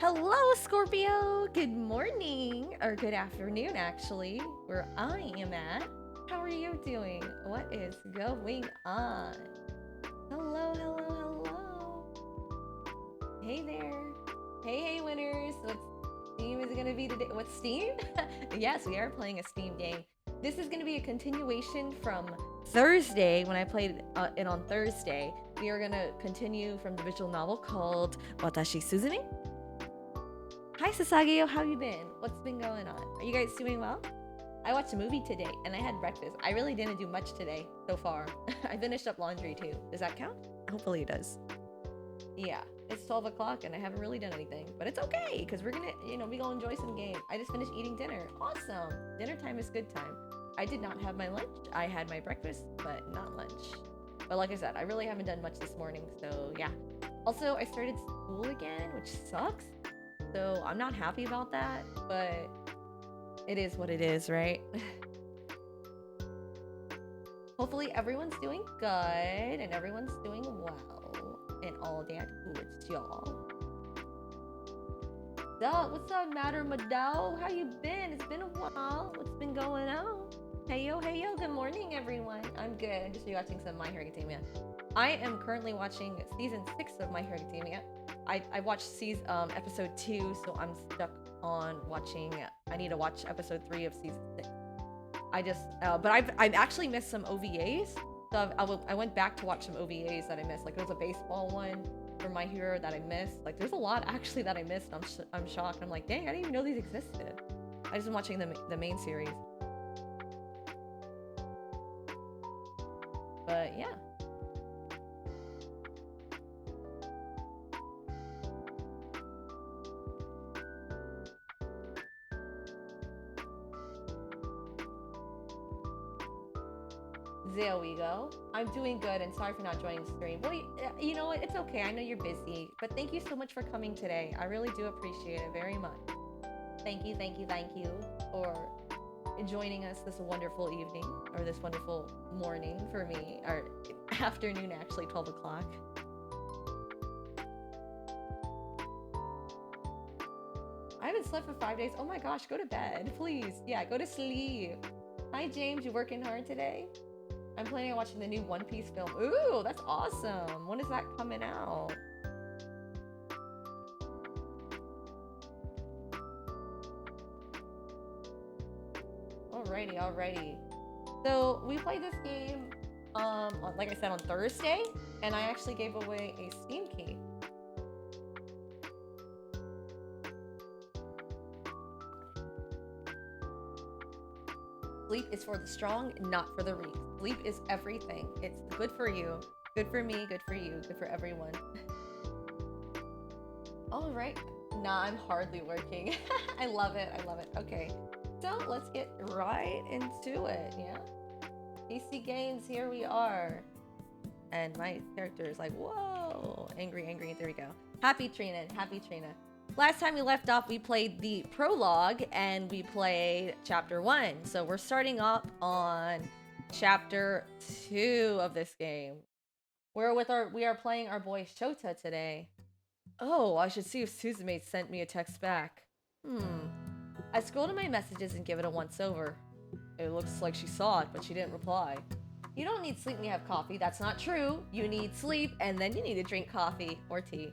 Hello, Scorpio! Good morning, or good afternoon, actually, where I am at. How are you doing? What is going on? Hello, hello, hello. Hey there. Hey, winners. What Steam is it going to be today? What Steam? Yes, we are playing a Steam game. This is going to be a continuation from Thursday when I played it on Thursday. We are going to continue from the visual novel called Watashi Suzume. Hi, Sasagio. How you been? What's been going on? Are you guys doing well? I watched a movie today and I had breakfast. I really didn't do much today so far. I finished up laundry too. Does that count? Hopefully it does. Yeah, it's 12 o'clock and I haven't really done anything, but it's okay because we're gonna, we gonna enjoy some game. I just finished eating dinner. Awesome. Dinner time is good time. I did not have my lunch. I had my breakfast, but not lunch. But like I said, I really haven't done much this morning, so yeah. Also, I started school again, which sucks. So I'm not happy about that, but it is what it is, right? Hopefully everyone's doing good and everyone's doing well and all that good, y'all. What's up, Matter Madao? How you been? It's been a while. What's been going on? Hey yo, good morning, everyone. I'm good. I'm just rewatching some My Hero Academia. I am currently watching season 6 of My Hero Academia. I watched episode 2, so I'm stuck on watching. I need to watch episode 3 of season 6. But I've actually missed some OVAs. So I went back to watch some OVAs that I missed. Like there was a baseball one for My Hero that I missed. Like there's a lot actually that I missed. I'm shocked. I'm like, dang, I didn't even know these existed. I just been watching the main series. But yeah. There we go. I'm doing good and sorry for not joining the stream. Well, you know what? It's okay. I know you're busy, but thank you so much for coming today. I really do appreciate it very much. Thank you for joining us this wonderful evening, or this wonderful morning for me, or afternoon actually, 12 o'clock. I haven't slept for 5 days. Oh my gosh, go to bed, please. Yeah, go to sleep. Hi, James. You working hard today? I'm planning on watching the new One Piece film. Ooh, that's awesome. When is that coming out? Alrighty. So we played this game, like I said, on Thursday, and I actually gave away a Steam key. Sleep is for the strong, not for the weak. Sleep is everything. It's good for you, good for me, good for you, good for everyone. All right. Nah, I'm hardly working. I love it. Okay. So let's get right into it, yeah? PC Games, here we are. And my character is like, whoa, angry. There we go. Happy Trina. Last time we left off, we played the prologue and we played chapter 1. So we're starting up on chapter 2 of this game. We are playing our boy Shota today. Oh, I should see if Suzume sent me a text back. I scrolled in my messages and give it a once over. It looks like she saw it, but she didn't reply. You don't need sleep when you have coffee. That's not true. You need sleep, and then you need to drink coffee or tea.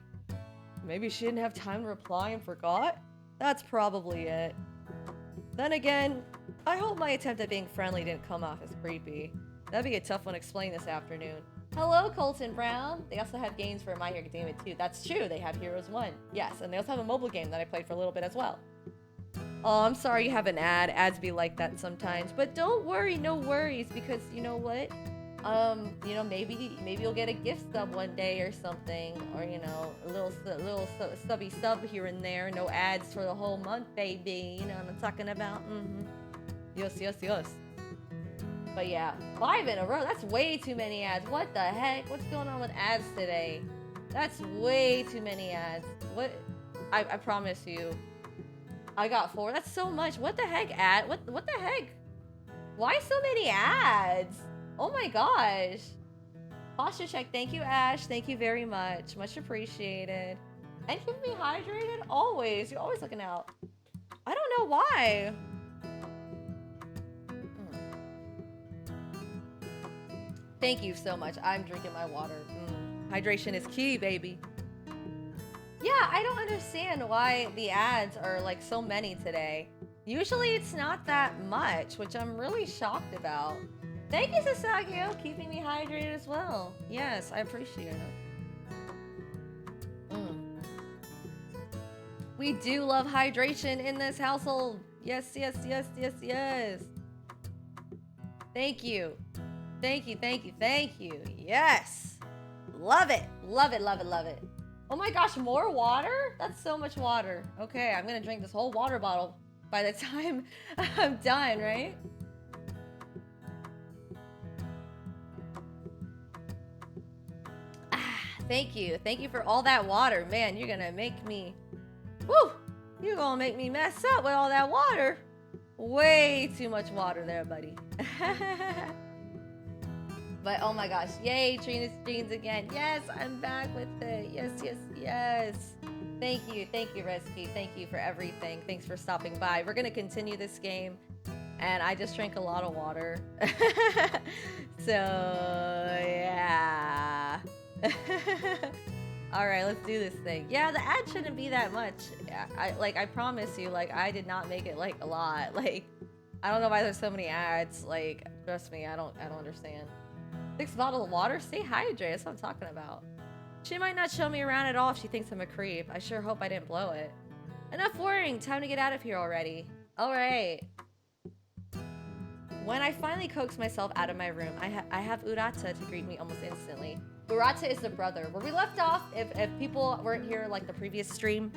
Maybe she didn't have time to reply and forgot? That's probably it. Then again, I hope my attempt at being friendly didn't come off as creepy. That'd be a tough one to explain this afternoon. Hello, Colton Brown. They also have games for My Hero Academia too. That's true, they have Heroes 1. Yes, and they also have a mobile game that I played for a little bit as well. Oh, I'm sorry you have an ad. Ads be like that sometimes. But don't worry, no worries, because you know what? Maybe you'll get a gift sub one day or something, or a little subby sub here and there. No ads for the whole month, baby. You know what I'm talking about? Yes. But yeah, 5 in a row. That's way too many ads. What the heck? What's going on with ads today? That's way too many ads. What? I promise you. I got 4. That's so much. What the heck, ad? What the heck? Why so many ads? Oh my gosh. Posture check. Thank you, Ash. Thank you very much. Much appreciated. And keep me hydrated always. You're always looking out. I don't know why. Thank you so much. I'm drinking my water. Hydration is key, baby. Yeah, I don't understand why the ads are like so many today. Usually it's not that much, which I'm really shocked about. Thank you, Sasagio, keeping me hydrated as well. Yes, I appreciate it. We do love hydration in this household. Yes, yes, yes, yes, yes. Thank you. Thank you, thank you, thank you. Yes. Love it. Love it, love it, love it. Oh my gosh, more water? That's so much water. Okay, I'm gonna drink this whole water bottle by the time I'm done, right? Thank you. Thank you for all that water. Man, you're gonna make me... Woo! You're gonna make me mess up with all that water. Way too much water there, buddy. But oh my gosh, yay, Trina's Jeans again. Yes, I'm back with it. Yes, yes, yes. Thank you, Rescue. Thank you for everything. Thanks for stopping by. We're gonna continue this game. And I just drank a lot of water. So, yeah. All right, let's do this thing. Yeah, the ad shouldn't be that much. Yeah, I promise you, like, I did not make it like a lot. Like, I don't know why there's so many ads. Like, trust me, I don't understand. 6 bottles of water? Stay hydrated. That's what I'm talking about. She might not show me around at all if she thinks I'm a creep. I sure hope I didn't blow it. Enough worrying. Time to get out of here already. All right. When I finally coax myself out of my room, I have Urata to greet me almost instantly. Urata is the brother. Where we left off, if people weren't here like the previous stream,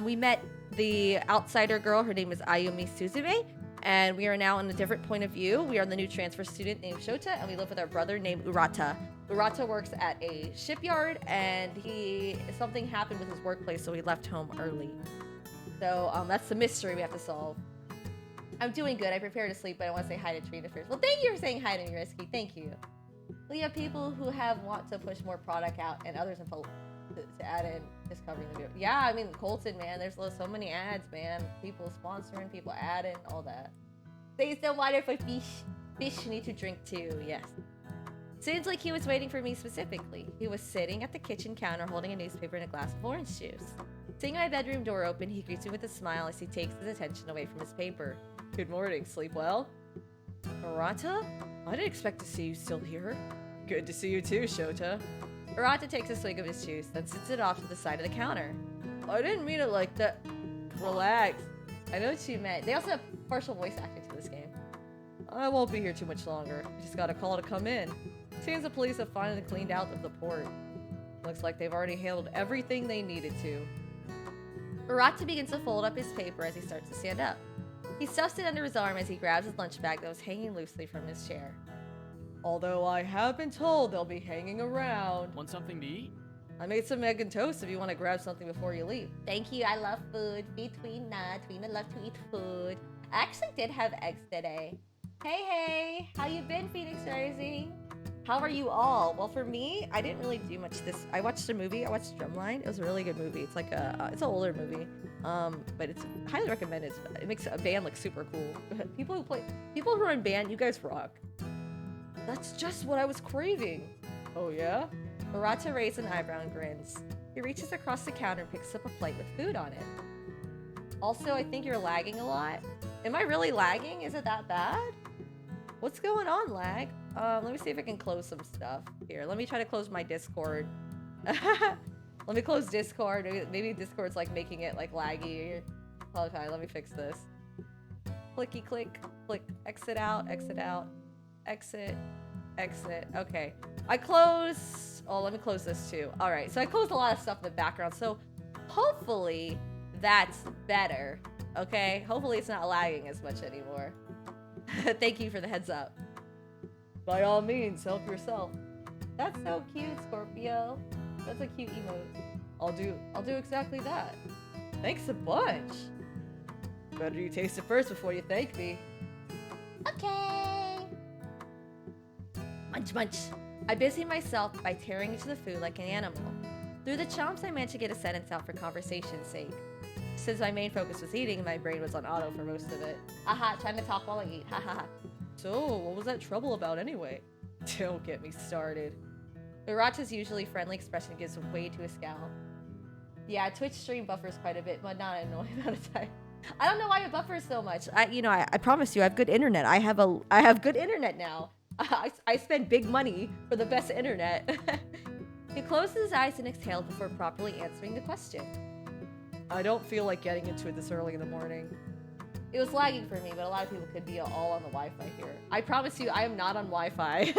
we met the outsider girl. Her name is Ayumi Suzume. And we are now in a different point of view. We are the new transfer student named Shota, and we live with our brother named Urata. Urata works at a shipyard, and something happened with his workplace, so he left home early. So that's the mystery we have to solve. I'm doing good. I prepare to sleep, but I want to say hi to Trina first. Well, thank you for saying hi to me, Risky. Thank you. We have people who want to push more product out, and others to add in discovering the video. Yeah, I mean, Colton, man, there's so many ads, man. People sponsoring, people adding, all that. Save some water for fish. Fish need to drink too, yes. Seems like he was waiting for me specifically. He was sitting at the kitchen counter holding a newspaper and a glass of orange juice. Seeing my bedroom door open, he greets me with a smile as he takes his attention away from his paper. Good morning, sleep well? Urata? I didn't expect to see you still here. Good to see you too, Shota. Urata takes a swig of his juice, then sits it off to the side of the counter. I didn't mean it like that. Relax. I know what you meant. They also have partial voice acting to this game. I won't be here too much longer. I just got a call to come in. Seems the police have finally cleaned out of the port. Looks like they've already handled everything they needed to. Urata begins to fold up his paper as he starts to stand up. He stuffs it under his arm as he grabs his lunch bag that was hanging loosely from his chair. Although I have been told they'll be hanging around. Want something to eat? I made some egg and toast if you want to grab something before you leave. Thank you, I love food. Between Tweena love to eat food. I actually did have eggs today. Hey, how you been, Phoenix Rising? How are you all? Well, for me, I didn't really do much this. I watched a movie. I watched Drumline. It was a really good movie. It's like it's an older movie, but it's highly recommended. It makes a band look super cool. People who are in band, you guys rock. That's just what I was craving. Oh yeah? Urata raises an eyebrow and grins. He reaches across the counter and picks up a plate with food on it. Also, I think you're lagging a lot. Am I really lagging? Is it that bad? What's going on, lag? Let me see if I can close some stuff. Here, let me try to close my Discord. Let me close Discord. Maybe Discord's like making it like laggy. Okay, let me fix this. Clicky click, click, exit out, exit out, exit, exit. Okay, I close. Oh, let me close this too. All right, so I closed a lot of stuff in the background. So hopefully that's better. Okay, hopefully it's not lagging as much anymore. Thank you for the heads up. By all means, help yourself. That's so cute, Scorpio. That's a cute emote. I'll do exactly that. Thanks a bunch. Better you taste it first before you thank me. Okay. Munch, munch. I busy myself by tearing into the food like an animal. Through the chomps, I managed to get a sentence out for conversation's sake. Since my main focus was eating, my brain was on auto for most of it. Aha, trying to talk while I eat, haha. So, what was that trouble about anyway? Don't get me started. Urata's usually friendly expression gives way to a scowl. Yeah, Twitch stream buffers quite a bit, but not an annoying amount of time. I don't know why it buffers so much. I promise you, I have good internet. I have good internet now. I spend big money for the best internet. He closed his eyes and exhaled before properly answering the question. I don't feel like getting into it this early in the morning. It was lagging for me, but a lot of people could be all on the Wi-Fi here. I promise you, I am not on Wi-Fi.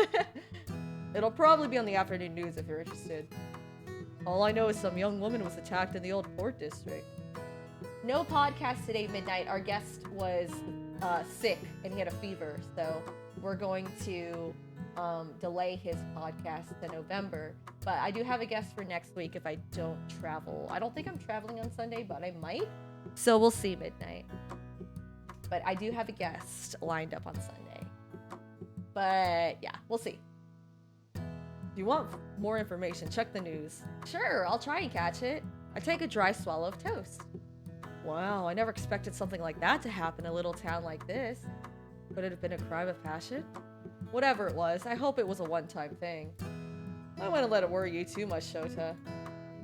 It'll probably be on the afternoon news if you're interested. All I know is some young woman was attacked in the old port district. No podcast today, midnight. Our guest was sick and he had a fever, so we're going to delay his podcast to November. But I do have a guest for next week if I don't travel. I don't think I'm traveling on Sunday, but I might. So we'll see, midnight. But I do have a guest lined up on Sunday. But yeah, we'll see. If you want more information, check the news. Sure, I'll try and catch it. I take a dry swallow of toast. Wow, I never expected something like that to happen in a little town like this. Could it have been a crime of passion? Whatever it was, I hope it was a one-time thing. I don't want to let it worry you too much, Shota.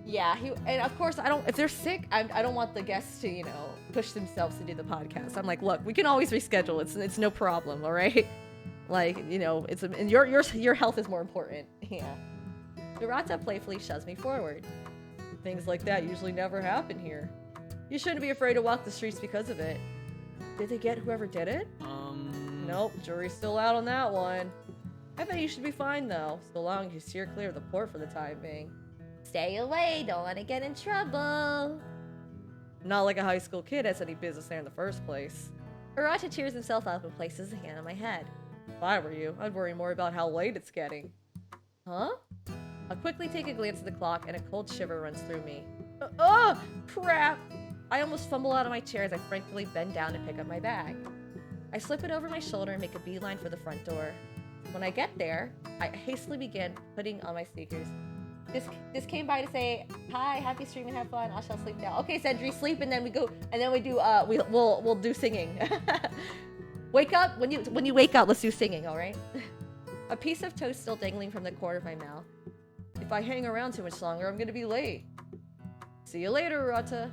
Yeah, and of course, if they're sick, I don't want the guests to, push themselves to do the podcast. I'm like, look, we can always reschedule. It's no problem, all right? Like, your health is more important. Yeah. Urata playfully shoves me forward. Things like that usually never happen here. You shouldn't be afraid to walk the streets because of it. Did they get whoever did it? Nope, jury's still out on that one. I bet you should be fine though, so long as you steer clear of the port for the time being. Stay away, don't want to get in trouble. Not like a high school kid has any business there in the first place. Urata cheers himself up and places a hand on my head. If I were you, I'd worry more about how late it's getting. Huh? I quickly take a glance at the clock and a cold shiver runs through me. Oh, crap! I almost fumble out of my chair as I frantically bend down to pick up my bag. I slip it over my shoulder and make a beeline for the front door. When I get there, I hastily begin putting on my sneakers. This came by to say, hi, happy stream and have fun. I shall sleep now. Okay, Sendri, sleep and then we go, and then we do, we'll do singing. Wake up, when you wake up, let's do singing, all right? A piece of toast still dangling from the corner of my mouth. If I hang around too much longer, I'm gonna be late. See you later, Urata.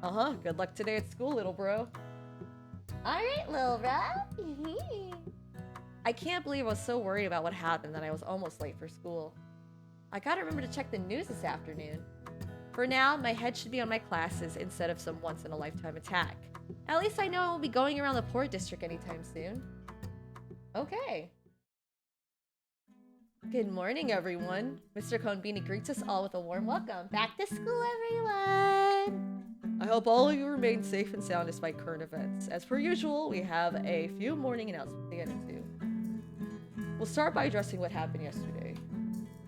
Uh-huh, good luck today at school, little bro. All right, little bro. I can't believe I was so worried about what happened that I was almost late for school. I gotta remember to check the news this afternoon. For now, my head should be on my classes instead of some once-in-a-lifetime attack. At least I know I won't be going around the port district anytime soon. Okay. Good morning, everyone. Mr. Konbini greets us all with a warm welcome. Back to school, everyone! I hope all of you remain safe and sound despite current events. As per usual, we have a few morning announcements to get into. We'll start by addressing what happened yesterday.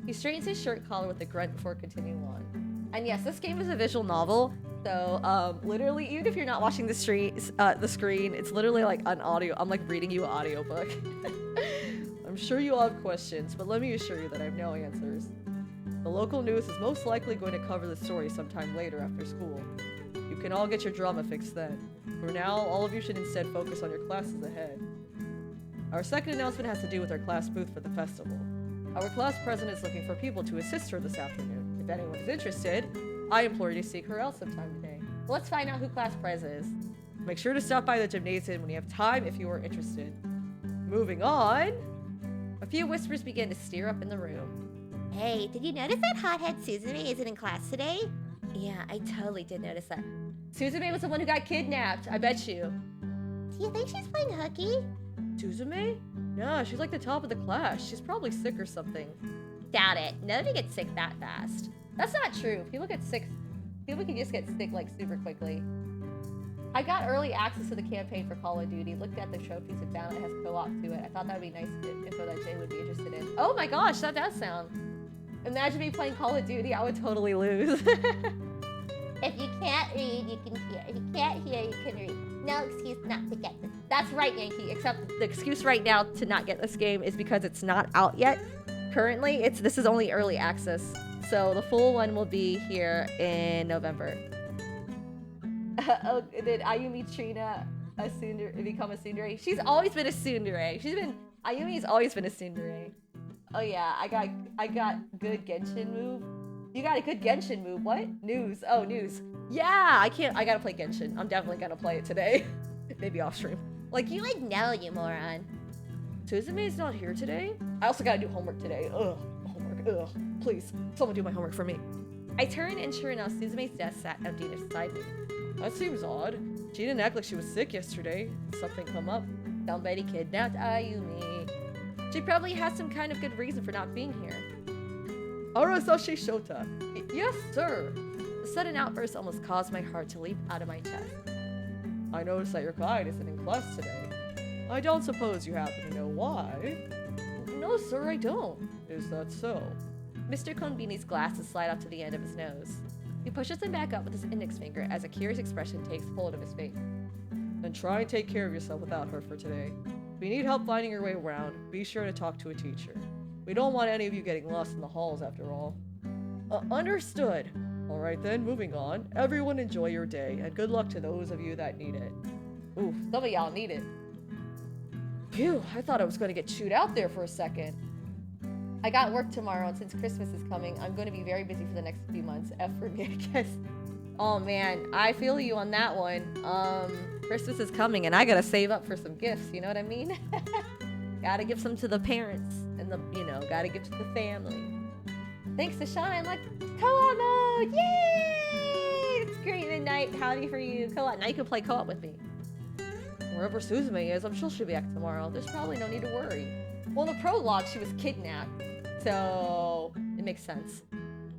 He straightens his shirt collar with a grunt before continuing on. And yes, this game is a visual novel, so literally, even if you're not watching the screen, it's literally like an audio. I'm like reading you an audiobook. I'm sure you all have questions, but let me assure you that I have no answers. The local news is most likely going to cover the story sometime later after school. You can all get your drama fixed then. For now, all of you should instead focus on your classes ahead. Our second announcement has to do with our class booth for the festival. Our class president is looking for people to assist her this afternoon. If anyone is interested, I implore you to seek her out sometime today. Let's find out who class pres is. Make sure to stop by the gymnasium when you have time if you are interested. Moving on. A few whispers begin to stir up in the room. Hey, did you notice that hothead Suzume isn't in class today? Yeah, I totally did notice that. Suzume was the one who got kidnapped, I bet you. Do you think she's playing hooky? Suzume? No, she's like the top of the class. She's probably sick or something. Doubt it. Nobody gets sick that fast. That's not true. People get sick. People can just get sick like super quickly. I got early access to the campaign for Call of Duty, looked at the trophies and found it has co-op to it. I thought that would be nice info that Jay would be interested in. Oh my gosh, that does sound. Imagine me playing Call of Duty, I would totally lose. If you can't read, you can hear. If you can't hear, you can read. No excuse not to get this. That's right, Yankee, except the excuse right now to not get this game is because it's not out yet. Currently, this is only early access. So the full one will be here in November. Oh, did Ayumi Trina become a tsundere? She's always been a tsundere. Ayumi's always been a tsundere. Oh yeah, I got good Genshin move. You got a good Genshin move. What? News. Oh, news. Yeah, I gotta play Genshin. I'm definitely gonna play it today. Maybe off stream. Like, you no, you moron. Suzume's not here today? I also gotta do homework today. Ugh, homework. Ugh. Please, someone do my homework for me. I turned and sure enough, Suzume's desk sat empty beside me. That seems odd. She didn't act like she was sick yesterday. Did something come up? Somebody kidnapped Ayumi. She probably has some kind of good reason for not being here. Arasashi Shota. Yes, sir. The sudden outburst almost caused my heart to leap out of my chest. I noticed that your guide isn't in class today. I don't suppose you happen to know why? No, sir, I don't. Is that so? Mr. Konbini's glasses slide off to the end of his nose. He pushes them back up with his index finger as a curious expression takes hold of his face. Then try and take care of yourself without her for today. If you need help finding your way around, be sure to talk to a teacher. We don't want any of you getting lost in the halls after all. Understood. Alright then, moving on. Everyone enjoy your day, and good luck to those of you that need it. Ooh, some of y'all need it. Phew, I thought I was going to get chewed out there for a second. I got work tomorrow, and since Christmas is coming, I'm going to be very busy for the next few months. F for me, I guess. Oh man, I feel you on that one. Christmas is coming, and I gotta save up for some gifts, you know what I mean? Gotta give some to the parents, and gotta give to the family. Thanks to Shine, like, co-op mode! Yay! It's great midnight. Howdy for you. Co-op. Now you can play co-op with me. Wherever Suzume is, I'm sure she'll be back tomorrow. There's probably no need to worry. Well, in the prologue, she was kidnapped, so it makes sense.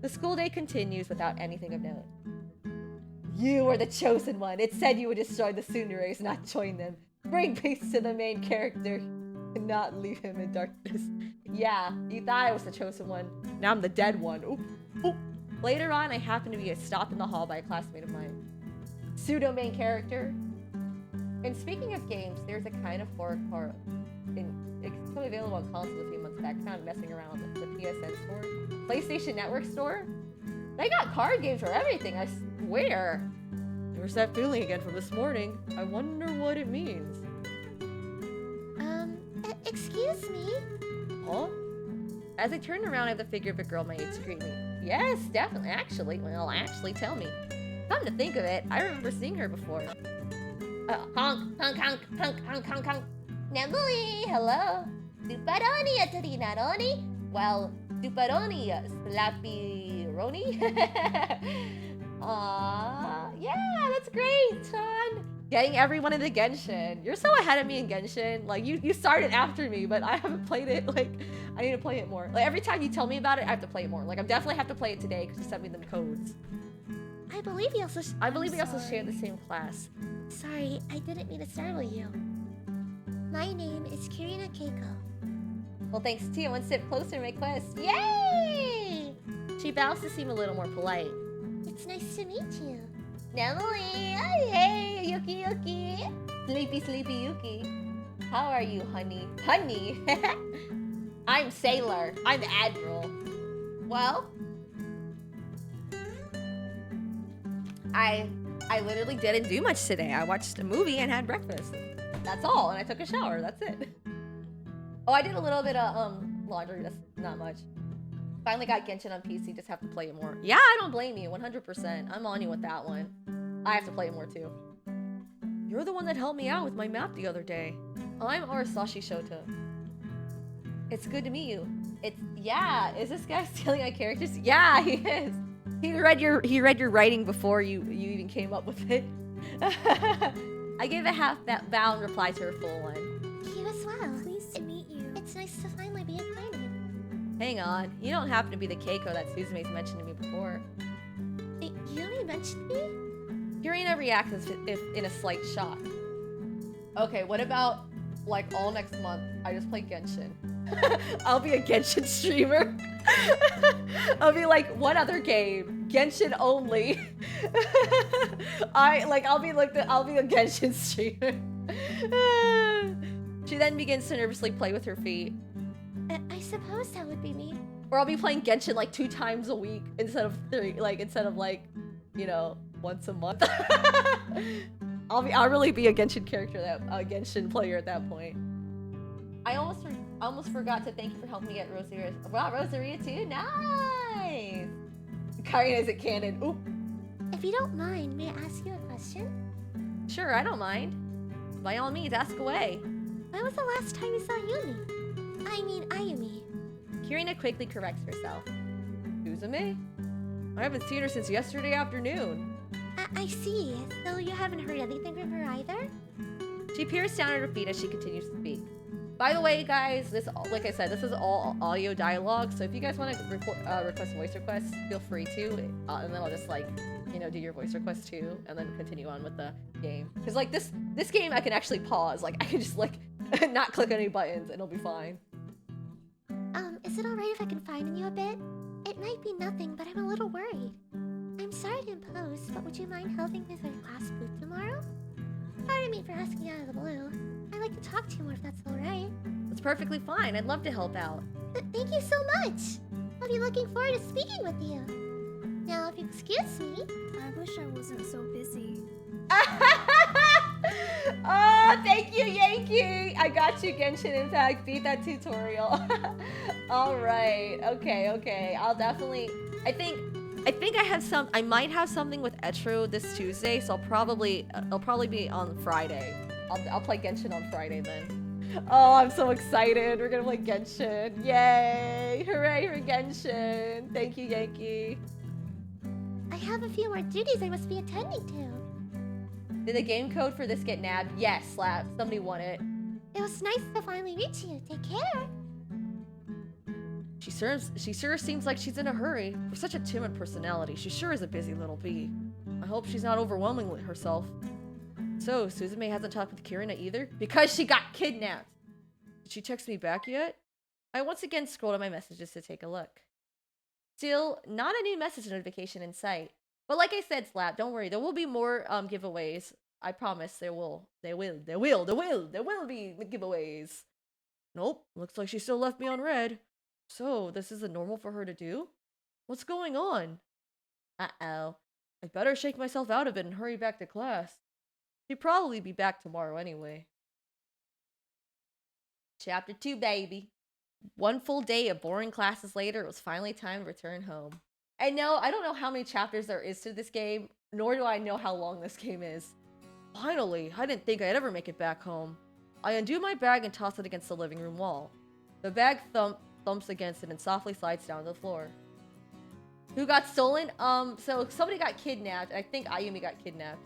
The school day continues without anything of note. You are the chosen one. It said you would destroy the tsunderes, not join them. Bring peace to the main character and not leave him in darkness. Yeah, you thought I was the chosen one. Now I'm the dead one. Oop, oop. Later on, I happened to be stopped in the hall by a classmate of mine. Pseudo main character. And speaking of games, there's a kind of horror card. It's only available on consoles a few months back. Kind of messing around with the PSN store. PlayStation Network store. They got card games for everything, I swear. There's that feeling again from this morning. I wonder what it means. Excuse me? Huh? As I turn around, I have the figure of a girl my age to greet me. Yes, definitely. Actually, tell me. Come to think of it, I remember seeing her before. Honk, honk, honk, honk, honk, honk, honk. Namui, hello. Duparoni atari naroni? Well, Duparoni slappy-roni? Yeah, that's great, Sean. Getting everyone into Genshin. You're so ahead of me in Genshin. Like, you started after me, but I haven't played it. Like, I need to play it more. Like, every time you tell me about it, I have to play it more. Like, I definitely have to play it today because you sent me them codes. I believe we also share the same class. Sorry, I didn't mean to startle you. My name is Kirina Keiko. Well, thanks to you. One step closer to my quest. Yay! She bows to seem a little more polite. It's nice to meet you. Namui! Hey, Yuki Yuki! Sleepy, sleepy Yuki. How are you, honey? Honey? I'm Sailor. I'm Admiral. Well, I literally didn't do much today. I watched a movie and had breakfast. That's all, and I took a shower. That's it. Oh, I did a little bit of laundry. That's not much. Finally got Genshin on PC. Just have to play it more. Yeah, I don't blame you. 100%. I'm on you with that one. I have to play it more too. You're the one that helped me out with my map the other day. I'm Arasashi Shota. It's good to meet you. Yeah. Is this guy stealing my characters? Yeah, he is. He read your writing before you even came up with it. I gave a half bow in reply to her full one. You as well. Pleased to meet you. It's nice to finally be acquainted. Hang on, you don't happen to be the Keiko that Suzume's mentioned to me before. You only mentioned me? Kirina reacts as if in a slight shock. Okay, what about, like, all next month, I just play Genshin. I'll be a Genshin streamer. I'll be like, what other game? Genshin only. I'll be a Genshin streamer. She then begins to nervously play with her feet. I suppose that would be me. Or I'll be playing Genshin like 2 times a week instead of 3, like, you know, once a month. I'll really be a Genshin character, a Genshin player at that point. I almost forgot to thank you for helping me get Rosaria. Wow, Rosaria too? Nice! Karina's at canon. Oop. If you don't mind, may I ask you a question? Sure, I don't mind. By all means, ask away. When was the last time you saw Yumi? I mean, Ayumi. Kirina quickly corrects herself. Suzume? I haven't seen her since yesterday afternoon. I see. So you haven't heard anything from her either? She peers down at her feet as she continues to speak. By the way, guys, like I said, this is all audio dialogue, so if you guys want to request voice requests, feel free to, and then I'll just, like, you know, do your voice request too, and then continue on with the game. Because, like, this game I can actually pause. Like, I can just, like, not click any buttons, and it'll be fine. Is it alright if I confide in you a bit? It might be nothing, but I'm a little worried. I'm sorry to impose, but would you mind helping with our class boot tomorrow? Pardon me for asking out of the blue. I'd like to talk to you more if that's alright. It's perfectly fine. I'd love to help out. Thank you so much! I'll be looking forward to speaking with you. Now, if you excuse me... I wish I wasn't so busy. Oh, thank you, Yankee! I got you, Genshin Impact. Beat that tutorial. Alright. Okay. I'll definitely... I think I might have something with Etro this Tuesday, so it'll probably be on Friday. I'll play Genshin on Friday then. Oh, I'm so excited. We're gonna play Genshin. Yay! Hooray for Genshin. Thank you, Yankee. I have a few more duties I must be attending to. Did the game code for this get nabbed? Yes, Slap. Somebody won it. It was nice to finally reach you. Take care. She sure seems like she's in a hurry. For such a timid personality, she sure is a busy little bee. I hope she's not overwhelming herself. So, Suzume hasn't talked with Kirina either? Because she got kidnapped! Did she text me back yet? I once again scrolled on my messages to take a look. Still, not a new message notification in sight. But like I said, Slap, don't worry. There will be more giveaways. I promise there will. There will be giveaways. Nope, looks like she still left me on red. So, this isn't normal for her to do? What's going on? Uh-oh. I better shake myself out of it and hurry back to class. She'd probably be back tomorrow anyway. Chapter 2, baby. One full day of boring classes later, it was finally time to return home. I don't know how many chapters there is to this game, nor do I know how long this game is. Finally, I didn't think I'd ever make it back home. I undo my bag and toss it against the living room wall. The bag thumps against it and softly slides down to the floor. Who got stolen? So somebody got kidnapped, and I think Ayumi got kidnapped.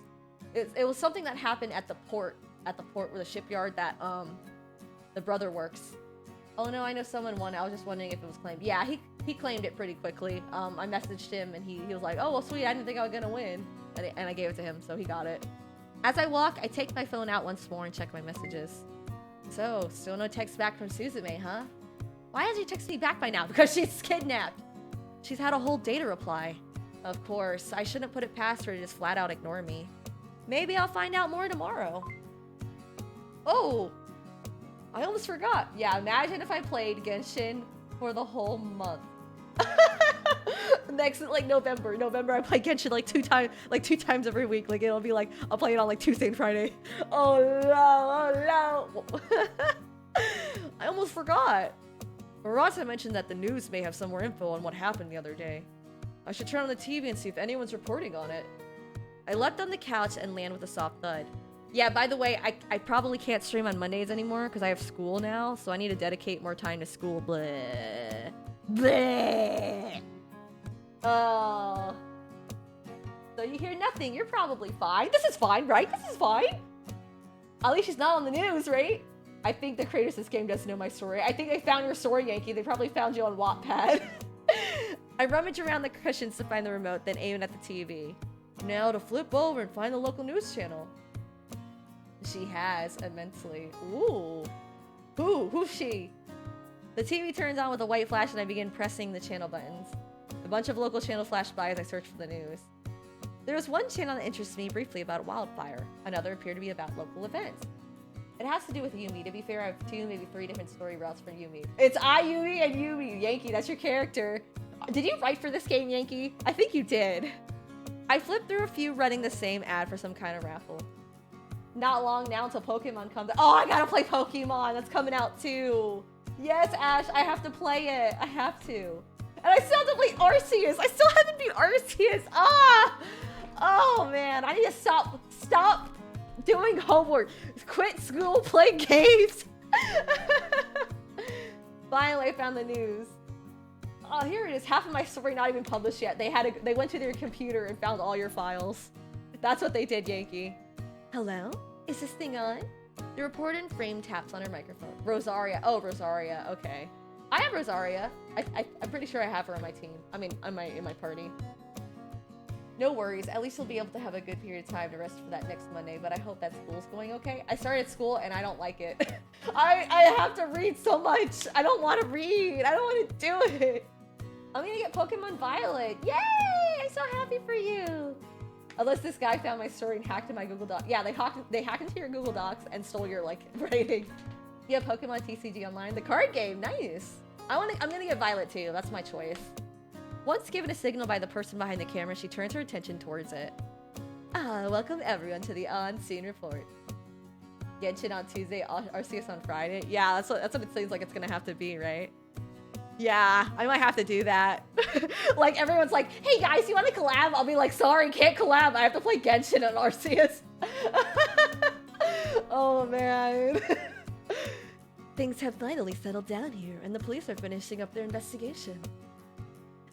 It was something that happened at the port where the shipyard that the brother works. Oh no, I know someone won. I was just wondering if it was claimed. Yeah, he claimed it pretty quickly. I messaged him and he was like, oh well, sweet, I didn't think I was gonna win, and I gave it to him, so he got it. As I walk, I take my phone out once more and check my messages. So, still no text back from Suzume, huh? Why hasn't she texted me back by now? Because she's kidnapped. She's had a whole day to reply. Of course, I shouldn't put it past her to just flat out ignore me. Maybe I'll find out more tomorrow. Oh! I almost forgot. Yeah, imagine if I played Genshin for the whole month. Next, like November I play Genshin like two times every week. Like it'll be like I'll play it on like Tuesday and Friday. Oh no! I almost forgot. Murata mentioned that the news may have some more info on what happened the other day. I should turn on the TV and see if anyone's reporting on it. I leapt on the couch and landed with a soft thud. Yeah, by the way, I probably can't stream on Mondays anymore because I have school now, so I need to dedicate more time to school. Bleh. Bleh. Oh. So you hear nothing. You're probably fine. This is fine, right? This is fine. At least she's not on the news, right? I think the creators of this game doesn't know my story. I think they found your story, Yankee. They probably found you on Wattpad. I rummage around the cushions to find the remote, then aim it at the TV. Now to flip over and find the local news channel. She has immensely. Ooh. Who's she? The TV turns on with a white flash and I begin pressing the channel buttons. A bunch of local channels flash by as I search for the news. There was one channel that interests me briefly about a wildfire. Another appeared to be about local events. It has to do with Yumi. To be fair, I have 2, maybe 3 different story routes for Yumi. It's Ayumi and Yumi. Yankee, that's your character. Did you write for this game, Yankee? I think you did. I flipped through a few running the same ad for some kind of raffle. Not long now until Pokemon comes out. Oh, I gotta play Pokemon. That's coming out too. Yes, Ash, I have to play it. I have to. And I still have to play Arceus. I still haven't beat Arceus. Ah! Oh, man. I need to stop doing homework. Quit school, play games. Finally, I found the news. Oh, here it is. Half of my story not even published yet. They went to their computer and found all your files. That's what they did, Yankee. Hello? Is this thing on? The reporter in frame taps on her microphone. Rosaria. Oh, Rosaria. Okay. I have Rosaria. I'm pretty sure I have her on my team. I mean, in my party. No worries. At least you'll be able to have a good period of time to rest for that next Monday, but I hope that school's going okay. I started school and I don't like it. I have to read so much. I don't want to read. I don't want to do it. I'm gonna get Pokemon Violet. Yay! I'm so happy for you. Unless this guy found my story and hacked in my Google Docs. Yeah, they hacked into your Google Docs and stole your rating. Yeah, Pokemon TCG Online, the card game. Nice. I'm gonna get Violet too. That's my choice. Once given a signal by the person behind the camera, she turns her attention towards it. Welcome everyone to the on-scene report. Genshin on Tuesday, Arceus on Friday. Yeah, that's what it seems like it's gonna have to be, right? Yeah, I might have to do that. Like, everyone's like, hey guys, you want to collab? I'll be like, sorry, can't collab. I have to play Genshin on Arceus. Oh, man. Things have finally settled down here, and the police are finishing up their investigation.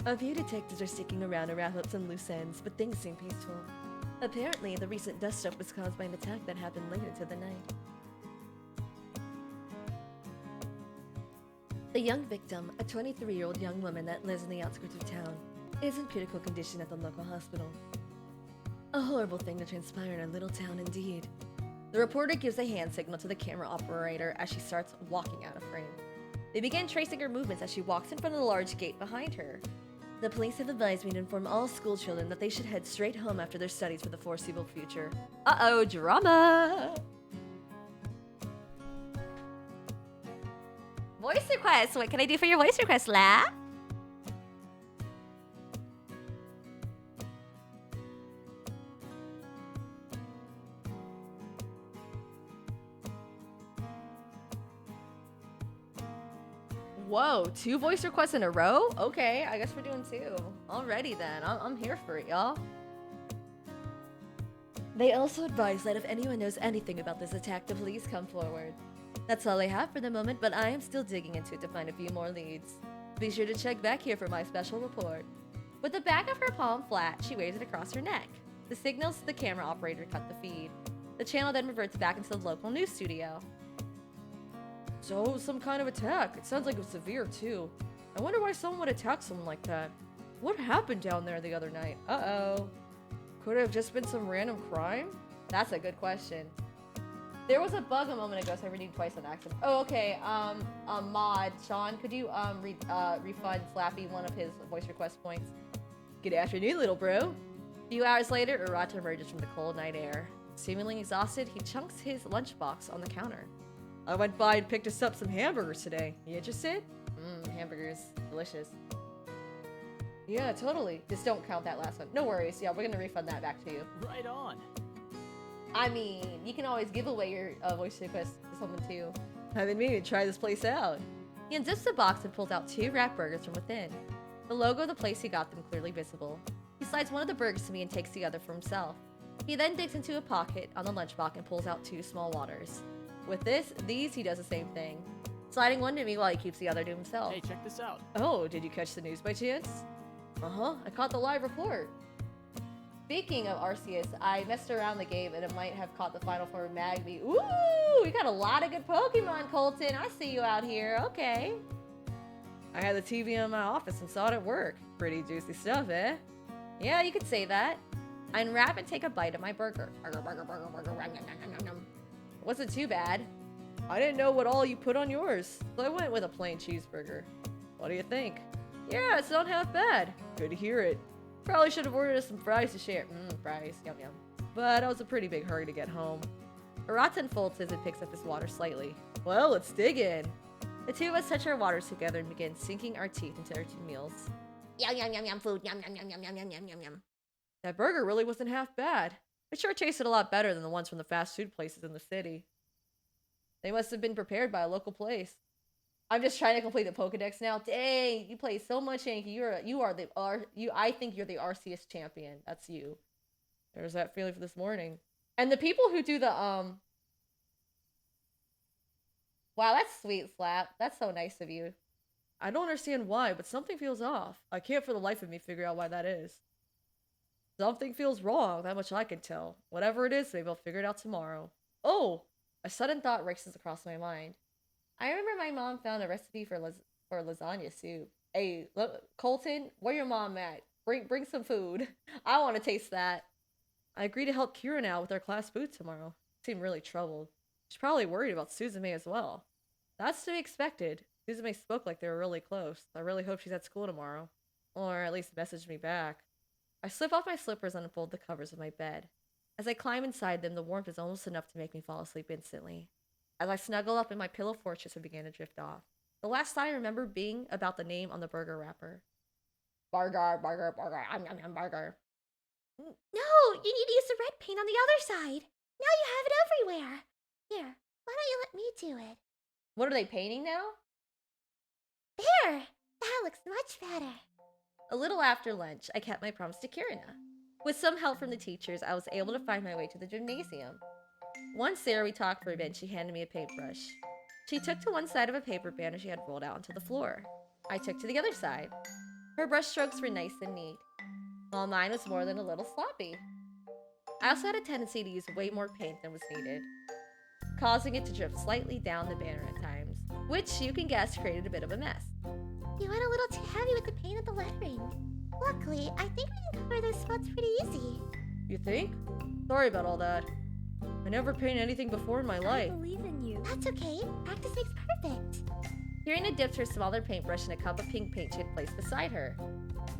A few detectives are sticking around to wrap up some loose ends, but things seem peaceful. Apparently, the recent dust-up was caused by an attack that happened late into the night. The young victim, a 23-year-old young woman that lives in the outskirts of town, is in critical condition at the local hospital. A horrible thing to transpire in a little town indeed. The reporter gives a hand signal to the camera operator as she starts walking out of frame. They begin tracing her movements as she walks in front of the large gate behind her. The police have advised me to inform all school children that they should head straight home after their studies for the foreseeable future. Uh-oh, drama! Voice request! What can I do for your voice request, lab? Whoa, 2 voice requests in a row? Okay, I guess we're doing 2. Alrighty then, I'm here for it, y'all. They also advise that if anyone knows anything about this attack, to please come forward. That's all I have for the moment, but I am still digging into it to find a few more leads. Be sure to check back here for my special report. With the back of her palm flat, she waves it across her neck. The signals to the camera operator cut the feed. The channel then reverts back into the local news studio. So, some kind of attack. It sounds like it was severe, too. I wonder why someone would attack someone like that. What happened down there the other night? Uh-oh. Could it have just been some random crime? That's a good question. There was a bug a moment ago, so I renewed twice on accident. Oh, okay. Mod, Sean, could you refund Slappy one of his voice request points? Good afternoon, little bro. A few hours later, Urata emerges from the cold night air. Seemingly exhausted, he chunks his lunchbox on the counter. I went by and picked us up some hamburgers today. You interested? Hamburgers. Delicious. Yeah, totally. Just don't count that last one. No worries. Yeah, we're gonna refund that back to you. Right on. I mean, you can always give away your voice request to someone too. I've been meaning to try this place out. He unzips the box and pulls out 2 wrapped burgers from within. The logo of the place he got them clearly visible. He slides one of the burgers to me and takes the other for himself. He then digs into a pocket on the lunchbox and pulls out 2 small waters. With these he does the same thing, sliding one to me while he keeps the other to himself. Hey, check this out. Oh, did you catch the news by chance? Uh-huh, I caught the live report. Speaking of Arceus, I messed around the game and it might have caught the Final Four Magby. Ooh, we got a lot of good Pokemon, Colton. I see you out here. Okay. I had the TV in my office and saw it at work. Pretty juicy stuff, eh? Yeah, you could say that. I unwrap and take a bite of my burger. Wasn't too bad. I didn't know what all you put on yours, so I went with a plain cheeseburger. What do you think? Yeah, it's not half bad. Good to hear it. Probably should have ordered us some fries to share. Fries, yum yum. But I was in a pretty big hurry to get home. Arata unfolds his and picks up his water slightly. Well, let's dig in. The two of us touch our waters together and begin sinking our teeth into our two meals. Yum yum yum yum food. Yum yum yum yum yum yum yum yum yum. That burger really wasn't half bad. It sure tasted a lot better than the ones from the fast food places in the city. They must have been prepared by a local place. I'm just trying to complete the Pokedex now. Dang, you play so much, Yankee. I think you're the RCS champion. That's you. There's that feeling for this morning. And the people who do the wow, that's sweet, Slap. That's so nice of you. I don't understand why, but something feels off. I can't for the life of me figure out why that is. Something feels wrong, that much I can tell. Whatever it is, maybe I'll figure it out tomorrow. Oh, a sudden thought races across my mind. I remember my mom found a recipe for lasagna soup. Hey, Colton, where your mom at? Bring some food. I want to taste that. I agree to help Kira now with our class food tomorrow. She seemed really troubled. She's probably worried about Suzume as well. That's to be expected. Suzume spoke like they were really close. I really hope she's at school tomorrow. Or at least message me back. I slip off my slippers and unfold the covers of my bed. As I climb inside them, the warmth is almost enough to make me fall asleep instantly. As I snuggle up in my pillow fortress and began to drift off. The last thought I remember being about the name on the burger wrapper. Burger, burger, burger, burger. No, you need to use the red paint on the other side. Now you have it everywhere. Here, why don't you let me do it? What are they painting now? There! That looks much better. A little after lunch, I kept my promise to Kirina. With some help from the teachers, I was able to find my way to the gymnasium. Once there, we talked for a bit and she handed me a paintbrush. She took to one side of a paper banner she had rolled out onto the floor. I took to the other side. Her brush strokes were nice and neat, while mine was more than a little sloppy. I also had a tendency to use way more paint than was needed, causing it to drip slightly down the banner at times, which you can guess created a bit of a mess. You went a little too heavy with the paint and the lettering. Luckily, I think we can cover those spots pretty easy. You think? Sorry about all that. I never painted anything before in my I life. believe in you. That's okay. Practice makes perfect. Kirina dipped her smaller paintbrush in a cup of pink paint she had placed beside her.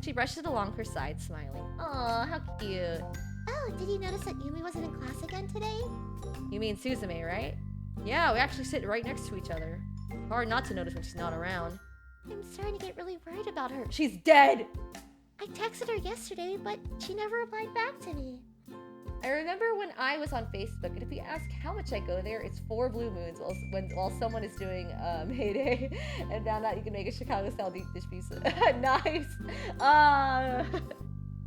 She brushed it along her side, smiling. Aw, how cute. Oh, did you notice that Yumi wasn't in class again today? You mean Suzume, right? Yeah, we actually sit right next to each other. Hard not to notice when she's not around. I'm starting to get really worried about her. She's dead! I texted her yesterday, but she never replied back to me. I remember when I was on Facebook, and if you ask how much I go there, it's 4 blue moons while someone is doing Heyday, and found out you can make a Chicago-style deep dish pizza. Nice!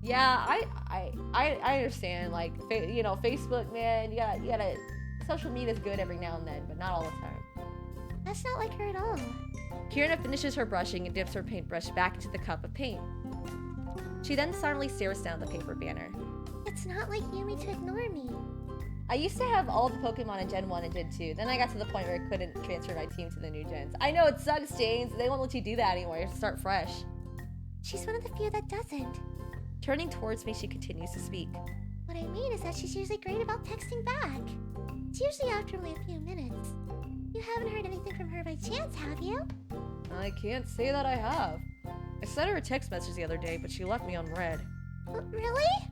Yeah, I understand, like, Facebook, man, you gotta, social media is good every now and then, but not all the time. That's not like her at all. Kirina finishes her brushing and dips her paintbrush back into the cup of paint. She then silently stares down the paper banner. It's not like Yumi to ignore me. I used to have all the Pokemon in Gen 1 and Gen 2. Then I got to the point where I couldn't transfer my team to the new gens. I know it sucks, James. They won't let you do that anymore. You have to start fresh. She's one of the few that doesn't. Turning towards me, she continues to speak. What I mean is that she's usually great about texting back. It's usually after only a few minutes. You haven't heard anything from her by chance, have you? I can't say that I have. I sent her a text message the other day, but she left me unread. Really?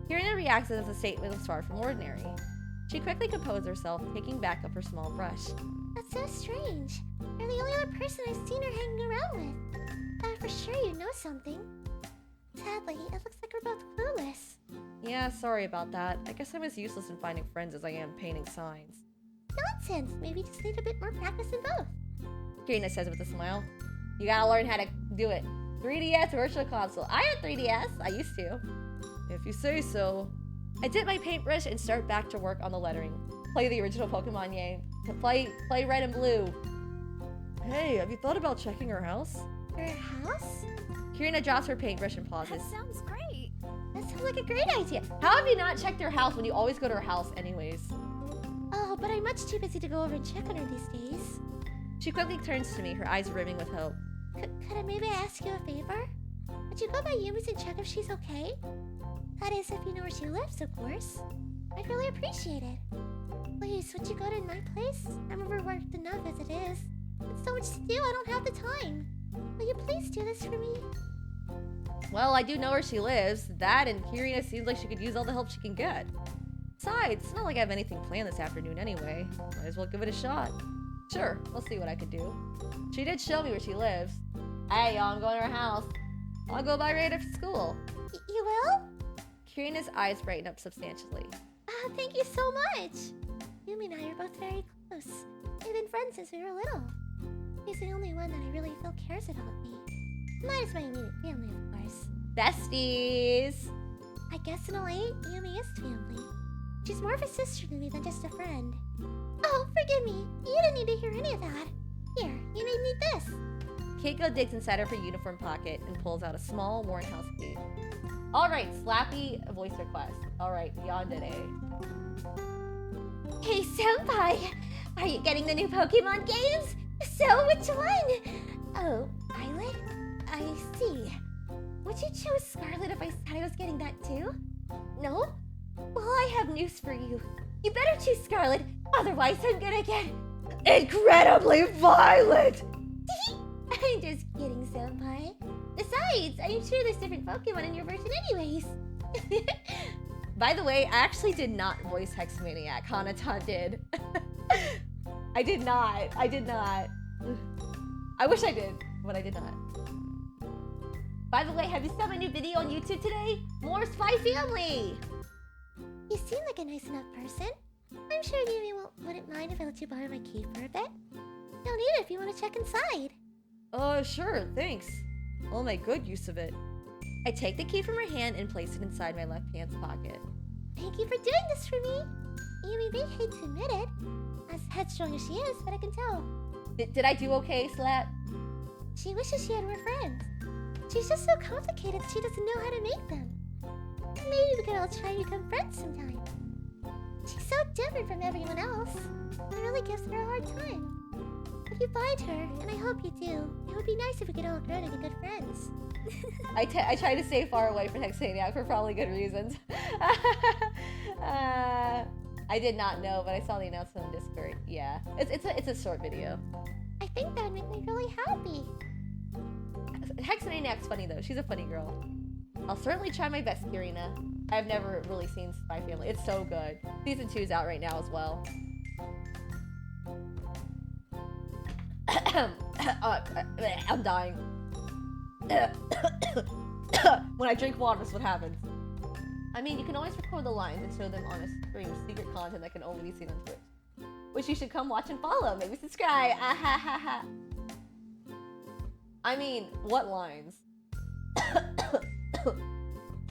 Kirina reacts as a statement was far from ordinary. She quickly composed herself, picking back up her small brush. That's so strange. You're the only other person I've seen her hanging around with. Thought for sure you know something. Sadly, it looks like we're both clueless. Yeah, sorry about that. I guess I'm as useless in finding friends as I am painting signs. Nonsense. Maybe just need a bit more practice in both. Kirina says with a smile. You gotta learn how to do it. 3DS Virtual Console. I had 3DS. I used to. If you say so. I dip my paintbrush and start back to work on the lettering. Play the original Pokemon game. To play red and blue. Hey, have you thought about checking her house? Her house? Kirina drops her paintbrush and pauses. That sounds great. That sounds like a great idea. How have you not checked her house when you always go to her house anyways? Oh, but I'm much too busy to go over and check on her these days. She quickly turns to me, her eyes brimming with hope. Could I maybe ask you a favor? Would you go by Yumi's and check if she's okay? That is, if you know where she lives, of course. I'd really appreciate it. Please, would you go to my place? I remember worked enough as it is. It's so much to do, I don't have the time. Will you please do this for me? Well, I do know where she lives. That and Kirina seems like she could use all the help she can get. Besides, it's not like I have anything planned this afternoon anyway. Might as well give it a shot. Sure, I'll see what I can do. She did show me where she lives. Hey, y'all, I'm going to her house. I'll go by right after school. You will? Kirina's eyes brighten up substantially. Thank you so much. Yumi and I are both very close. We've been friends since we were little. He's the only one that I really feel cares about me. Minus my immediate family, of course. Besties! I guess in a way, Yumi is family. She's more of a sister to me than just a friend. Oh, forgive me. You didn't need to hear any of that. Here, you may need this. Keiko digs inside of her uniform pocket and pulls out a small, worn house key. Alright, Slappy voice request. Alright, Yandere. Hey, Senpai! Are you getting the new Pokemon games? So, which one? Oh, Violet? I see. Would you choose Scarlet if I said I was getting that too? No? Well, I have news for you. You better choose Scarlet, otherwise I'm gonna get incredibly violent! I'm just kidding, Senpai. Besides, I'm sure there's different Pokemon in your version anyways. By the way, I actually did not voice Hexamaniac. Hanatan did. I did not. I wish I did, but I did not. By the way, have you seen my new video on YouTube today? More Spy Family! You seem like a nice enough person. I'm sure Yumi wouldn't mind if I let you borrow my key for a bit. You'll need it if you want to check inside. Sure, thanks. I'll make good use of it. I take the key from her hand and place it inside my left pants pocket. Thank you for doing this for me. Yumi may hate to admit it, as headstrong as she is, but I can tell. Did I do okay, Slap? She wishes she had more friends. She's just so complicated she doesn't know how to make them. Maybe we could all try to become friends sometime. She's so different from everyone else. It really gives her a hard time. If you find her, and I hope you do, it would be nice if we could all grow to be good friends. I try to stay far away from Hexaniac for probably good reasons. I did not know, but I saw the announcement on Discord. Yeah, it's a short video. I think that would make me really happy. Hexaniac's funny though. She's a funny girl. I'll certainly try my best, Kirina. I've never really seen Spy Family. It's so good. Season 2 is out right now as well. I'm dying. When I drink water, that's what happens. I mean, you can always record the lines and show them on a stream of secret content that can only be seen on Twitch. Which you should come watch and follow. Maybe subscribe. I mean, what lines?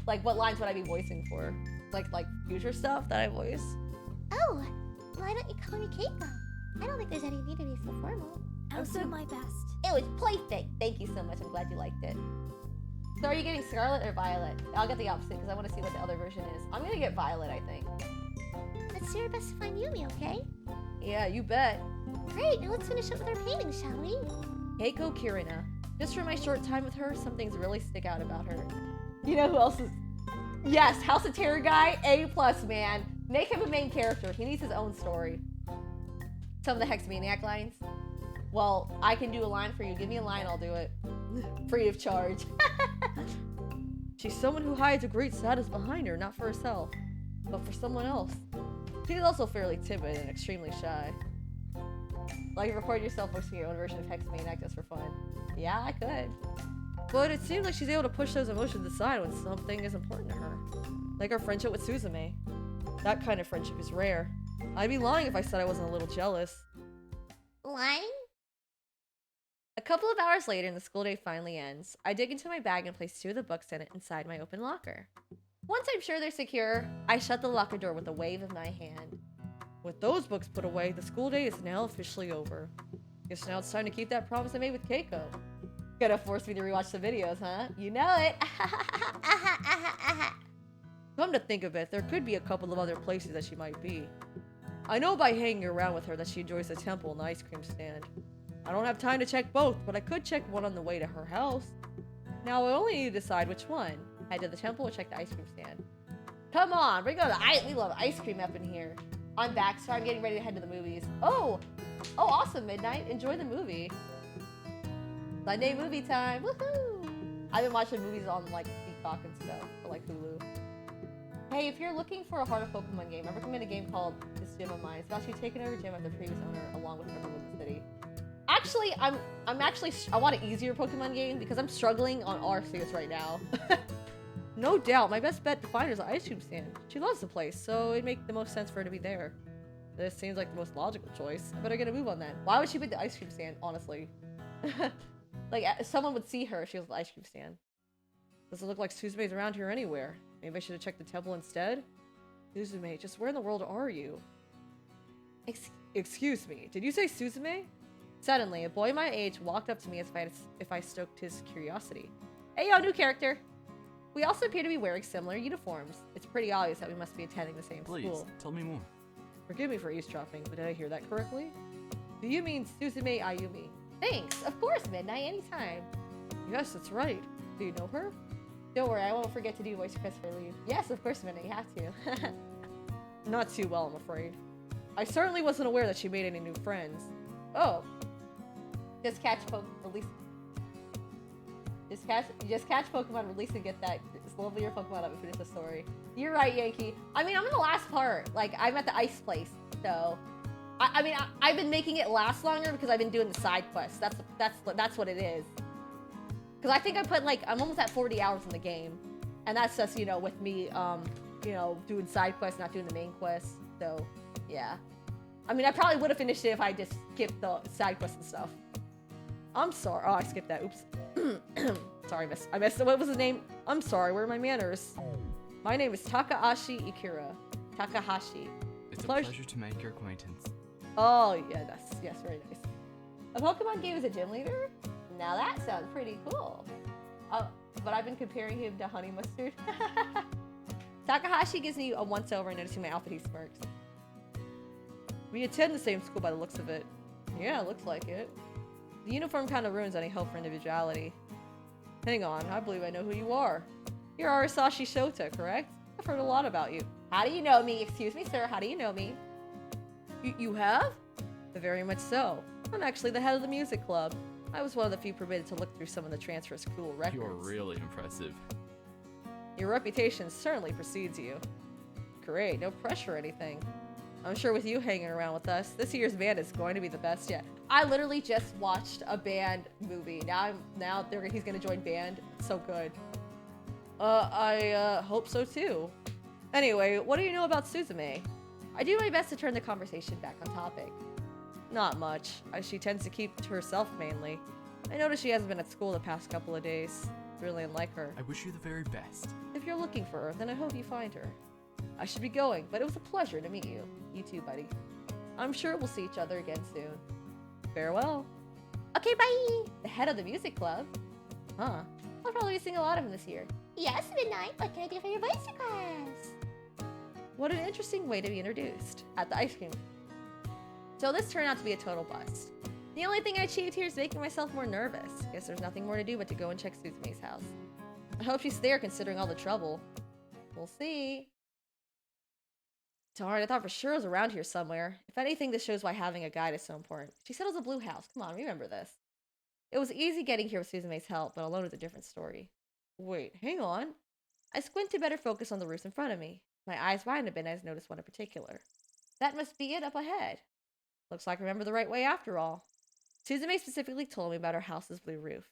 Like, what lines would I be voicing for? Like future stuff that I voice? Oh, why don't you call me Keiko? I don't think there's any need to be so formal. I'll do my best. It was plaything. Thank you so much. I'm glad you liked it. So are you getting Scarlet or Violet? I'll get the opposite because I want to see what the other version is. I'm going to get Violet, I think. Let's do our best to find Yumi, okay? Yeah, you bet. Great, now let's finish up with our painting, shall we? Keiko Kirina. Just for my short time with her, some things really stick out about her. You know who else is... Yes, House of Terror guy, A+, man. Make him a main character. He needs his own story. Some of the Hexamaniac lines. Well, I can do a line for you. Give me a line, I'll do it. Free of charge. She's someone who hides a great sadness behind her, not for herself, but for someone else. She's also fairly timid and extremely shy. Like, record yourself voicing your own version of Hexamaniac just for fun. Yeah, I could. But it seems like she's able to push those emotions aside when something is important to her. Like our friendship with Suzume. That kind of friendship is rare. I'd be lying if I said I wasn't a little jealous. Lying? A couple of hours later and the school day finally ends. I dig into my bag and place 2 of the books in it inside my open locker. Once I'm sure they're secure, I shut the locker door with a wave of my hand. With those books put away, the school day is now officially over. Guess now it's time to keep that promise I made with Keiko. Gonna force me to rewatch the videos, huh? You know it! Come to think of it, there could be a couple of other places that she might be. I know by hanging around with her that she enjoys the temple and the ice cream stand. I don't have time to check both, but I could check one on the way to her house. Now I only need to decide which one. Head to the temple or check the ice cream stand. Come on, we love ice cream up in here. I'm back, so I'm getting ready to head to the movies. Oh, awesome, Midnight. Enjoy the movie. Sunday movie time, woohoo! I've been watching movies on like Peacock and stuff, or like Hulu. Hey, if you're looking for a harder Pokemon game, I recommend a game called This Gym of Mine. It's about you taking over gym of the previous owner along with everyone in the city. Actually, I want an easier Pokemon game because I'm struggling on Arceus right now. No doubt, my best bet to find her is an ice cream stand. She loves the place, so it'd make the most sense for her to be there. This seems like the most logical choice. I better get a move on that. Why would she pick the ice cream stand, honestly? Like, if someone would see her if she was the ice cream stand. Doesn't look like Suzume's around here anywhere. Maybe I should have checked the temple instead? Suzume, just where in the world are you? Excuse me, did you say Suzume? Suddenly, a boy my age walked up to me as if I stoked his curiosity. Hey yo, new character! We also appear to be wearing similar uniforms. It's pretty obvious that we must be attending the same school. Please, tell me more. Forgive me for eavesdropping, but did I hear that correctly? Do you mean Suzume Ayumi? Thanks, of course, Midnight, anytime. Yes, that's right. Do you know her? Don't worry, I won't forget to do voice requests for leave. Yes, of course, Midnight, you have to. Not too well, I'm afraid. I certainly wasn't aware that she made any new friends. Oh. Just catch Pokemon release and get that level your Pokemon up and finish the story. You're right, Yankee. I mean, I'm in the last part. Like, I'm at the ice place, so I've been making it last longer because I've been doing the side quests. That's what it is. Because I think I put I'm almost at 40 hours in the game, and that's just with me doing side quests, not doing the main quests. So yeah, I mean I probably would have finished it if I just skipped the side quests and stuff. I'm sorry. Oh, I skipped that. Oops. Sorry, I missed. What was his name? I'm sorry. Where are my manners? My name is Takahashi Ikura. Takahashi. It's a pleasure to make your acquaintance. Oh yeah, yes, very nice. A Pokemon game as a gym leader? Now that sounds pretty cool. Oh, but I've been comparing him to Honey Mustard. Takahashi gives me a once-over, noticing my outfit, he smirks. We attend the same school by the looks of it. Yeah, looks like it. The uniform kind of ruins any hope for individuality. Hang on, I believe I know who you are. You're Arasashi Shota, correct? I've heard a lot about you. How do you know me? Excuse me, sir, how do you know me? You have? Very much so. I'm actually the head of the music club. I was one of the few permitted to look through some of the transfer school records. You're really impressive. Your reputation certainly precedes you. Great, no pressure or anything. I'm sure with you hanging around with us, this year's band is going to be the best yet. I literally just watched a band movie. Now he's gonna join band. It's so good. I hope so too. Anyway, what do you know about Suzume? I do my best to turn the conversation back on topic. Not much. She tends to keep to herself mainly. I noticed she hasn't been at school the past couple of days. Really unlike her. I wish you the very best. If you're looking for her, then I hope you find her. I should be going, but it was a pleasure to meet you. You too, buddy. I'm sure we'll see each other again soon. Farewell. Okay, bye! The head of the music club? Huh. I'll probably sing a lot of him this year. Yes, Midnight. What can I do for your voice request? What an interesting way to be introduced. At the ice cream. So this turned out to be a total bust. The only thing I achieved here is making myself more nervous. Guess there's nothing more to do but to go and check Suzume's house. I hope she's there considering all the trouble. We'll see. Darn, I thought for sure it was around here somewhere. If anything, this shows why having a guide is so important. She said it was a blue house. Come on, remember this. It was easy getting here with Suzume's help, but alone is a different story. Wait, hang on. I squint to better focus on the roofs in front of me. My eyes widen a bit as I notice one in particular. That must be it up ahead. Looks like I remember the right way after all. Suzume specifically told me about her house's blue roof.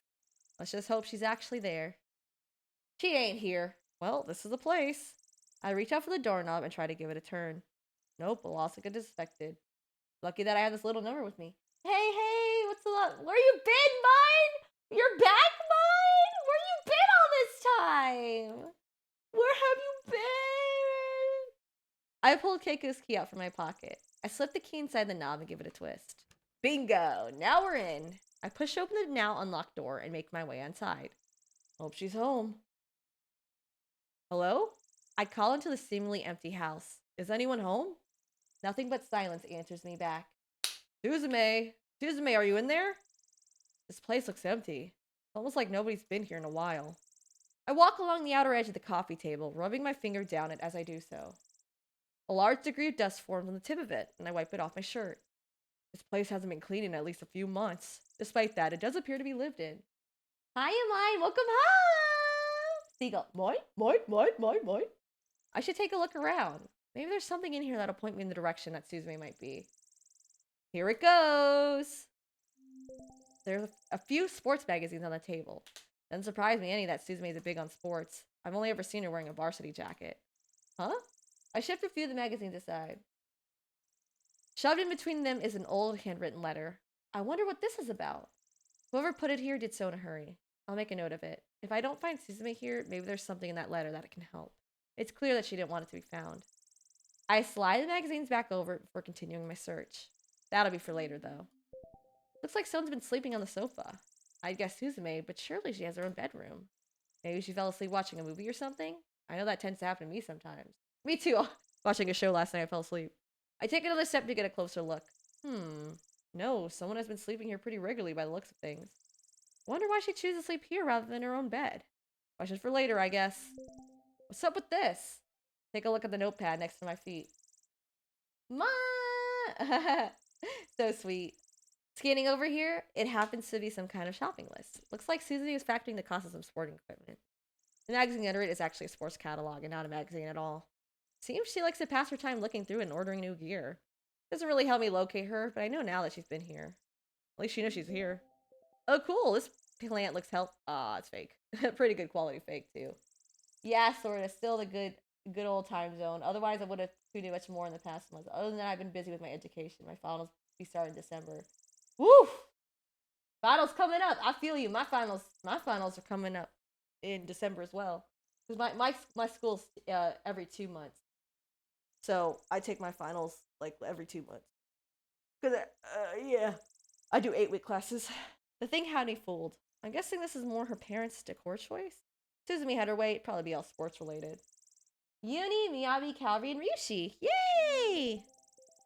Let's just hope she's actually there. She ain't here. Well, this is the place. I reach out for the doorknob and try to give it a turn. Nope, a loss like expected. Lucky that I have this little number with me. Hey, what's the lot? Where you been, mine? You're back, mine? Where you been all this time? Where have you been? I pulled Keiko's key out from my pocket. I slip the key inside the knob and give it a twist. Bingo! Now we're in. I push open the now unlocked door and make my way inside. Hope she's home. Hello? I call into the seemingly empty house. Is anyone home? Nothing but silence answers me back. Suzume! Suzume, are you in there? This place looks empty. Almost like nobody's been here in a while. I walk along the outer edge of the coffee table, rubbing my finger down it as I do so. A large degree of dust forms on the tip of it, and I wipe it off my shirt. This place hasn't been cleaned in at least a few months. Despite that, it does appear to be lived in. Hiya, mine. Welcome home. Seagull. Moin. I should take a look around. Maybe there's something in here that'll point me in the direction that Suzume might be. Here it goes! There's a few sports magazines on the table. Doesn't surprise me any that Suzume is big on sports. I've only ever seen her wearing a varsity jacket. Huh? I shift a few of the magazines aside. Shoved in between them is an old handwritten letter. I wonder what this is about. Whoever put it here did so in a hurry. I'll make a note of it. If I don't find Suzume here, maybe there's something in that letter that can help. It's clear that she didn't want it to be found. I slide the magazines back over before continuing my search. That'll be for later, though. Looks like someone's been sleeping on the sofa. I'd guess Suzume, but surely she has her own bedroom. Maybe she fell asleep watching a movie or something? I know that tends to happen to me sometimes. Me too. Watching a show last night, I fell asleep. I take another step to get a closer look. No, someone has been sleeping here pretty regularly by the looks of things. Wonder why she chooses to sleep here rather than her own bed. Question for later, I guess. What's up with this? Take a look at the notepad next to my feet. So sweet. Scanning over here, it happens to be some kind of shopping list. Looks like Susie is factoring the cost of some sporting equipment. The magazine under it is actually a sports catalog and not a magazine at all. Seems she likes to pass her time looking through and ordering new gear. Doesn't really help me locate her, but I know now that she's been here. At least she knows she's here. Oh, cool. This plant looks it's fake. Pretty good quality fake, too. Yeah, sort of. Still the good old time zone. Otherwise, I would have tweeted much more in the past months. Other than that, I've been busy with my education. My finals will be starting in December. Woo! Finals coming up. I feel you. My finals are coming up in December as well. Because my school's every 2 months. So I take my finals like every 2 months. Because, yeah. I do 8-week classes. The thing had me fooled. I'm guessing this is more her parents' decor choice. Suzume had her way. It'd probably be all sports related. Uni, Miyabi, Calvary, and Ryushi. Yay!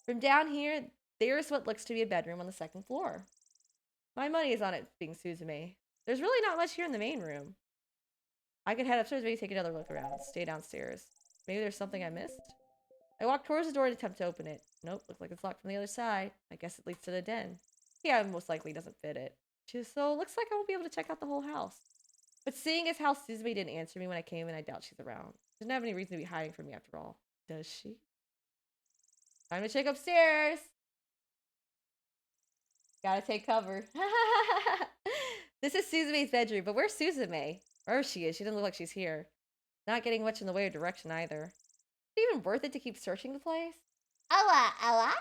From down here, there's what looks to be a bedroom on the second floor. My money is on it being Suzume. There's really not much here in the main room. I could head upstairs, maybe take another look around. Stay downstairs. Maybe there's something I missed? I walk towards the door and attempt to open it. Nope, looks like it's locked from the other side. I guess it leads to the den. Yeah, most likely doesn't fit it. So looks like I won't be able to check out the whole house. But seeing as how Suzume didn't answer me when I came in, I doubt she's around. She doesn't have any reason to be hiding from me after all. Does she? Time to check upstairs! Gotta take cover. This is Suzume's bedroom, but where's Suzume? Wherever she is, she doesn't look like she's here. Not getting much in the way of direction either. Is it even worth it to keep searching the place? Hello.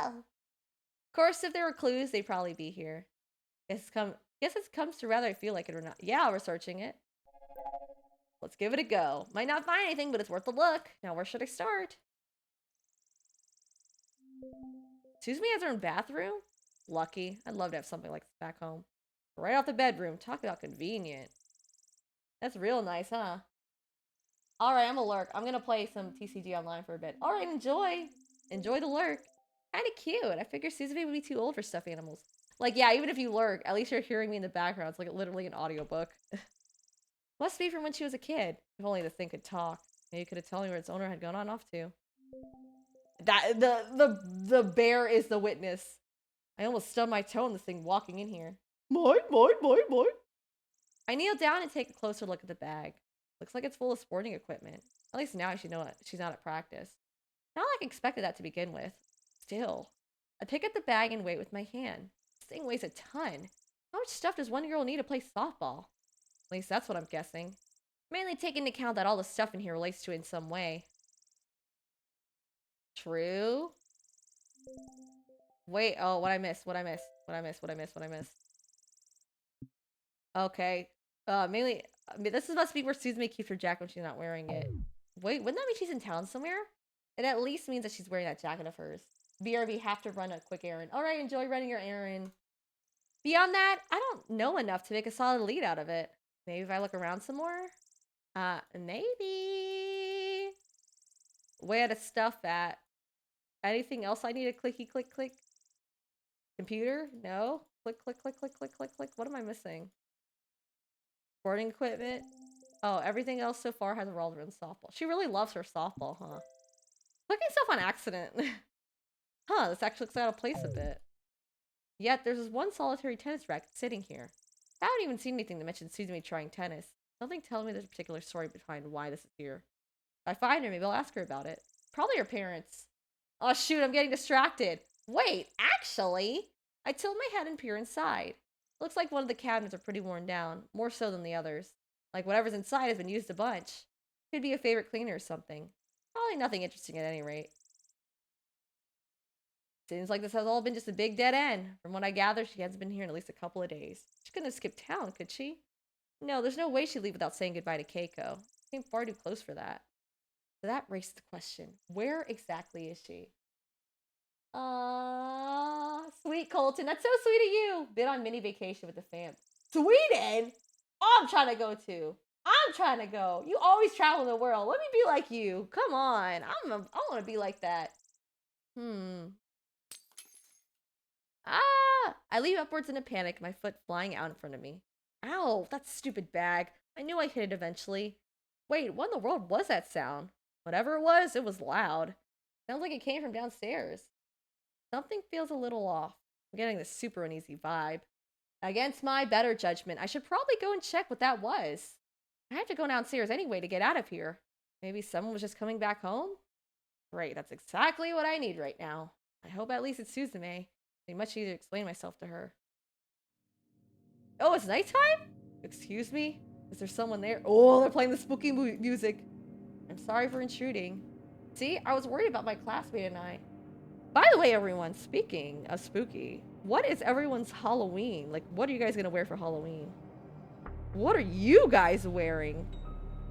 Of course, if there were clues, they'd probably be here. Guess it comes to whether I feel like it or not. Yeah, we're searching it. Let's give it a go. Might not find anything, but it's worth a look. Now, where should I start? Suzume has her own bathroom? Lucky. I'd love to have something like this back home. Right off the bedroom. Talk about convenient. That's real nice, huh? Alright, I'm a lurk. I'm gonna play some TCG online for a bit. Alright, enjoy. Enjoy the lurk. Kinda cute. I figure Suzume would be too old for stuffed animals. Like, yeah, even if you lurk, at least you're hearing me in the background. It's like literally an audiobook. Must be from when she was a kid. If only the thing could talk. Maybe it could have told me where its owner had gone on off to. That the bear is the witness. I almost stubbed my toe in this thing walking in here. Mine. I kneel down and take a closer look at the bag. Looks like it's full of sporting equipment. At least now she's not at practice. Not like I expected that to begin with. Still. I pick up the bag and weigh it with my hand. This thing weighs a ton. How much stuff does one girl need to play softball? At least that's what I'm guessing. Mainly taking into account that all the stuff in here relates to it in some way. True. Wait, oh, what I missed. Okay. Mainly, I mean, this must be where Suzume keeps her jacket when she's not wearing it. Wait, wouldn't that mean she's in town somewhere? It at least means that she's wearing that jacket of hers. BRB, have to run a quick errand. Alright, enjoy running your errand. Beyond that, I don't know enough to make a solid lead out of it. Maybe if I look around some more? Maybe. Where the stuff at? Anything else I need to clicky click click? Computer? No? Click. What am I missing? Sporting equipment? Oh, everything else so far has revolved around softball. She really loves her softball, huh? Clicking stuff on accident. Huh, this actually looks out of place a bit. Yet, there's this one solitary tennis racket sitting here. I haven't even seen anything to mention Suzume trying tennis. Something tells me there's a particular story behind why this is here. If I find her, maybe I'll ask her about it. Probably her parents. Oh shoot, I'm getting distracted. Wait, actually, I tilt my head and peer inside. Looks like one of the cabinets are pretty worn down, more so than the others. Like whatever's inside has been used a bunch. Could be a favorite cleaner or something. Probably nothing interesting at any rate. Seems like this has all been just a big dead end. From what I gather, she hasn't been here in at least a couple of days. She couldn't have skipped town, could she? No, there's no way she'd leave without saying goodbye to Keiko. She came far too close for that. So that raises the question. Where exactly is she? Sweet Colton. That's so sweet of you. Been on mini vacation with the fam. Sweden? Oh, I'm trying to go too. I'm trying to go. You always travel the world. Let me be like you. Come on. I want to be like that. I leap upwards in a panic, my foot flying out in front of me. Ow, that stupid bag. I knew I'd hit it eventually. Wait, what in the world was that sound? Whatever it was loud. Sounds like it came from downstairs. Something feels a little off. I'm getting this super uneasy vibe. Against my better judgment, I should probably go and check what that was. I have to go downstairs anyway to get out of here. Maybe someone was just coming back home? Great, that's exactly what I need right now. I hope at least it's Suzume. It'd be much easier to explain myself to her. Oh, it's nighttime? Excuse me? Is there someone there? Oh, they're playing the spooky music. I'm sorry for intruding. See, I was worried about my classmate and I. By the way, everyone, speaking of spooky, what is everyone's Halloween? Like, what are you guys gonna wear for Halloween? What are you guys wearing?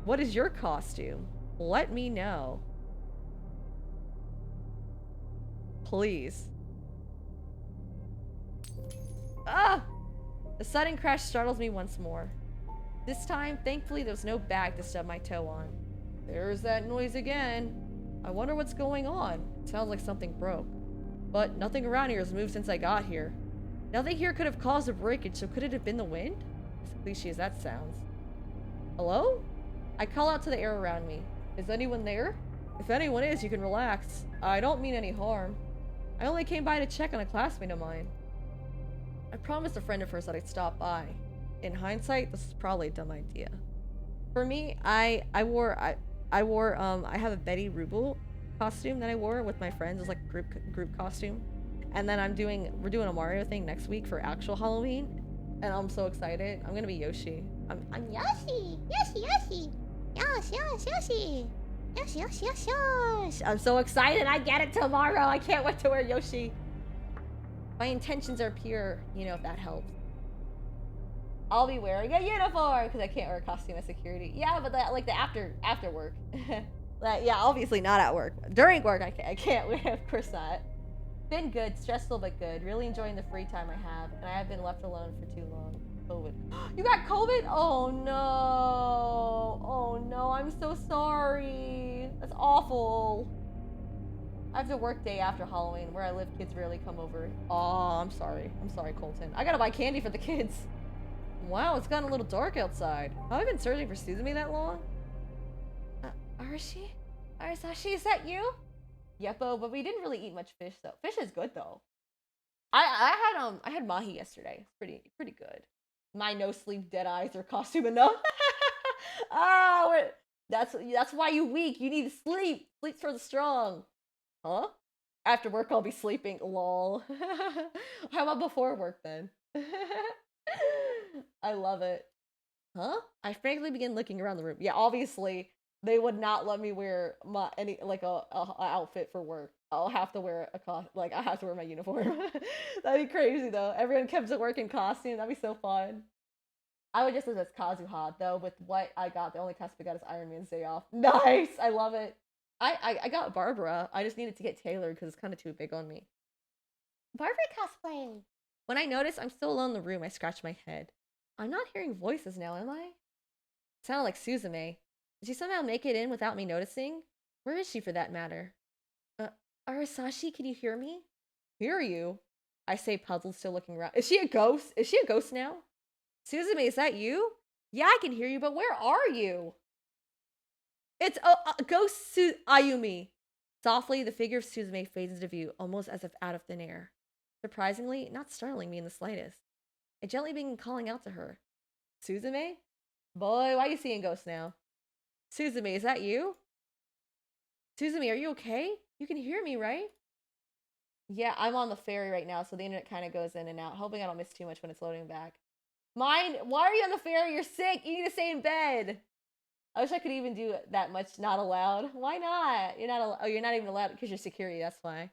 What is your costume? Let me know. Please. Ah! The sudden crash startles me once more. This time, thankfully, there's no bag to stub my toe on. There's that noise again. I wonder what's going on. It sounds like something broke. But nothing around here has moved since I got here. Nothing here could have caused a breakage, so could it have been the wind? As cliche as that sounds. Hello? I call out to the air around me. Is anyone there? If anyone is, you can relax. I don't mean any harm. I only came by to check on a classmate of mine. I promised a friend of hers that I'd stop by. In hindsight, this is probably a dumb idea. For me, I have a Betty Rubel costume that I wore with my friends. It's like a group costume. And then we're doing a Mario thing next week for actual Halloween. And I'm so excited. I'm gonna be Yoshi. I'm Yoshi! Yoshi, Yoshi! Yoshi, Yoshi, Yoshi! Yoshi, Yoshi, Yoshi, Yoshi! I'm so excited. I get it tomorrow. I can't wait to wear Yoshi. My intentions are pure, you know, if that helps. I'll be wearing a uniform because I can't wear a costume as security. Yeah, but like the after work. Yeah, obviously not at work. During work, I can't wear, of course not. Been good, stressful but good. Really enjoying the free time I have, and I have been left alone for too long. COVID. You got COVID? Oh no. Oh no, I'm so sorry. That's awful. I have to work day after Halloween. Where I live, kids rarely come over. Oh, I'm sorry. I'm sorry, Colton. I gotta buy candy for the kids. Wow, it's gotten a little dark outside. Have I been searching for Suzume that long? Arashi? Arasashi, is that you? Yeppo, but we didn't really eat much fish though. Fish is good though. I had mahi yesterday. It's pretty good. My no sleep dead eyes are costume enough. That's why you weak. You need to sleep. Sleep's for the strong. Huh? After work I'll be sleeping. Lol. How about before work then? I love it. Huh? I frankly begin looking around the room. Yeah, obviously they would not let me wear any outfit for work. I'll have to wear I have to wear my uniform. That'd be crazy though. Everyone comes to work in costume. That'd be so fun. I would just as Kazuha though. With what I got, the only costume I got is Iron Man's Day Off. Nice. I love it. I got Barbara. I just needed to get tailored because it's kind of too big on me. Barbara cosplay. When I notice I'm still alone in the room, I scratch my head. I'm not hearing voices now, am I? It sounded like Suzume. Did she somehow make it in without me noticing? Where is she for that matter? Arasashi, can you hear me? Hear you? I say, puzzled, still looking around. Is she a ghost? Is she a ghost now? Suzume, is that you? Yeah, I can hear you, but where are you? It's a ghost Ayumi. Softly, the figure of Suzume fades into view, almost as if out of thin air. Surprisingly, not startling me in the slightest. I gently begin calling out to her. Suzume? Boy, why are you seeing ghosts now? Suzume, is that you? Suzume, are you okay? You can hear me, right? Yeah, I'm on the ferry right now, so the internet kind of goes in and out. Hoping I don't miss too much when it's loading back. Mine, why are you on the ferry? You're sick. You need to stay in bed. I wish I could even do that much not allowed. Why not? You're not oh, you're not even allowed because you're security, that's why.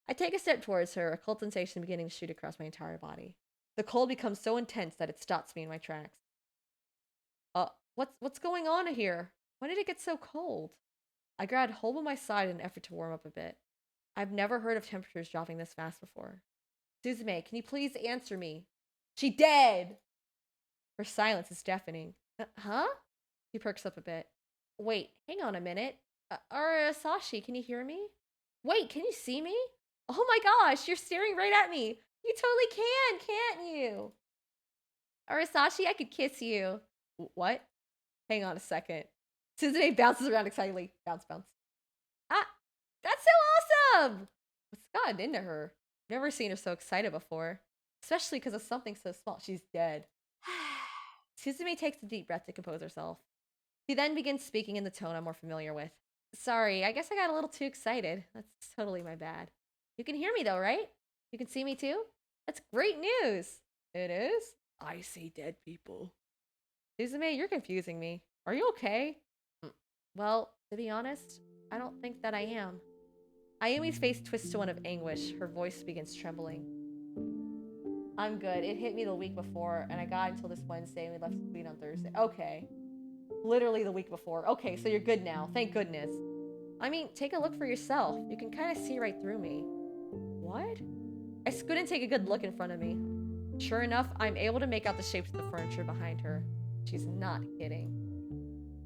I take a step towards her, a cold sensation beginning to shoot across my entire body. The cold becomes so intense that it stops me in my tracks. What's going on here? When did it get so cold? I grabbed hold of my side in an effort to warm up a bit. I've never heard of temperatures dropping this fast before. Suzume, can you please answer me? She dead! Her silence is deafening. Huh? He perks up a bit. Wait, hang on a minute. Arasashi, can you hear me? Wait, can you see me? Oh my gosh, you're staring right at me. You totally can, can't you? Arasashi, I could kiss you. What? Hang on a second. Suzume bounces around excitedly. Bounce, bounce. Ah, that's so awesome! What's gotten into her? Never seen her so excited before. Especially because of something so small. She's dead. Suzume takes a deep breath to compose herself. She then begins speaking in the tone I'm more familiar with. Sorry, I guess I got a little too excited. That's totally my bad. You can hear me though, right? You can see me too? That's great news. It is? I see dead people. Suzume, you're confusing me. Are you okay? Well, to be honest, I don't think that I am. Ayumi's face twists to one of anguish. Her voice begins trembling. I'm good. It hit me the week before, and I got until this Wednesday, and we left to tweet on Thursday. Okay. Literally the week before. Okay, so you're good now. Thank goodness. I mean, take a look for yourself. You can kind of see right through me. What? I scoot and take a good look in front of me. Sure enough, I'm able to make out the shapes of the furniture behind her. She's not kidding.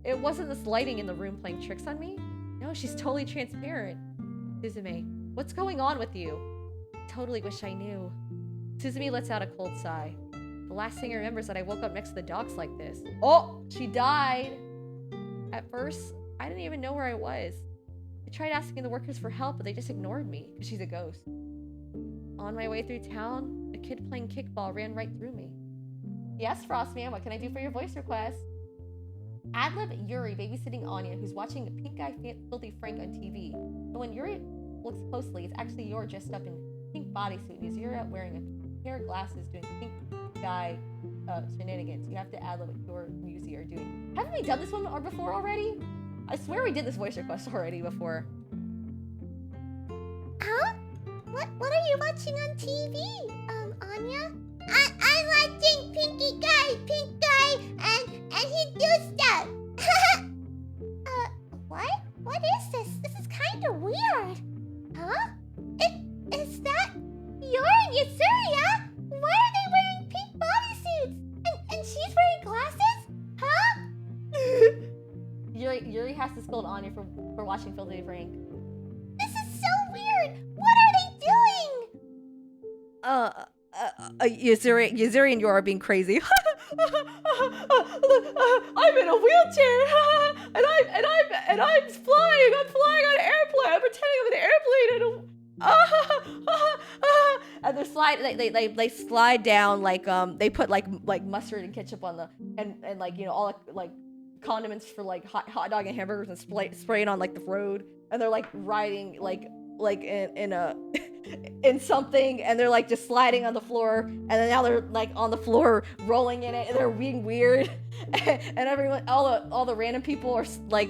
It wasn't this lighting in the room playing tricks on me. No, she's totally transparent. Suzume, what's going on with you? Totally wish I knew. Suzume lets out a cold sigh. The last thing I remember is that I woke up next to the docks like this. Oh, she died! At first, I didn't even know where I was. I tried asking the workers for help, but they just ignored me, because she's a ghost. On my way through town, a kid playing kickball ran right through me. Yes, Frostman, what can I do for your voice request? Adlib Yuri babysitting Anya, who's watching Pink Guy Filthy Frank on TV. But when Yuri looks closely, it's actually Yor dressed up in pink bodysuit, and Yuri wearing a pair of glasses doing Pink Guy shenanigans. You have to ad-lib what your music are doing. Haven't we done this one before already? I swear we did this voice request already before. Huh? What are you watching on TV, Anya? I'm watching Pink Guy, and he do stuff. What? What is this? This is kind of weird. Huh? Is that Yor and Yasuria? Why are they wearing pink bodysuits? And she's wearing glasses? Huh? Yuri has to scold Anya for watching Filthy Frank. This is so weird. What are they doing? Yuzuri and Yor are being crazy. I'm in a wheelchair, and I'm flying. I'm flying on an airplane. I'm pretending I'm in an airplane, and they're they slide down like they put like mustard and ketchup on the and like you know all like condiments for like hot dog and hamburgers and spraying on like the road, and they're like riding like in a in something, and they're like just sliding on the floor, and then now they're like on the floor rolling in it, and they're being weird, and everyone, all the random people are like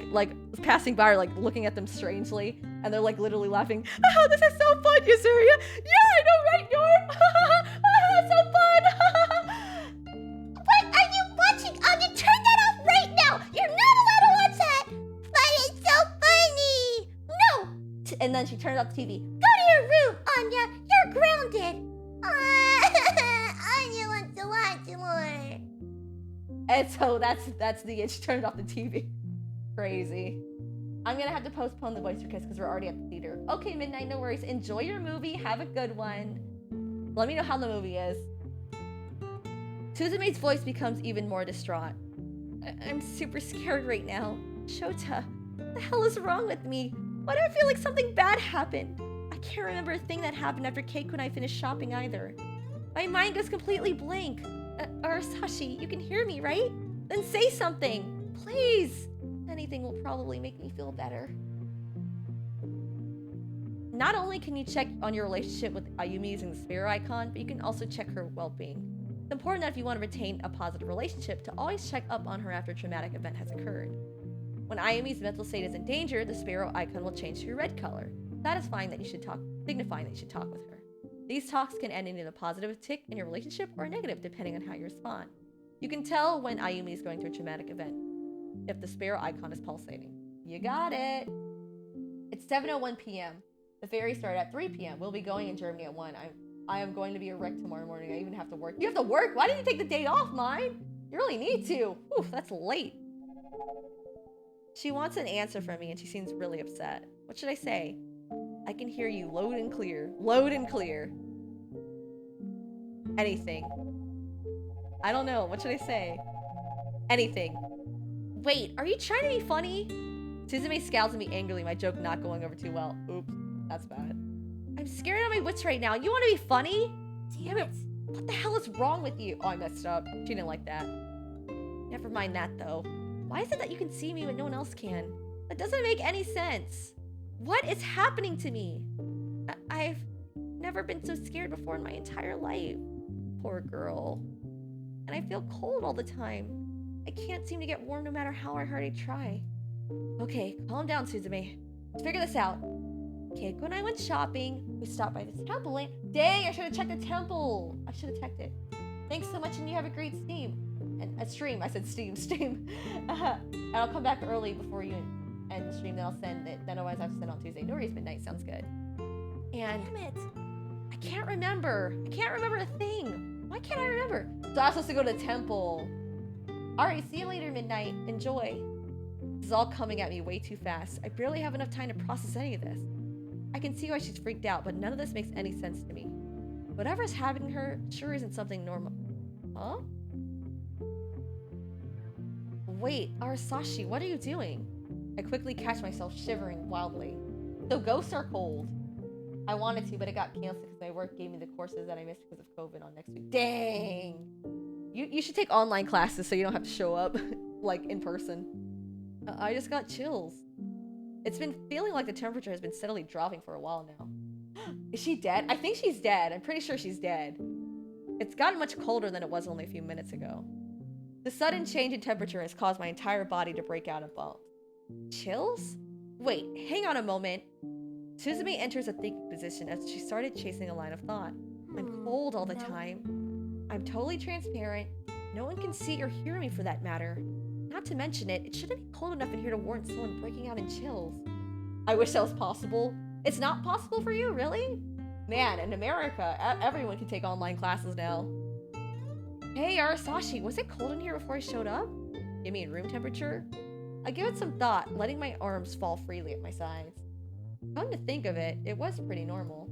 passing by are like looking at them strangely, and they're like literally laughing. Oh, this is so fun, Yasuria. Yeah, I know, right, Norm? So fun. What are you watching? You turn that off right now. You're not allowed to watch that. But it's so funny. No. And then she turns off the TV. Go to your room, Anya. You're grounded. Anya wants to watch more. And so that's the end. She turned off the TV. Crazy. I'm gonna have to postpone the voice request because we're already at the theater. Okay, Midnight, no worries. Enjoy your movie. Have a good one. Let me know how the movie is. Suzume's voice becomes even more distraught. I'm super scared right now. Shota, what the hell is wrong with me? Why do I feel like something bad happened? I can't remember a thing that happened after cake when I finished shopping either. My mind goes completely blank. Arasashi, you can hear me, right? Then say something, please. Anything will probably make me feel better. Not only can you check on your relationship with Ayumi using the sparrow icon, but you can also check her well-being. It's important that if you want to retain a positive relationship, to always check up on her after a traumatic event has occurred. When Ayumi's mental state is in danger, the sparrow icon will change to a red color, signifying that you should talk with her. These talks can end in a positive tick in your relationship or a negative, depending on how you respond. You can tell when Ayumi is going through a traumatic event if the sparrow icon is pulsating. You got it! It's 7:01 p.m. The ferry started at 3 p.m. We'll be going in Germany at 1. I am going to be a wreck tomorrow morning. I even have to work. You have to work? Why didn't you take the day off, mine? You really need to. Oof, that's late. She wants an answer from me and she seems really upset. What should I say? I can hear you loud and clear. Loud and clear. Anything. I don't know. What should I say? Anything. Wait, are you trying to be funny? Suzume scowls at me angrily, my joke not going over too well. Oops, that's bad. I'm scared out of my wits right now. You want to be funny? Damn it. What the hell is wrong with you? Oh, I messed up. She didn't like that. Never mind that, though. Why is it that you can see me when no one else can? That doesn't make any sense. What is happening to me? I've never been so scared before in my entire life. Poor girl. And I feel cold all the time. I can't seem to get warm no matter how hard I try. Okay, calm down, Suzume. Let's figure this out. Keiko and I went shopping. We stopped by the temple and... Dang, I should have checked the temple. I should have checked it. Thanks so much and you have a great stream. I said steam. And I'll come back early before you end the stream. Then I'll send it. Then otherwise I have to send on Tuesday. No worries, midnight. Sounds good. And... Damn it. I can't remember. I can't remember a thing. Why can't I remember? So I was supposed to go to the temple. Alright, see you later, midnight. Enjoy. This is all coming at me way too fast. I barely have enough time to process any of this. I can see why she's freaked out, but none of this makes any sense to me. Whatever's happening to her sure isn't something normal. Huh? Wait, Arasashi, what are you doing? I quickly catch myself shivering wildly. So ghosts are cold. I wanted to, but it got canceled because my work gave me the courses that I missed because of COVID on next week. Dang! You should take online classes so you don't have to show up, like, in person. I just got chills. It's been feeling like the temperature has been steadily dropping for a while now. Is she dead? I think she's dead. I'm pretty sure she's dead. It's gotten much colder than it was only a few minutes ago. The sudden change in temperature has caused my entire body to break out in bumps. Chills? Wait, hang on a moment. Suzume enters a thinking position as she started chasing a line of thought. I'm cold all the time. I'm totally transparent. No one can see or hear me for that matter. Not to mention it shouldn't be cold enough in here to warrant someone breaking out in chills. I wish that was possible. It's not possible for you, really? Man, in America, everyone can take online classes now. Hey, Arasashi, was it cold in here before I showed up? You mean room temperature? I give it some thought, letting my arms fall freely at my sides. Come to think of it, it was pretty normal.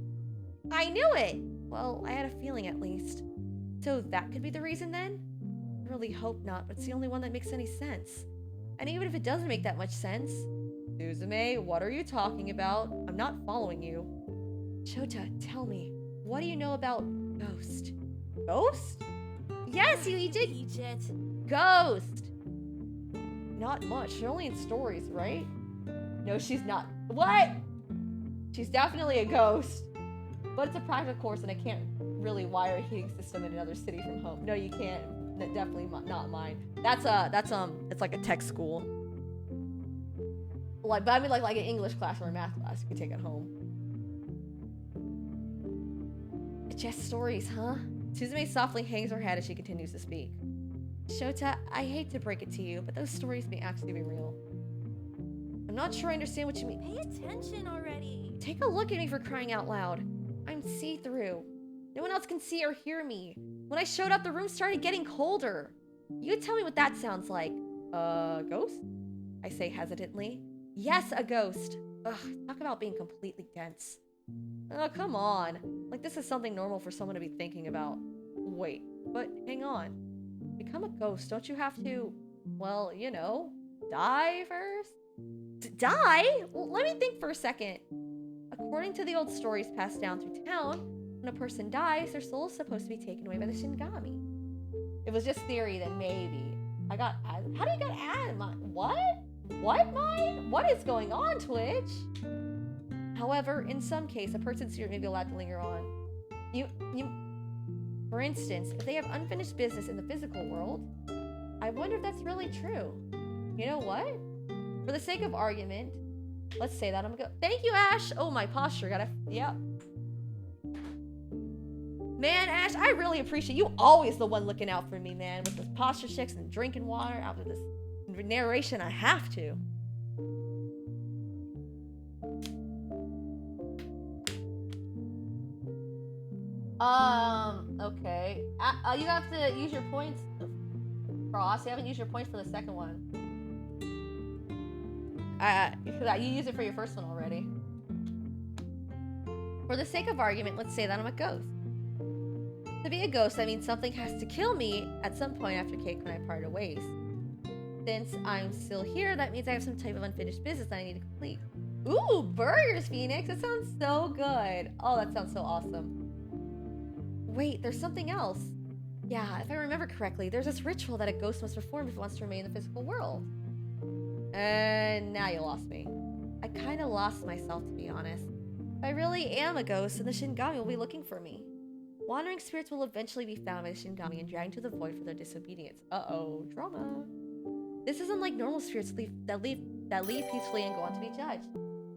I knew it! Well, I had a feeling at least. So that could be the reason then? I really hope not, but it's the only one that makes any sense. And even if it doesn't make that much sense... Suzume, what are you talking about? I'm not following you. Shota, tell me, what do you know about Ghost? Ghost? Yes, you did. Ghost! Not much, they're only in stories, right? No, she's not. What? She's definitely a ghost. But it's a practical course and I can't really wire a heating system in another city from home. No, you can't. Definitely not mine. That's it's like a tech school. Like, but I mean like an English class or a math class you can take at home. It's just stories, huh? Suzume softly hangs her head as she continues to speak. Shota, I hate to break it to you, but those stories may actually be real. I'm not sure I understand what you mean. Pay attention already. Take a look at me for crying out loud. I'm see-through. No one else can see or hear me. When I showed up, the room started getting colder. You tell me what that sounds like. Ghost? I say hesitantly. Yes, a ghost. Ugh, talk about being completely dense. Oh, come on. Like this is something normal for someone to be thinking about. Wait, but hang on. Become a ghost, don't you have to, well, you know, die first? Die? Well, let me think for a second. According to the old stories passed down through town, when a person dies, their soul is supposed to be taken away by the Shinigami. It was just theory, then maybe. How do you get ad? What? What, mine? What is going on, Twitch? However, in some case, a person's spirit may be allowed to linger on. For instance, if they have unfinished business in the physical world, I wonder if that's really true. You know what? For the sake of argument, let's say that I'm gonna go. Thank you, Ash. Oh, my posture yep. Man, Ash, I really appreciate you. Always the one looking out for me, man, with the posture checks and drinking water after this narration. I have to. Okay. You have to use your points, Frost. You haven't used your points for the second one. You used it for your first one already. For the sake of argument, let's say that I'm a ghost. To be a ghost, that means something has to kill me at some point after Kate and I parted ways. Since I'm still here, that means I have some type of unfinished business that I need to complete. Ooh, burgers, Phoenix. That sounds so good. Oh, that sounds so awesome. Wait, there's something else. Yeah, if I remember correctly, there's this ritual that a ghost must perform if it wants to remain in the physical world. And now you lost me. I kind of lost myself, to be honest. If I really am a ghost, then the Shinigami will be looking for me. Wandering spirits will eventually be found by the Shinigami and dragged to the void for their disobedience. Uh-oh, drama. This isn't like normal spirits that leave peacefully and go on to be judged.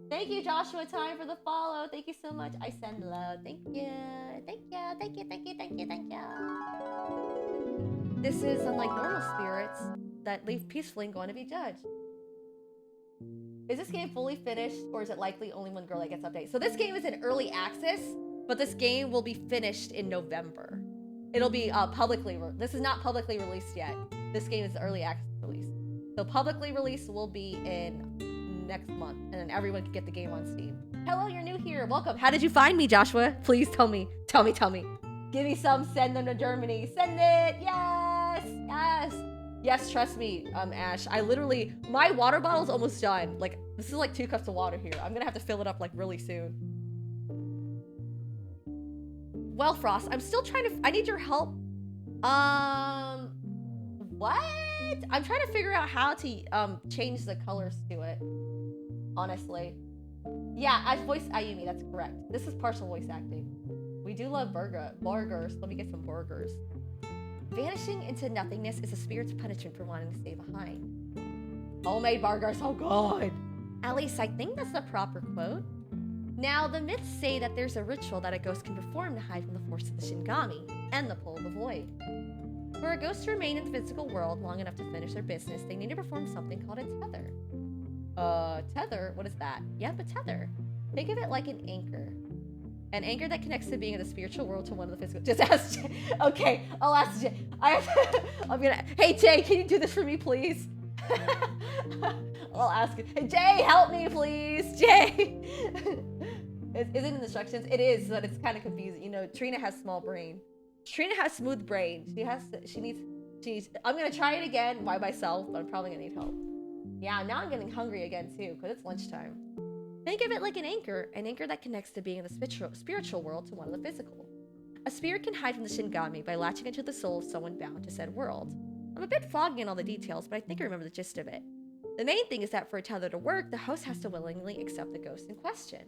Thank you, Joshua Time, for the follow. Thank you so much. I send love. Thank you. Thank you. Thank you. Thank you. Thank you. Thank you. This is unlike normal spirits that leave peacefully and go on to be judged. Is this game fully finished, or is it likely only one girl that gets updates? So this game is in early access, but this game will be finished in November. It'll be this is not publicly released yet. This game is early access release. So publicly released will be in next month, and then everyone can get the game on Steam. Hello, you're new here. Welcome. How did you find me, Joshua? Please tell me. Tell me. Give me some. Send them to Germany. Send it. Yes, trust me, Ash. My water bottle's almost done. Like, this is like 2 cups of water here. I'm gonna have to fill it up like really soon. Well, Frost, I'm still I need your help. What? I'm trying to figure out how to change the colors to it. Honestly. Yeah, I voiced Ayumi, that's correct. This is partial voice acting. We do love burgers. Let me get some burgers. Vanishing into nothingness is a spirit's punishment for wanting to stay behind. Homemade burgers, so good. At least I think that's the proper quote. Now, the myths say that there's a ritual that a ghost can perform to hide from the force of the Shinigami and the pull of the void. For a ghost to remain in the physical world long enough to finish their business, they need to perform something called a tether. Tether? What is that? Yep, a tether. Think of it like an anchor. An anchor that connects the being of the spiritual world to one of the physical. Just ask Jay. Okay, I'll ask Jay. Hey, Jay, can you do this for me, please? I'll ask it. Hey, Jay, help me, please. Jay. Is it in the instructions? It is, but it's kind of confusing. You know, Trina has small brain. Trina has smooth brain. She needs. I'm gonna try it again by myself, but I'm probably gonna need help. Yeah, now I'm getting hungry again too, because it's lunchtime. Think of it like an anchor that connects the being of the spiritual world to one of the physical. A spirit can hide from the Shinigami by latching into the soul of someone bound to said world. I'm a bit foggy in all the details, but I think I remember the gist of it. The main thing is that for a tether to work, the host has to willingly accept the ghost in question.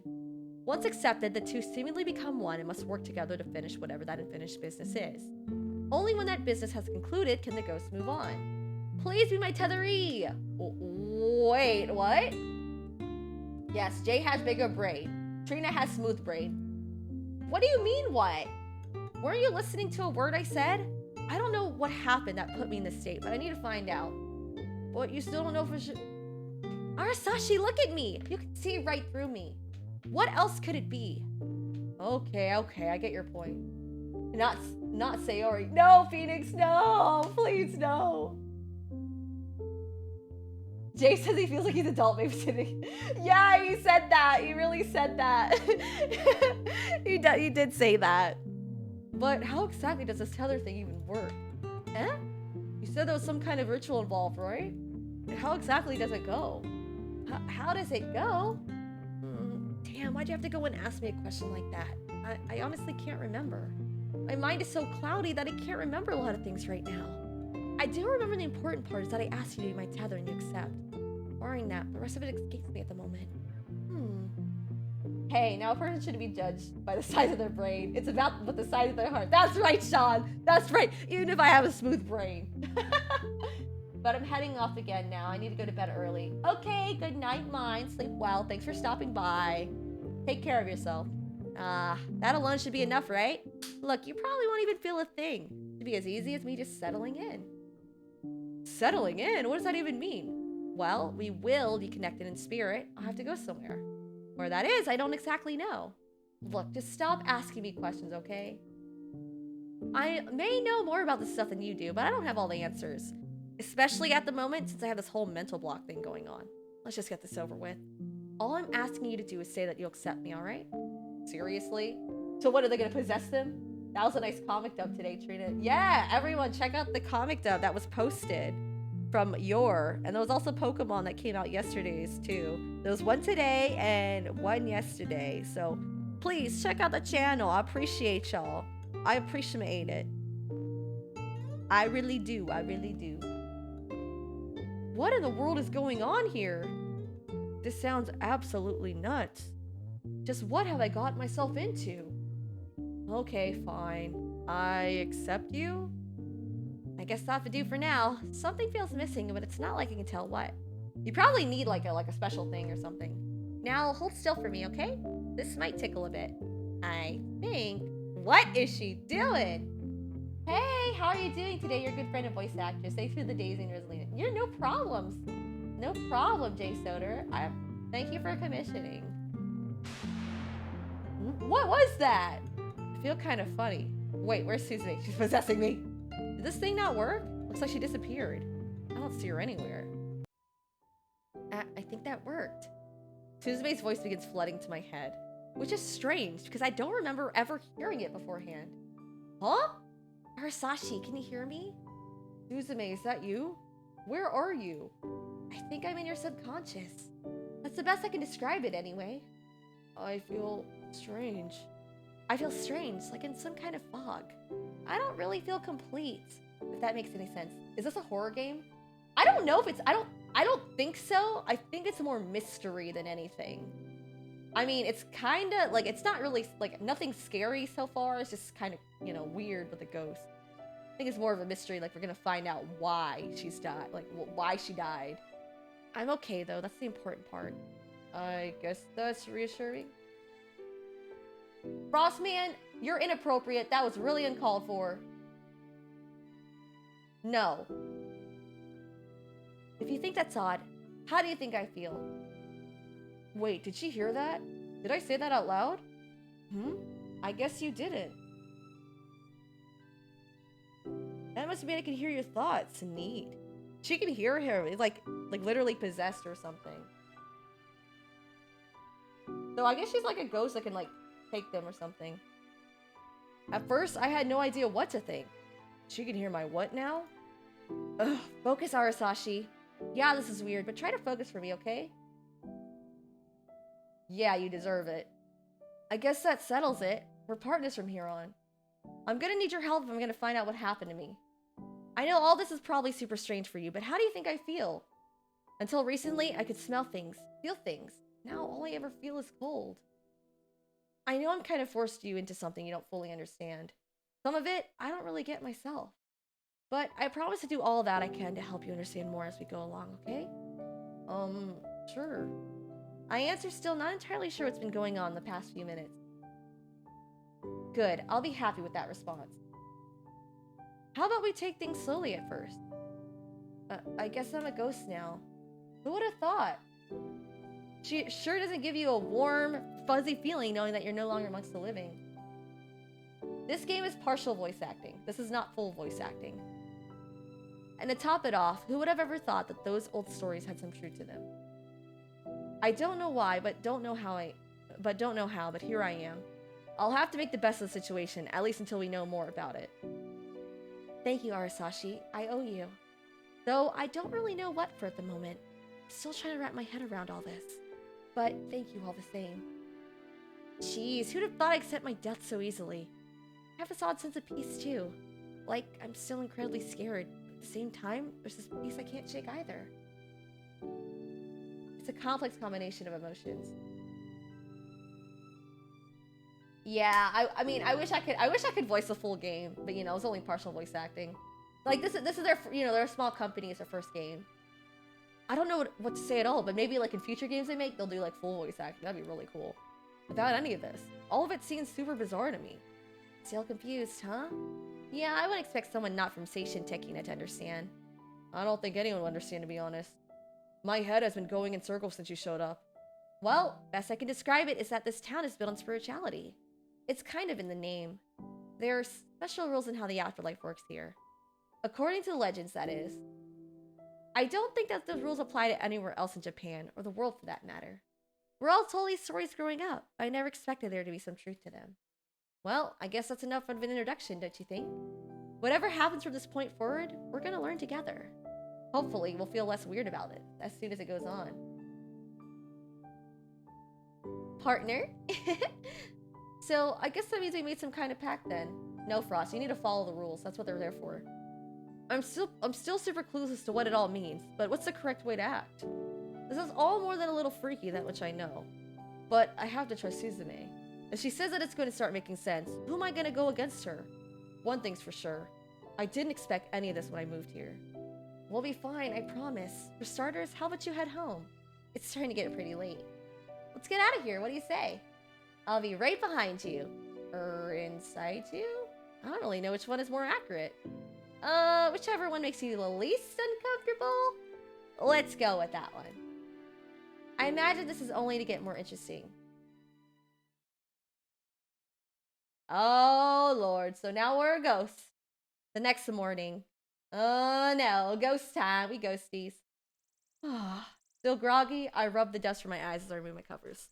Once accepted, the two seemingly become one and must work together to finish whatever that unfinished business is. Only when that business has concluded can the ghost move on. Please be my tetheree! Wait, what? Yes, Jay has bigger brain. Trina has smooth brain. What do you mean, what? Weren't you listening to a word I said? I don't know what happened that put me in this state, but I need to find out. But you still don't know for sure. Arasashi, look at me! You can see right through me. What else could it be? Okay, I get your point. Not Sayori. No, Phoenix, no! Please, no! Jay says he feels like he's adult babysitting. Yeah, he said that. He really said that. He did say that. But how exactly does this tether thing even work? Eh? You said there was some kind of ritual involved, right? And how exactly does it go? How does it go? Damn, why'd you have to go and ask me a question like that? I honestly can't remember. My mind is so cloudy that I can't remember a lot of things right now. I do remember the important part is that I asked you to be my tether and you accept. Barring that, the rest of it escapes me at the moment. Hey, now a person shouldn't be judged by the size of their brain. It's about what the size of their heart. That's right, Sean. That's right. Even if I have a smooth brain. But I'm heading off again now. I need to go to bed early. Okay, good night, mine. Sleep well. Thanks for stopping by. Take care of yourself. That alone should be enough, right? Look, you probably won't even feel a thing. It'd be as easy as me just settling in. Settling in? What does that even mean? Well, we will be connected in spirit. I'll have to go somewhere. Where that is, I don't exactly know. Look, just stop asking me questions, okay? I may know more about this stuff than you do, but I don't have all the answers. Especially at the moment, since I have this whole mental block thing going on. Let's just get this over with. All I'm asking you to do is say that you'll accept me, alright? Seriously? So what, are they gonna possess them? That was a nice comic dub today, Trina. Yeah, everyone, check out the comic dub that was posted from Your. And there was also Pokemon that came out yesterday's too. There was one today and one yesterday. So please check out the channel. I appreciate y'all. I appreciate it. I really do. I really do. What in the world is going on here? This sounds absolutely nuts. Just what have I got myself into? Okay, fine. I accept you? I guess that'll do for now. Something feels missing, but it's not like I can tell what. You probably need like a special thing or something. Now hold still for me, okay? This might tickle a bit. I think. What is she doing? Hey, how are you doing today? Your good friend and voice actress. Thanks for the Daisy and Rosalina. You're no problems. No problem, Jay Soder. Thank you for commissioning. What was that? I feel kind of funny. Wait, where's Suzume? She's possessing me. Did this thing not work? Looks like she disappeared. I don't see her anywhere. I think that worked. Suzume's voice begins flooding to my head, which is strange because I don't remember ever hearing it beforehand. Huh? Arasashi, can you hear me? Suzume, is that you? Where are you? I think I'm in your subconscious. That's the best I can describe it anyway. I feel strange. I feel strange, like in some kind of fog. I don't really feel complete, if that makes any sense. Is this a horror game? I don't know if it's, I don't think so. I think it's more mystery than anything. I mean, it's kind of like, it's not really like nothing scary so far. It's just kind of, you know, weird with a ghost. I think it's more of a mystery. Like we're going to find out why she's died, like why she died. I'm okay though. That's the important part. I guess that's reassuring. Frostman, you're inappropriate. That was really uncalled for. No. If you think that's odd, how do you think I feel? Wait, did she hear that? Did I say that out loud? I guess you didn't. That must mean I can hear your thoughts. Neat. She can hear him, like literally possessed or something. So I guess she's like a ghost that can like take them or something. At first, I had no idea what to think. She can hear my what now? Ugh, focus, Arasashi. Yeah, this is weird, but try to focus for me, okay? Yeah, you deserve it. I guess that settles it. We're partners from here on. I'm gonna need your help if I'm gonna find out what happened to me. I know all this is probably super strange for you, but how do you think I feel? Until recently, I could smell things, feel things. Now all I ever feel is cold. I know I'm kind of forced you into something you don't fully understand. Some of it, I don't really get myself. But I promise to do all that I can to help you understand more as we go along, okay? Sure. I answer still not entirely sure what's been going on the past few minutes. Good, I'll be happy with that response. How about we take things slowly at first? I guess I'm a ghost now. Who would have thought? She sure doesn't give you a warm, fuzzy feeling knowing that you're no longer amongst the living. This game is partial voice acting. This is not full voice acting. And to top it off, who would have ever thought that those old stories had some truth to them? I don't know why, but don't know how, but here I am. I'll have to make the best of the situation, at least until we know more about it. Thank you, Arasashi. I owe you. Though I don't really know what for at the moment. I'm still trying to wrap my head around all this. But thank you all the same. Jeez, who'd have thought I'd accept my death so easily? I have this odd sense of peace too. Like, I'm still incredibly scared. At the same time, there's this peace I can't shake either. It's a complex combination of emotions. Yeah, I mean, I wish I could voice the full game, but you know, it's only partial voice acting. Like this is their, you know, they're a small company, it's their first game. I don't know what to say at all, but maybe like in future games they make, they'll do like full voice acting. That'd be really cool. Without any of this, all of it seems super bizarre to me. Still confused, huh? Yeah, I would expect someone not from Seishin Tekina to understand. I don't think anyone would understand, to be honest. My head has been going in circles since you showed up. Well, best I can describe it is that this town is built on spirituality. It's kind of in the name. There are special rules in how the afterlife works here. According to the legends, that is. I don't think that those rules apply to anywhere else in Japan, or the world for that matter. We're all told these stories growing up, but I never expected there to be some truth to them. Well, I guess that's enough of an introduction, don't you think? Whatever happens from this point forward, we're gonna learn together. Hopefully, we'll feel less weird about it as soon as it goes on. Partner? So, I guess that means we made some kind of pact then. No, Frost, you need to follow the rules. That's what they're there for. I'm still super clueless as to what it all means, but what's the correct way to act? This is all more than a little freaky, that which I know. But I have to trust Suzume. If she says that it's going to start making sense, who am I going to go against her? One thing's for sure. I didn't expect any of this when I moved here. We'll be fine, I promise. For starters, how about you head home? It's starting to get pretty late. Let's get out of here, what do you say? I'll be right behind you. Or inside you? I don't really know which one is more accurate. Whichever one makes you the least uncomfortable. Let's go with that one. I imagine this is only to get more interesting. Oh, Lord. So now we're a ghost. The next morning. Oh, no. Ghost time. We ghosties. Still groggy, I rub the dust from my eyes as I remove my covers.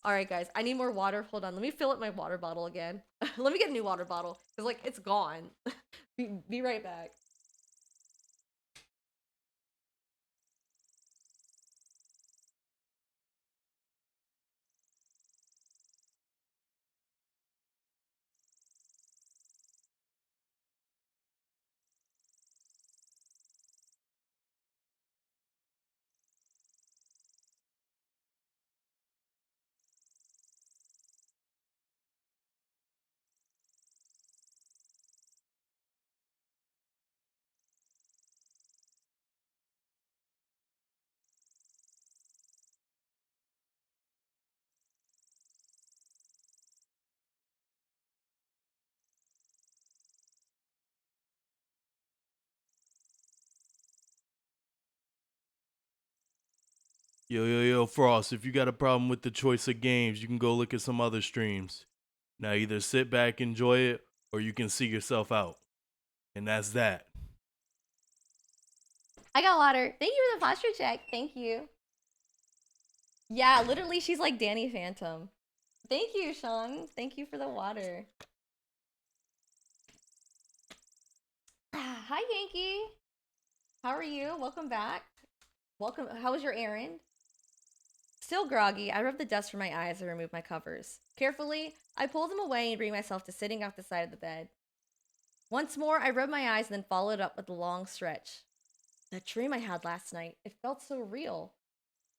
Alright, guys. I need more water. Hold on. Let me fill up my water bottle again. Let me get a new water bottle. Because, like, it's gone. Be right back. Yo, Frost, if you got a problem with the choice of games, you can go look at some other streams. Now either sit back, enjoy it, or you can see yourself out. And that's that. I got water. Thank you for the posture check. Thank you. Yeah, literally, she's like Danny Phantom. Thank you, Sean. Thank you for the water. Hi, Yankee. How are you? Welcome back. Welcome. How was your errand? Still groggy, I rub the dust from my eyes and remove my covers. Carefully, I pull them away and bring myself to sitting off the side of the bed. Once more, I rub my eyes and then follow it up with a long stretch. That dream I had last night, it felt so real.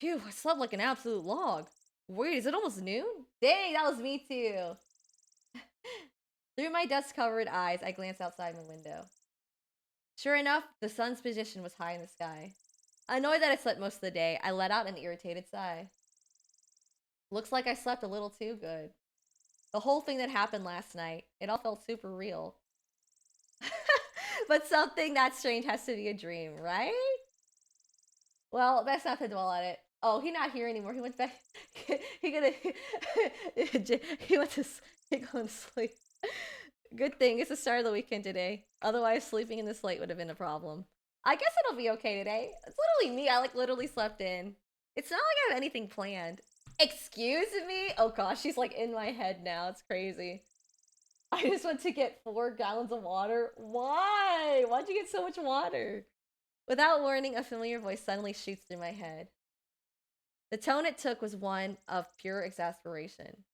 Phew, I slept like an absolute log. Wait, is it almost noon? Dang, that was me too. Through my dust-covered eyes, I glance outside my window. Sure enough, the sun's position was high in the sky. Annoyed that I slept most of the day, I let out an irritated sigh. Looks like I slept a little too good. The whole thing that happened last night, it all felt super real. But something that strange has to be a dream, right? Well, best not to dwell on it. Oh, he's not here anymore. He went back. he went to going to sleep. Good thing it's the start of the weekend today. Otherwise, sleeping in this late would have been a problem. I guess it'll be okay today. It's literally me. I like literally slept in. It's not like I have anything planned. Excuse me? Oh gosh, she's like in my head now. It's crazy. I just went to get 4 gallons of water. Why? Why'd you get so much water? Without warning, a familiar voice suddenly shoots through my head. The tone it took was one of pure exasperation.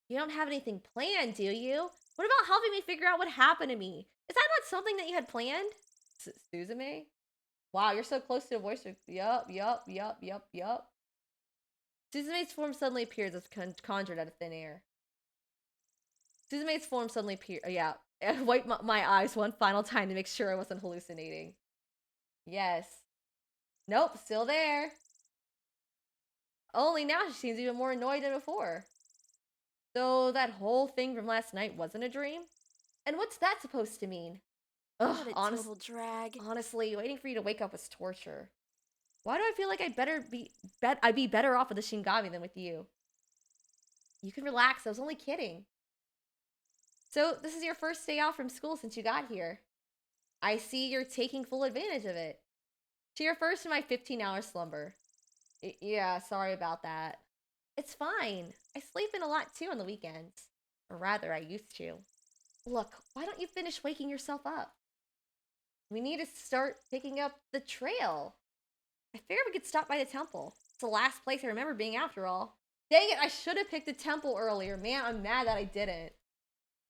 You don't have anything planned, do you? What about helping me figure out what happened to me? Is that not something that you had planned? Suzume? Wow, you're so close to the voice. Yup. Suzume's form suddenly appears as conjured out of thin air. Suzume's form suddenly appeared. Yeah. I wiped my eyes one final time to make sure I wasn't hallucinating. Yes. Nope, still there. Only now she seems even more annoyed than before. So that whole thing from last night wasn't a dream? And what's that supposed to mean? Ugh, What a total drag. honestly, waiting for you to wake up was torture. Why do I feel like I'd be better off with the Shinigami than with you? You can relax, I was only kidding. So, this is your first day off from school since you got here. I see you're taking full advantage of it. To your first in my 15-hour slumber. Yeah, sorry about that. It's fine. I sleep in a lot too on the weekends. Or rather, I used to. Look, why don't you finish waking yourself up? We need to start picking up the trail. I figured we could stop by the temple. It's the last place I remember being after all. Dang it, I should have picked the temple earlier. Man, I'm mad that I didn't.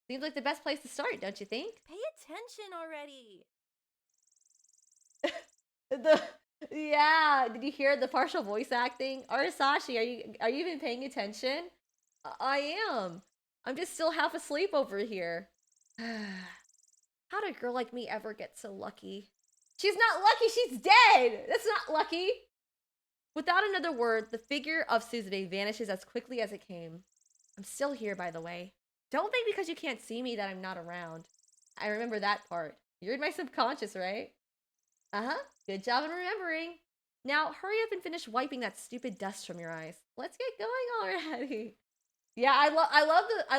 Seems like the best place to start, don't you think? Pay attention already. Yeah, did you hear the partial voice acting? Arasashi, are you even paying attention? I am. I'm just still half asleep over here. How did a girl like me ever get so lucky? She's not lucky, she's dead! That's not lucky! Without another word, the figure of Suzume vanishes as quickly as it came. I'm still here, by the way. Don't think because you can't see me that I'm not around. I remember that part. You're in my subconscious, right? Uh-huh. Good job in remembering. Now, hurry up and finish wiping that stupid dust from your eyes. Let's get going already. Yeah, I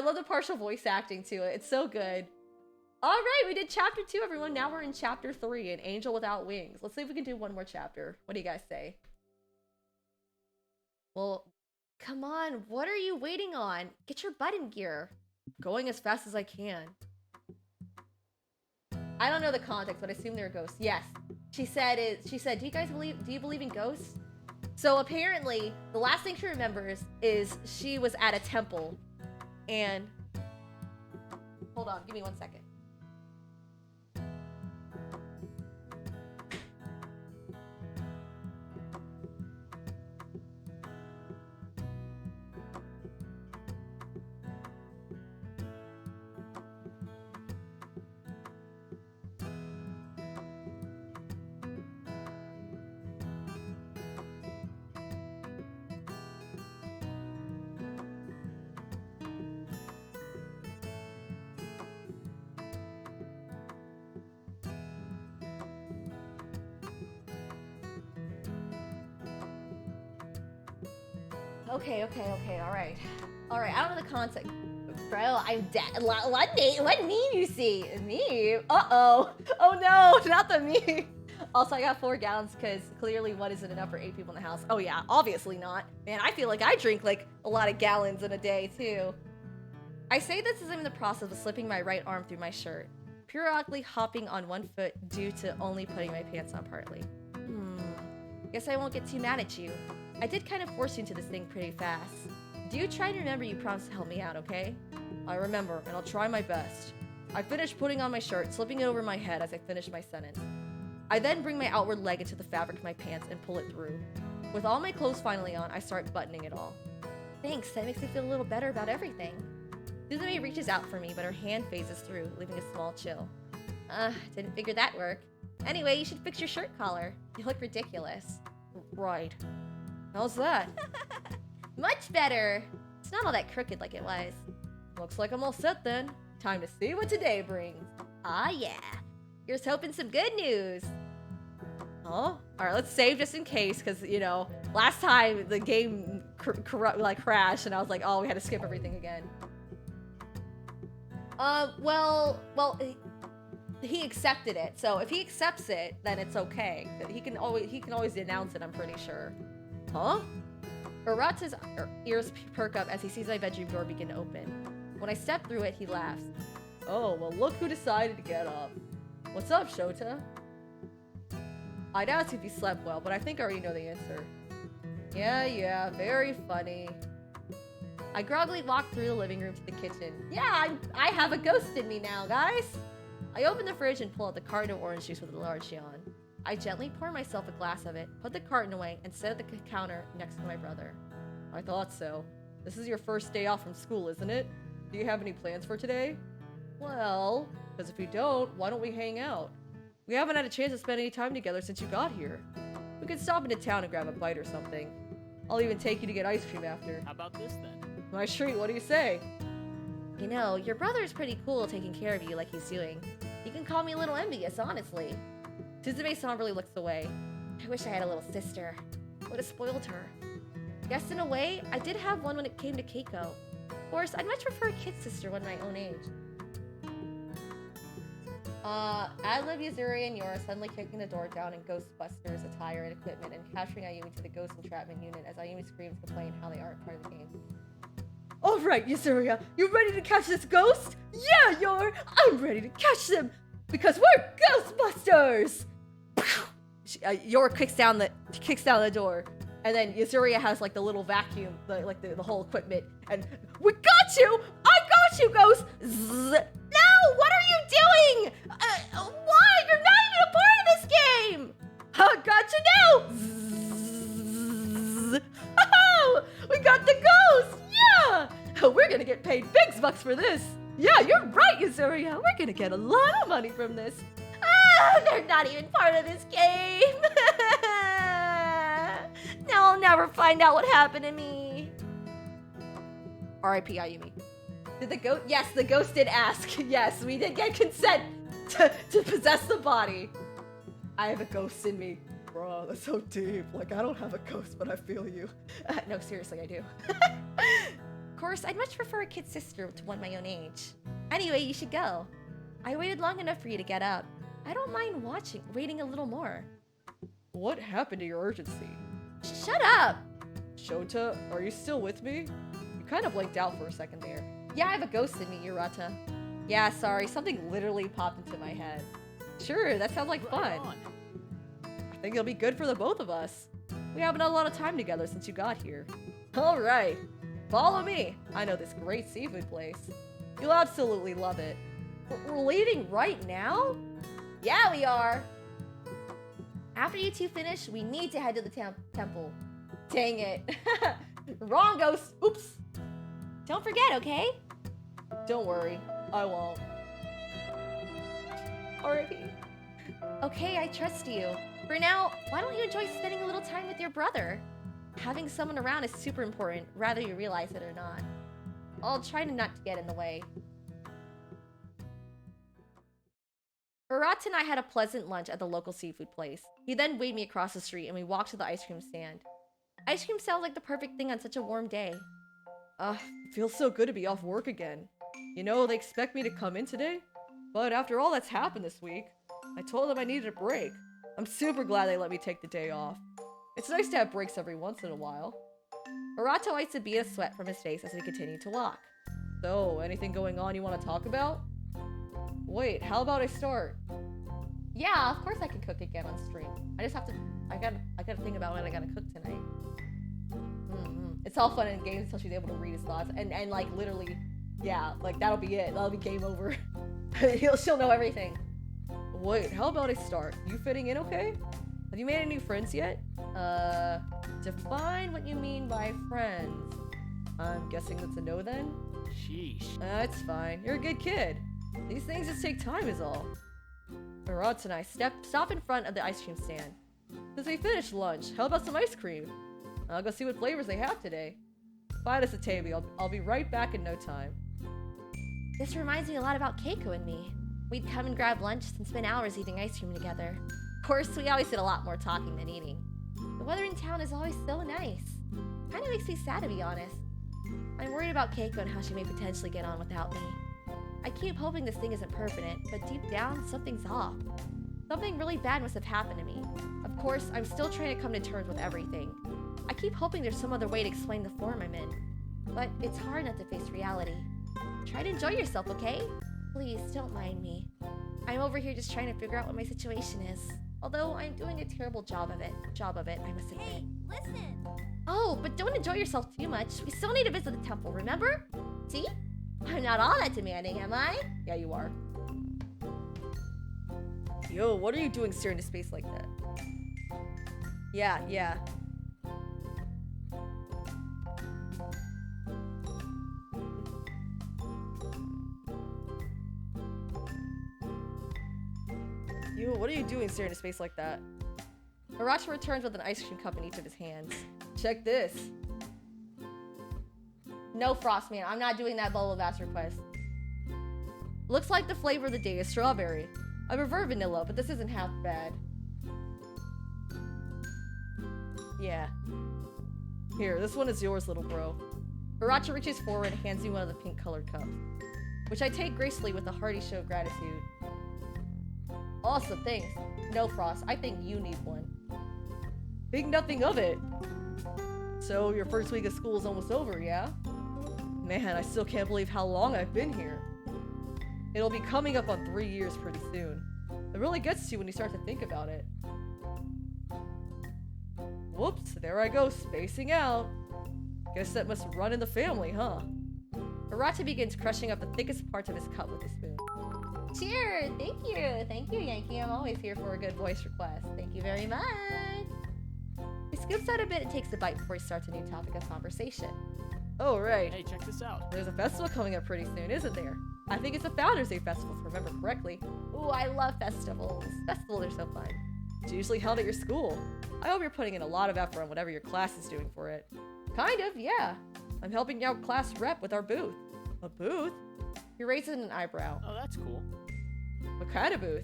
love the partial voice acting to it. It's so good. All right, we did chapter 2, everyone. Now we're in chapter 3, An Angel Without Wings. Let's see if we can do one more chapter. What do you guys say? Well, come on. What are you waiting on? Get your butt in gear. Going as fast as I can. I don't know the context, but I assume they're ghosts. Yes. She said, do you believe in ghosts? So apparently, the last thing she remembers is she was at a temple and... Hold on, give me 1 second. Okay, all right. I don't know the context, bro. I'm dead. What meme you see? Me? Oh no, not the meme. Also, I got 4 gallons because clearly one isn't enough for 8 people in the house. Oh yeah, obviously not. Man, I feel like I drink like a lot of gallons in a day too. I say this as I'm in the process of slipping my right arm through my shirt, periodically hopping on one foot due to only putting my pants on partly. Guess I won't get too mad at you. I did kind of force you into this thing pretty fast. Do try and remember you promised to help me out, okay? I remember, and I'll try my best. I finished putting on my shirt, slipping it over my head as I finished my sentence. I then bring my outward leg into the fabric of my pants and pull it through. With all my clothes finally on, I start buttoning it all. Thanks, that makes me feel a little better about everything. Suzume reaches out for me, but her hand phases through, leaving a small chill. Didn't figure that work. Anyway, you should fix your shirt collar. You look ridiculous. Right. How's that? Much better. It's not all that crooked like it was. Looks like I'm all set then. Time to see what today brings. Ah, yeah. Here's hoping some good news. Huh? Alright, let's save just in case, because, you know, last time the game crashed, and I was like, oh, we had to skip everything again. Well, he accepted it, so if he accepts it, then it's okay. He can always denounce it, I'm pretty sure. Huh? Urata's ears perk up as he sees my bedroom door begin to open. When I step through it, he laughs. Oh, well, look who decided to get up. What's up, Shota? I'd ask if you slept well, but I think I already know the answer. Yeah, very funny. I groggily walk through the living room to the kitchen. Yeah, I have a ghost in me now, guys. I open the fridge and pull out the carton of orange juice with a large yawn. I gently pour myself a glass of it, put the carton away, and sit at the counter next to my brother. I thought so. This is your first day off from school, isn't it? Do you have any plans for today? Well, because if you don't, why don't we hang out? We haven't had a chance to spend any time together since you got here. We could stop into town and grab a bite or something. I'll even take you to get ice cream after. How about this then? My treat, what do you say? You know, your brother's pretty cool taking care of you like he's doing. You can call me a little envious, honestly. Suzume somberly looks away. I wish I had a little sister. Would have spoiled her. Yes, in a way, I did have one when it came to Keiko. Of course, I'd much prefer a kid sister when my own age. Ad-lib Yuzuri and Yora suddenly kicking the door down in Ghostbusters attire and equipment and capturing Ayumi to the ghost entrapment unit as Ayumi screams to complain how they aren't part of the game. Alright, Yuzuria, you ready to catch this ghost? Yeah, Yor! I'm ready to catch them! Because we're Ghostbusters! Yor kicks down the door. And then Yuzuria has like the little vacuum, the whole equipment. And we got you! I got you, ghost! Zzz. No! What are you doing? Why? You're not even a part of this game! I got you now! Zzz. Oh, we got the ghost! Yeah! We're gonna get paid big bucks for this. Yeah, you're right, Yuzuria. We're gonna get a lot of money from this. Ah, they're not even part of this game. Now I'll never find out what happened to me. R.I.P. Ayumi. Did the ghost? Yes, the ghost did ask. Yes, we did get consent to possess the body. I have a ghost in me. Bro, that's so deep. Like, I don't have a ghost, but I feel you. No, seriously, I do. Of course, I'd much prefer a kid sister to one my own age. Anyway, you should go. I waited long enough for you to get up. I don't mind waiting a little more. What happened to your urgency? Shut up! Shota, are you still with me? You kind of blanked out for a second there. Yeah, I have a ghost in me, Urata. Yeah, sorry, something literally popped into my head. Sure, that sounds like fun. I think it'll be good for the both of us. We haven't had a lot of time together since you got here. Alright, follow me. I know this great seafood place. You'll absolutely love it. We're leaving right now? Yeah, we are. After you two finish, we need to head to the temple. Dang it. Wrong ghost. Oops. Don't forget, okay? Don't worry. I won't. R.I.P. Okay, I trust you. For now, why don't you enjoy spending a little time with your brother? Having someone around is super important, whether you realize it or not. I'll try not to get in the way. Urata and I had a pleasant lunch at the local seafood place. He then waved me across the street and we walked to the ice cream stand. Ice cream sounds like the perfect thing on such a warm day. It feels so good to be off work again. You know, they expect me to come in today, but after all that's happened this week, I told them I needed a break. I'm super glad they let me take the day off. It's nice to have breaks every once in a while. Urata wipes a bead of sweat from his face as we continue to walk. So, anything going on you want to talk about? Wait, how about I start? Yeah, of course I can cook again on stream. I just have to, I gotta think about what I gotta cook tonight. It's all fun in games until she's able to read his thoughts. And like, literally, yeah, like, that'll be it. That'll be game over. She'll know everything. Wait, how about I start? You fitting in okay? Have you made any new friends yet? Define what you mean by friends. I'm guessing that's a no then? Sheesh. That's fine. You're a good kid. These things just take time is all. Urata and I stop in front of the ice cream stand. Since we finished lunch, how about some ice cream? I'll go see what flavors they have today. Find us a table. I'll be right back in no time. This reminds me a lot about Keiko and me. We'd come and grab lunch and spend hours eating ice cream together. Of course, we always did a lot more talking than eating. The weather in town is always so nice. Kinda makes me sad, to be honest. I'm worried about Keiko and how she may potentially get on without me. I keep hoping this thing isn't permanent, but deep down, something's off. Something really bad must have happened to me. Of course, I'm still trying to come to terms with everything. I keep hoping there's some other way to explain the form I'm in. But it's hard not to face reality. Try to enjoy yourself, okay? Please, don't mind me. I'm over here just trying to figure out what my situation is. Although I'm doing a terrible job of it, I must admit. Hey, listen! Oh, but don't enjoy yourself too much. We still need to visit the temple, remember? See? I'm not all that demanding, am I? Yeah, you are. Yo, what are you doing staring into space like that? Yeah. Ooh, what are you doing staring into space like that? Hirachi returns with an ice cream cup in each of his hands. Check this. No, Frostman, I'm not doing that bubble bath request. Looks like the flavor of the day is strawberry. I prefer vanilla, but this isn't half bad. Yeah. Here, this one is yours, little bro. Hirachi reaches forward and hands you one of the pink-colored cups, which I take gracefully with a hearty show of gratitude. Awesome, thanks. No, Frost, I think you need one. Think nothing of it. So, your first week of school is almost over, yeah? Man, I still can't believe how long I've been here. It'll be coming up on 3 years pretty soon. It really gets to you when you start to think about it. Whoops, there I go, spacing out. Guess that must run in the family, huh? Hirachi begins crushing up the thickest parts of his cup with a spoon. Cheers! Thank you! Thank you, Yankee. I'm always here for a good voice request. Thank you very much! He scoops out a bit and takes a bite before he starts a new topic of conversation. Oh, right. Hey, check this out. There's a festival coming up pretty soon, isn't there? I think it's a Founders Day festival, if I remember correctly. Ooh, I love festivals. Festivals are so fun. It's usually held at your school. I hope you're putting in a lot of effort on whatever your class is doing for it. Kind of, yeah. I'm helping out class rep with our booth. A booth? He raises an eyebrow. Oh, that's cool. What kind of booth?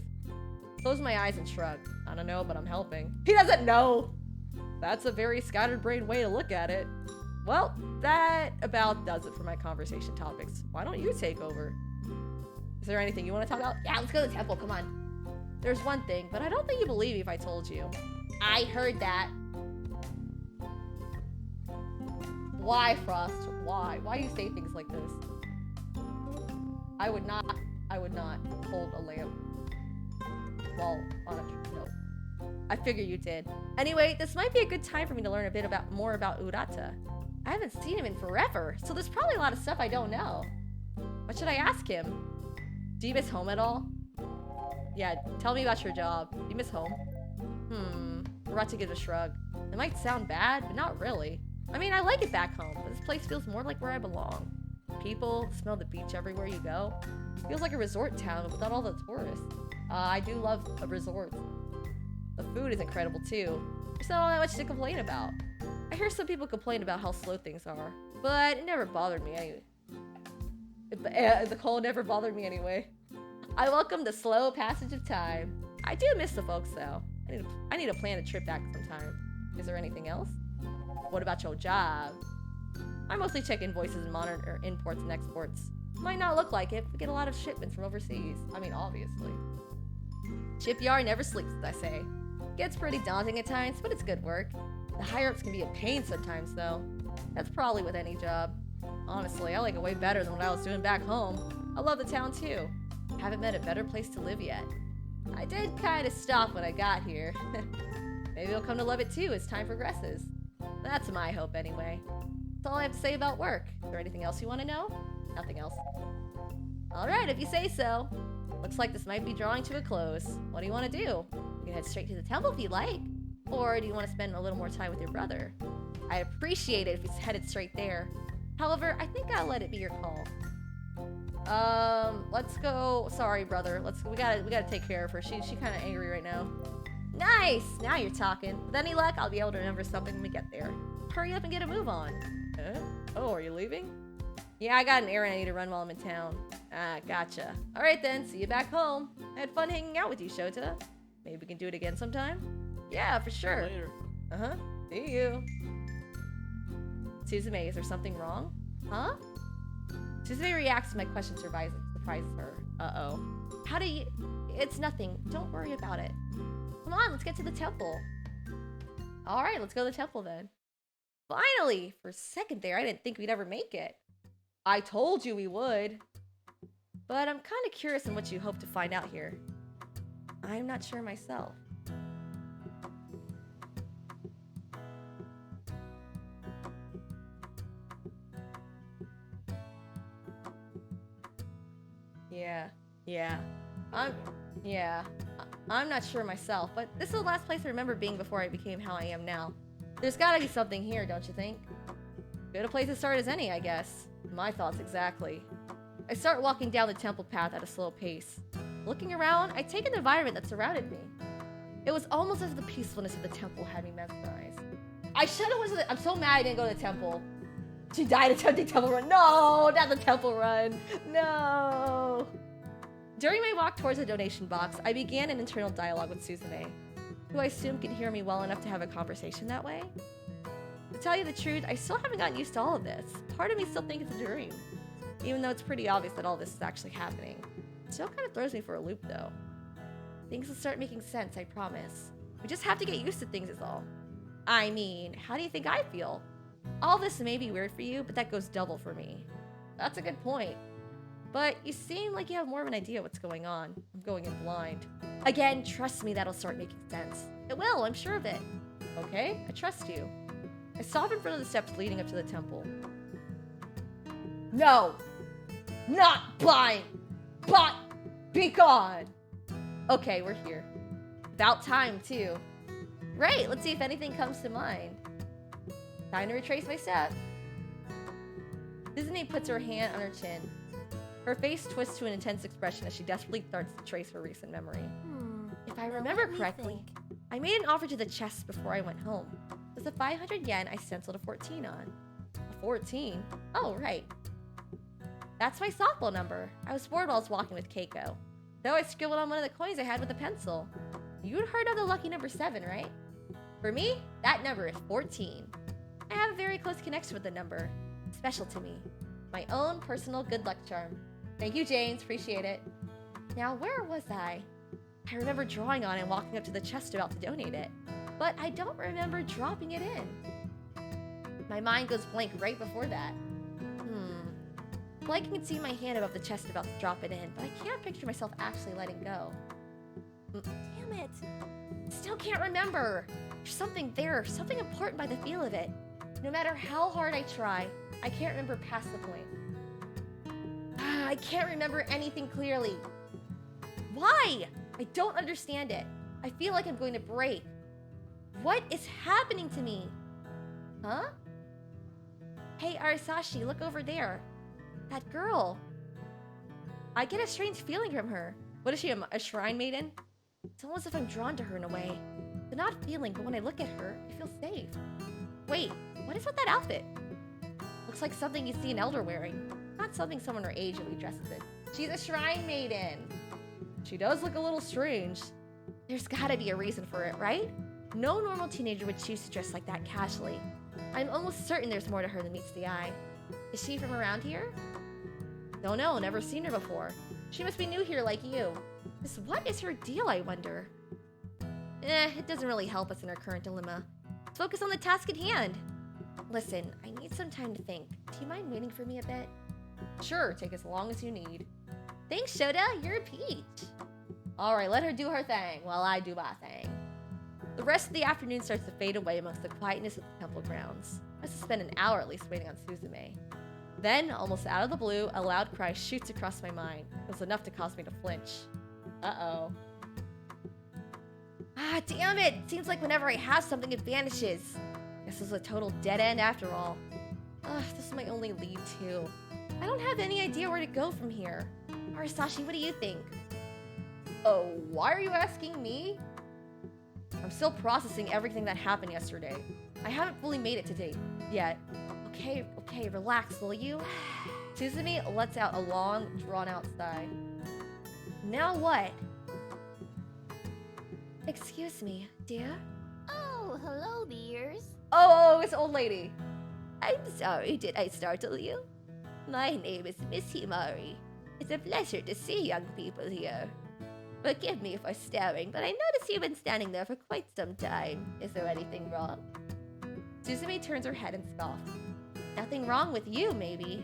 Close my eyes and shrug. I don't know, but I'm helping. He doesn't know! That's a very scatterbrained way to look at it. Well, that about does it for my conversation topics. Why don't you take over? Is there anything you want to talk about? Yeah, let's go to the temple, come on. There's one thing, but I don't think you believe me if I told you. I heard that. Why, Frost? Why? Why do you say things like this? I would not hold a lamp while on a no. I figure you did. Anyway, this might be a good time for me to learn a bit more about Urata. I haven't seen him in forever, so there's probably a lot of stuff I don't know. What should I ask him? Do you miss home at all? Yeah, tell me about your job. Do you miss home? Urata gives a shrug. It might sound bad, but not really. I mean, I like it back home, but this place feels more like where I belong. People, smell the beach everywhere you go. Feels like a resort town without all the tourists. I do love a resort. The food is incredible too. There's not all that much to complain about. I hear some people complain about how slow things are, but it never bothered me anyway. The cold never bothered me anyway. I welcome the slow passage of time. I do miss the folks though. I need to plan a trip back sometime. Is there anything else? What about your job? I mostly check invoices and monitor imports and exports. Might not look like it, but we get a lot of shipments from overseas. I mean, obviously. Shipyard never sleeps, as I say. Gets pretty daunting at times, but it's good work. The higher-ups can be a pain sometimes, though. That's probably with any job. Honestly, I like it way better than what I was doing back home. I love the town, too. Haven't met a better place to live yet. I did kind of stop when I got here. Maybe I'll come to love it, too, as time progresses. That's my hope, anyway. That's all I have to say about work. Is there anything else you want to know? Nothing else. Alright, if you say so. Looks like this might be drawing to a close. What do you want to do? You can head straight to the temple if you like. Or do you want to spend a little more time with your brother? I'd appreciate it if he's headed straight there. However, I think I'll let it be your call. Let's go. Sorry, brother. We gotta take care of her. She's kind of angry right now. Nice! Now you're talking. With any luck, I'll be able to remember something when we get there. Hurry up and get a move on. Oh, are you leaving? Yeah, I got an errand I need to run while I'm in town. Ah, gotcha. Alright then, see you back home. I had fun hanging out with you, Shota. Maybe we can do it again sometime? Yeah, for sure. Later. Uh-huh. See you. Suzume, is there something wrong? Huh? Suzume reacts to my question, surprises her. Uh-oh. How do you... It's nothing. Don't worry about it. Come on, let's get to the temple. Alright, let's go to the temple then. Finally! For a second there, I didn't think we'd ever make it. I told you we would. But I'm kind of curious on what you hope to find out here. I'm not sure myself. I'm not sure myself, but this is the last place I remember being before I became how I am now. There's gotta be something here, don't you think? Good a place to start as any, I guess. My thoughts exactly. I start walking down the temple path at a slow pace. Looking around, I take in the environment that surrounded me. It was almost as if the peacefulness of the temple had me mesmerized. I should have went to the— I'm so mad I didn't go to the temple. She died attempting temple run. No, not the temple run. No. During my walk towards the donation box, I began an internal dialogue with Suzume, who I assume can hear me well enough to have a conversation that way. To tell you the truth, I still haven't gotten used to all of this. Part of me still thinks it's a dream, even though it's pretty obvious that all this is actually happening. It still kind of throws me for a loop, though. Things will start making sense, I promise. We just have to get used to things is all. I mean, how do you think I feel? All this may be weird for you, but that goes double for me. That's a good point. But you seem like you have more of an idea what's going on. I'm going in blind. Again, trust me, that'll start making sense. It will, I'm sure of it. Okay, I trust you. I stop in front of the steps leading up to the temple. No! Not blind! But be gone! Okay, we're here. About time, too. Right, let's see if anything comes to mind. Time to retrace my steps. Suzume puts her hand on her chin. Her face twists to an intense expression as she desperately starts to trace her recent memory. If I remember correctly, I made an offer to the chest before I went home. It was a 500 yen I stenciled a 14 on. A 14? Oh, right. That's my softball number. I was bored while I was walking with Keiko. Though I scribbled on one of the coins I had with a pencil. You'd heard of the lucky number 7, right? For me, that number is 14. I have a very close connection with the number. Special to me. My own personal good luck charm. Thank you, James. Appreciate it. Now, where was I? I remember drawing on it and walking up to the chest about to donate it. But I don't remember dropping it in. My mind goes blank right before that. Like I can see my hand above the chest about to drop it in, but I can't picture myself actually letting go. Damn it. Still can't remember. There's something there, something important by the feel of it. No matter how hard I try, I can't remember past the point. I can't remember anything clearly. Why? I don't understand it. I feel like I'm going to break. What is happening to me? Huh? Hey, Arisashi, look over there. That girl. I get a strange feeling from her. What is she, a shrine maiden? It's almost as if I'm drawn to her in a way. It's an odd feeling, but when I look at her, I feel safe. Wait, what is with that outfit? Looks like something you see an elder wearing. Not something someone her age really dresses in. She's a shrine maiden. She does look a little strange. There's gotta be a reason for it, right? No normal teenager would choose to dress like that casually. I'm almost certain there's more to her than meets the eye. Is she from around here? Don't know, never seen her before. She must be new here like you. Just what is her deal, I wonder? It doesn't really help us in our current dilemma. Let's focus on the task at hand. Listen, I need some time to think. Do you mind waiting for me a bit? Sure, take as long as you need. Thanks, Shota, you're a peach. Alright, let her do her thing while I do my thing. The rest of the afternoon starts to fade away amongst the quietness of the temple grounds. I must have spent an hour at least waiting on Suzume. Then, almost out of the blue, a loud cry shoots across my mind. It was enough to cause me to flinch. Uh-oh. Ah, damn it! Seems like whenever I have something, it vanishes. Guess this is a total dead end after all. Ugh, this is my only lead too. I don't have any idea where to go from here. Arisashi, what do you think? Oh, why are you asking me? I'm still processing everything that happened yesterday. I haven't fully made it to date yet. Okay, relax, will you? Suzume lets out a long, drawn-out sigh. Now what? Excuse me, dear? Oh, hello, dears. Oh, it's old lady. I'm sorry, did I startle you? My name is Miss Himari. It's a pleasure to see young people here. Forgive me for staring, but I noticed you've been standing there for quite some time. Is there anything wrong? Suzume turns her head and scoffs. Nothing wrong with you, maybe.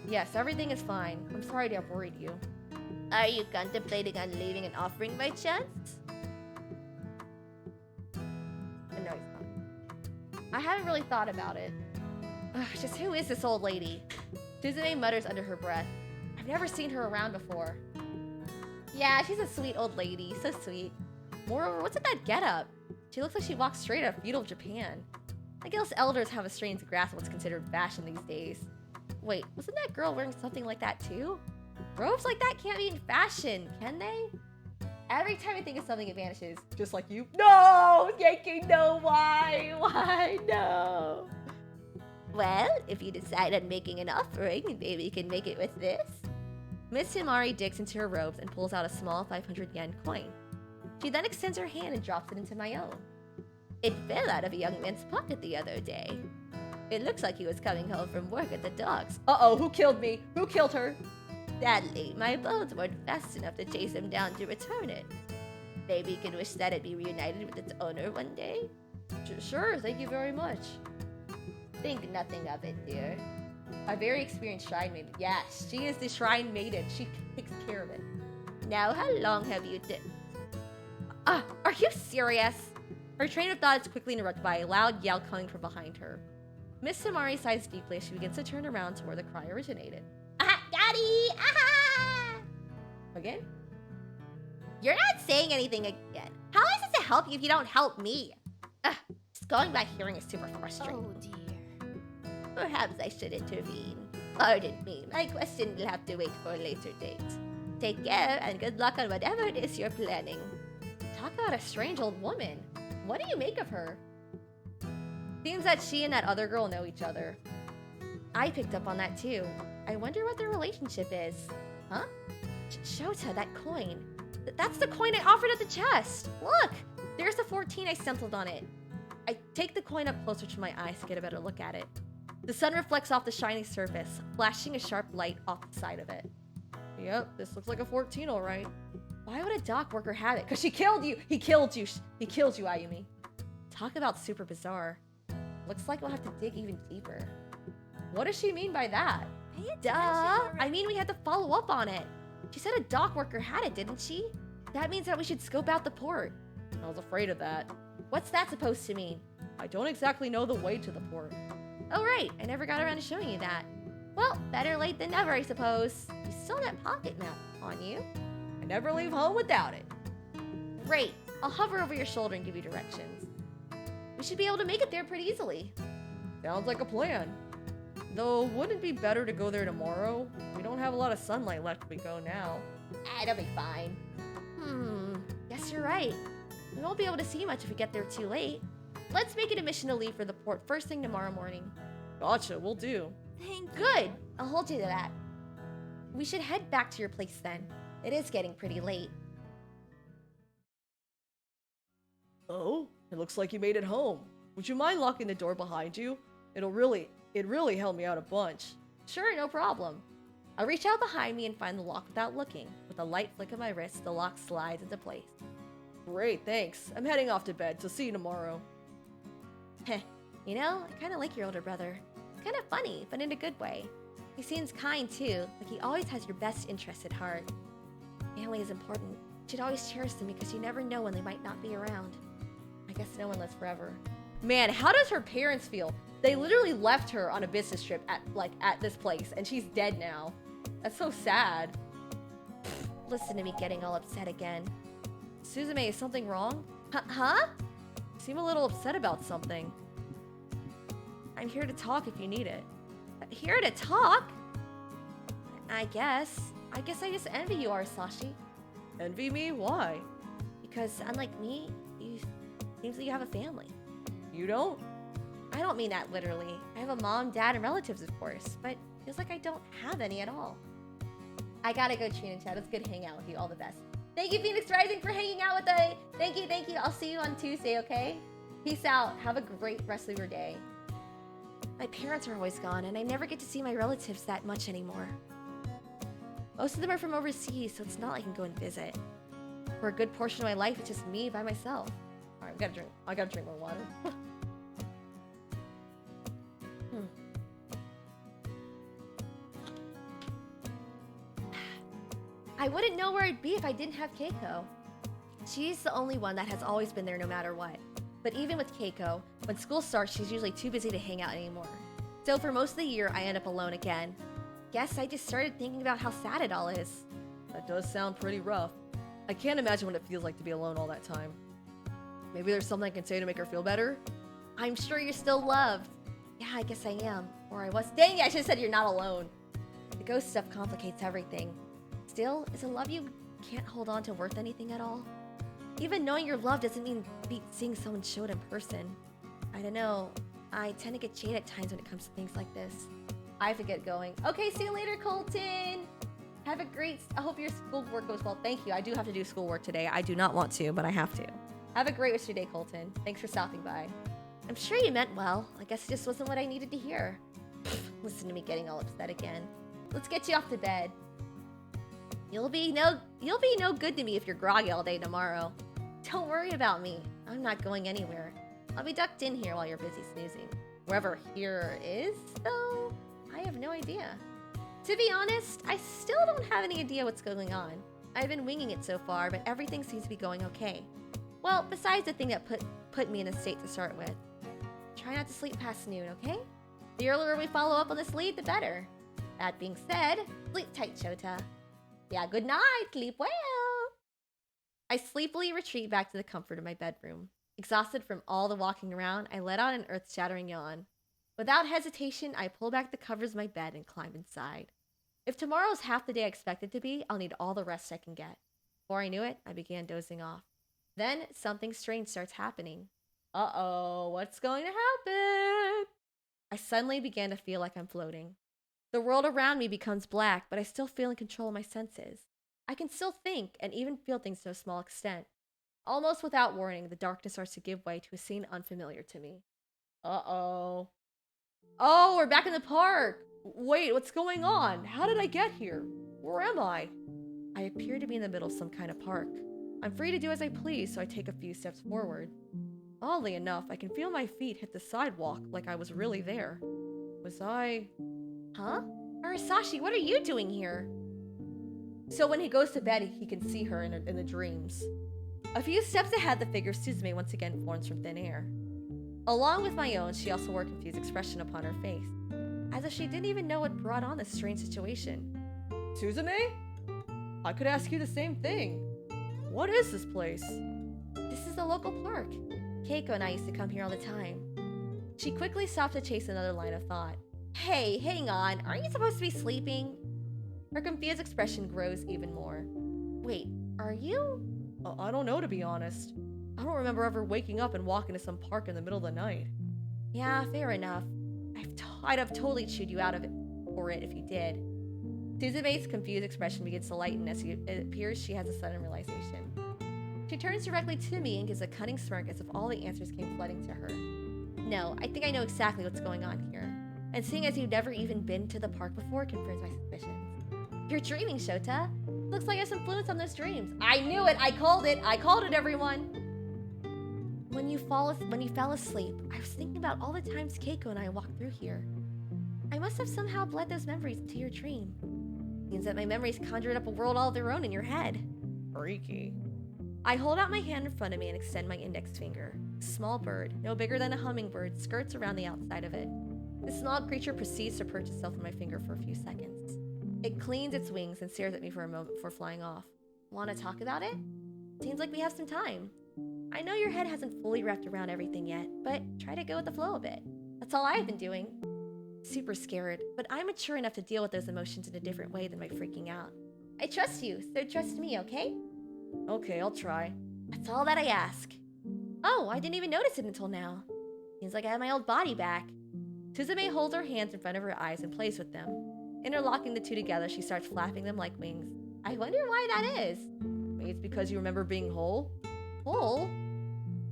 Yes, everything is fine. I'm sorry to have worried you. Are you contemplating on leaving an offering by chance? No, he's not. I haven't really thought about it. Ugh, just who is this old lady? Suzume mutters under her breath. I've never seen her around before. Yeah, she's a sweet old lady. So sweet. Moreover, what's with that getup? She looks like she walks straight out of feudal Japan. I guess elders have a strange grasp of what's considered fashion these days. Wait, wasn't that girl wearing something like that too? Robes like that can't be in fashion, can they? Every time I think of something, it vanishes. Just like you. No! Yankee, no, why? Why? No. Well, if you decide on making an offering, maybe you can make it with this. Miss Himari digs into her robes and pulls out a small 500 yen coin. She then extends her hand and drops it into my own. It fell out of a young man's pocket the other day. It looks like he was coming home from work at the docks. Uh-oh, who killed me? Who killed her? Sadly, my bones weren't fast enough to chase him down to return it. Maybe you can wish that it be reunited with its owner one day? Sure, thank you very much. Think nothing of it, dear. A very experienced shrine maiden. Yes, she is the shrine maiden. She takes care of it. Now, how long have you are you serious? Her train of thought is quickly interrupted by a loud yell coming from behind her. Miss Samari sighs deeply as she begins to turn around to where the cry originated. Aha! Daddy! Aha! Again? You're not saying anything again. How is this to help you if you don't help me? Just going by hearing is super frustrating. Oh dear. Perhaps I should intervene. Pardon me, my question will have to wait for a later date. Take care and good luck on whatever it is you're planning. Talk about a strange old woman. What do you make of her? Seems that she and that other girl know each other. I picked up on that too. I wonder what their relationship is. Huh? Shota, that coin. That's the coin I offered at the chest. Look! There's the 14 I stenciled on it. I take the coin up closer to my eyes to get a better look at it. The sun reflects off the shiny surface, flashing a sharp light off the side of it. Yep, this looks like a 14 alright. Why would a dock worker have it? Because she killed you! He killed you! He killed you, Ayumi. Talk about super bizarre. Looks like we'll have to dig even deeper. What does she mean by that? Pay attention Duh! already. I mean, we had to follow up on it. She said a dock worker had it, didn't she? That means that we should scope out the port. I was afraid of that. What's that supposed to mean? I don't exactly know the way to the port. Oh right, I never got around to showing you that. Well, better late than never, I suppose. You still have that pocket map on you? I never leave home without it. Great, I'll hover over your shoulder and give you directions. We should be able to make it there pretty easily. Sounds like a plan. Though, wouldn't it be better to go there tomorrow? We don't have a lot of sunlight left if we go now. It'll be fine. Guess you're right. We won't be able to see much if we get there too late. Let's make it a mission to leave for the port first thing tomorrow morning. Gotcha, we'll do. Thank you. Good, I'll hold you to that. We should head back to your place then. It is getting pretty late. Oh, it looks like you made it home. Would you mind locking the door behind you? It really helped me out a bunch. Sure, no problem. I reach out behind me and find the lock without looking. With a light flick of my wrist, the lock slides into place. Great, thanks. I'm heading off to bed, so see you tomorrow. Heh, you know, I kinda like your older brother. It's kinda funny, but in a good way. He seems kind too, like he always has your best interest at heart. Family is important. You should always cherish them because you never know when they might not be around. I guess no one lives forever. Man, how does her parents feel? They literally left her on a business trip at this place, and she's dead now. That's so sad. Listen to me getting all upset again. Suzume, is something wrong? Huh? You seem a little upset about something. I'm here to talk if you need it. Here to talk? I guess I just envy you, Arasashi. Envy me? Why? Because unlike me, seems like you have a family. You don't? I don't mean that literally. I have a mom, dad, and relatives, of course, but it feels like I don't have any at all. I gotta go, Trina and Chad. It's good to hang out with you. All the best. Thank you, Phoenix Rising, for hanging out with us. Thank you. I'll see you on Tuesday, okay? Peace out. Have a great rest of your day. My parents are always gone, and I never get to see my relatives that much anymore. Most of them are from overseas, so it's not like I can go and visit. For a good portion of my life, it's just me by myself. Alright, I gotta drink more water. I wouldn't know where I'd be if I didn't have Keiko. She's the only one that has always been there no matter what. But even with Keiko, when school starts, she's usually too busy to hang out anymore. So for most of the year, I end up alone again. Guess I just started thinking about how sad it all is. That does sound pretty rough. I can't imagine what it feels like to be alone all that time. Maybe there's something I can say to make her feel better? I'm sure you're still loved. Yeah, I guess I am. Or I was. Dang it, I should have said you're not alone. The ghost stuff complicates everything. still, is a love you can't hold on to worth anything at all? Even knowing you're loved doesn't mean seeing someone show it in person. I don't know. I tend to get jaded at times when it comes to things like this. I have to get going. Okay, see you later, Colton. Have a great... I hope your schoolwork goes well. Thank you. I do have to do schoolwork today. I do not want to, but I have to. Have a great rest of your day, Colton. Thanks for stopping by. I'm sure you meant well. I guess it just wasn't what I needed to hear. Listen to me getting all upset again. Let's get you off to bed. You'll be no good to me if you're groggy all day tomorrow. Don't worry about me. I'm not going anywhere. I'll be ducked in here while you're busy snoozing. Wherever here is, though, I have no idea. To be honest, I still don't have any idea what's going on. I've been winging it so far, but everything seems to be going okay. Well, besides the thing that put me in this state to start with. Try not to sleep past noon, okay? The earlier we follow up on this lead, the better. That being said, sleep tight, Shota. Yeah, good night, sleep well. I sleepily retreat back to the comfort of my bedroom. Exhausted from all the walking around, I let out an earth-shattering yawn. Without hesitation, I pull back the covers of my bed and climb inside. If tomorrow's half the day I expect it to be, I'll need all the rest I can get. Before I knew it, I began dozing off. Then, something strange starts happening. Uh-oh, what's going to happen? I suddenly began to feel like I'm floating. The world around me becomes black, but I still feel in control of my senses. I can still think and even feel things to a small extent. Almost without warning, the darkness starts to give way to a scene unfamiliar to me. Uh-oh. Oh, we're back in the park! Wait, what's going on? How did I get here? Where am I? I appear to be in the middle of some kind of park. I'm free to do as I please, so I take a few steps forward. Oddly enough, I can feel my feet hit the sidewalk like I was really there. Was I... Huh? Arasashi, what are you doing here? So when he goes to bed, he can see her in the dreams. A few steps ahead, the figure Suzume once again forms from thin air. Along with my own, she also wore a confused expression upon her face, as if she didn't even know what brought on this strange situation. Suzume? I could ask you the same thing. What is this place? This is the local park. Keiko and I used to come here all the time. She quickly stopped to chase another line of thought. Hey, hang on, aren't you supposed to be sleeping? Her confused expression grows even more. Wait, are you? I don't know, to be honest. I don't remember ever waking up and walking to some park in the middle of the night. Yeah, fair enough. I'd have totally chewed you out of it for it if you did. Suzume's confused expression begins to lighten as it appears she has a sudden realization. She turns directly to me and gives a cunning smirk as if all the answers came flooding to her. No, I think I know exactly what's going on here. And seeing as you've never even been to the park before confirms my suspicions. You're dreaming, Shota. Looks like I have some influence on those dreams. I knew it! I called it! I called it, everyone! When you fell asleep, I was thinking about all the times Keiko and I walked through here. I must have somehow bled those memories into your dream. Seems that my memories conjured up a world all of their own in your head. Freaky. I hold out my hand in front of me and extend my index finger. A small bird, no bigger than a hummingbird, skirts around the outside of it. The small creature proceeds to perch itself on my finger for a few seconds. It cleans its wings and stares at me for a moment before flying off. Want to talk about it? Seems like we have some time. I know your head hasn't fully wrapped around everything yet, but try to go with the flow a bit. That's all I've been doing. Super scared, but I'm mature enough to deal with those emotions in a different way than by freaking out. I trust you, so trust me, okay? Okay, I'll try. That's all that I ask. Oh, I didn't even notice it until now. Seems like I have my old body back. Suzume holds her hands in front of her eyes and plays with them. Interlocking the two together, she starts flapping them like wings. I wonder why that is. Maybe it's because you remember being whole? Whole?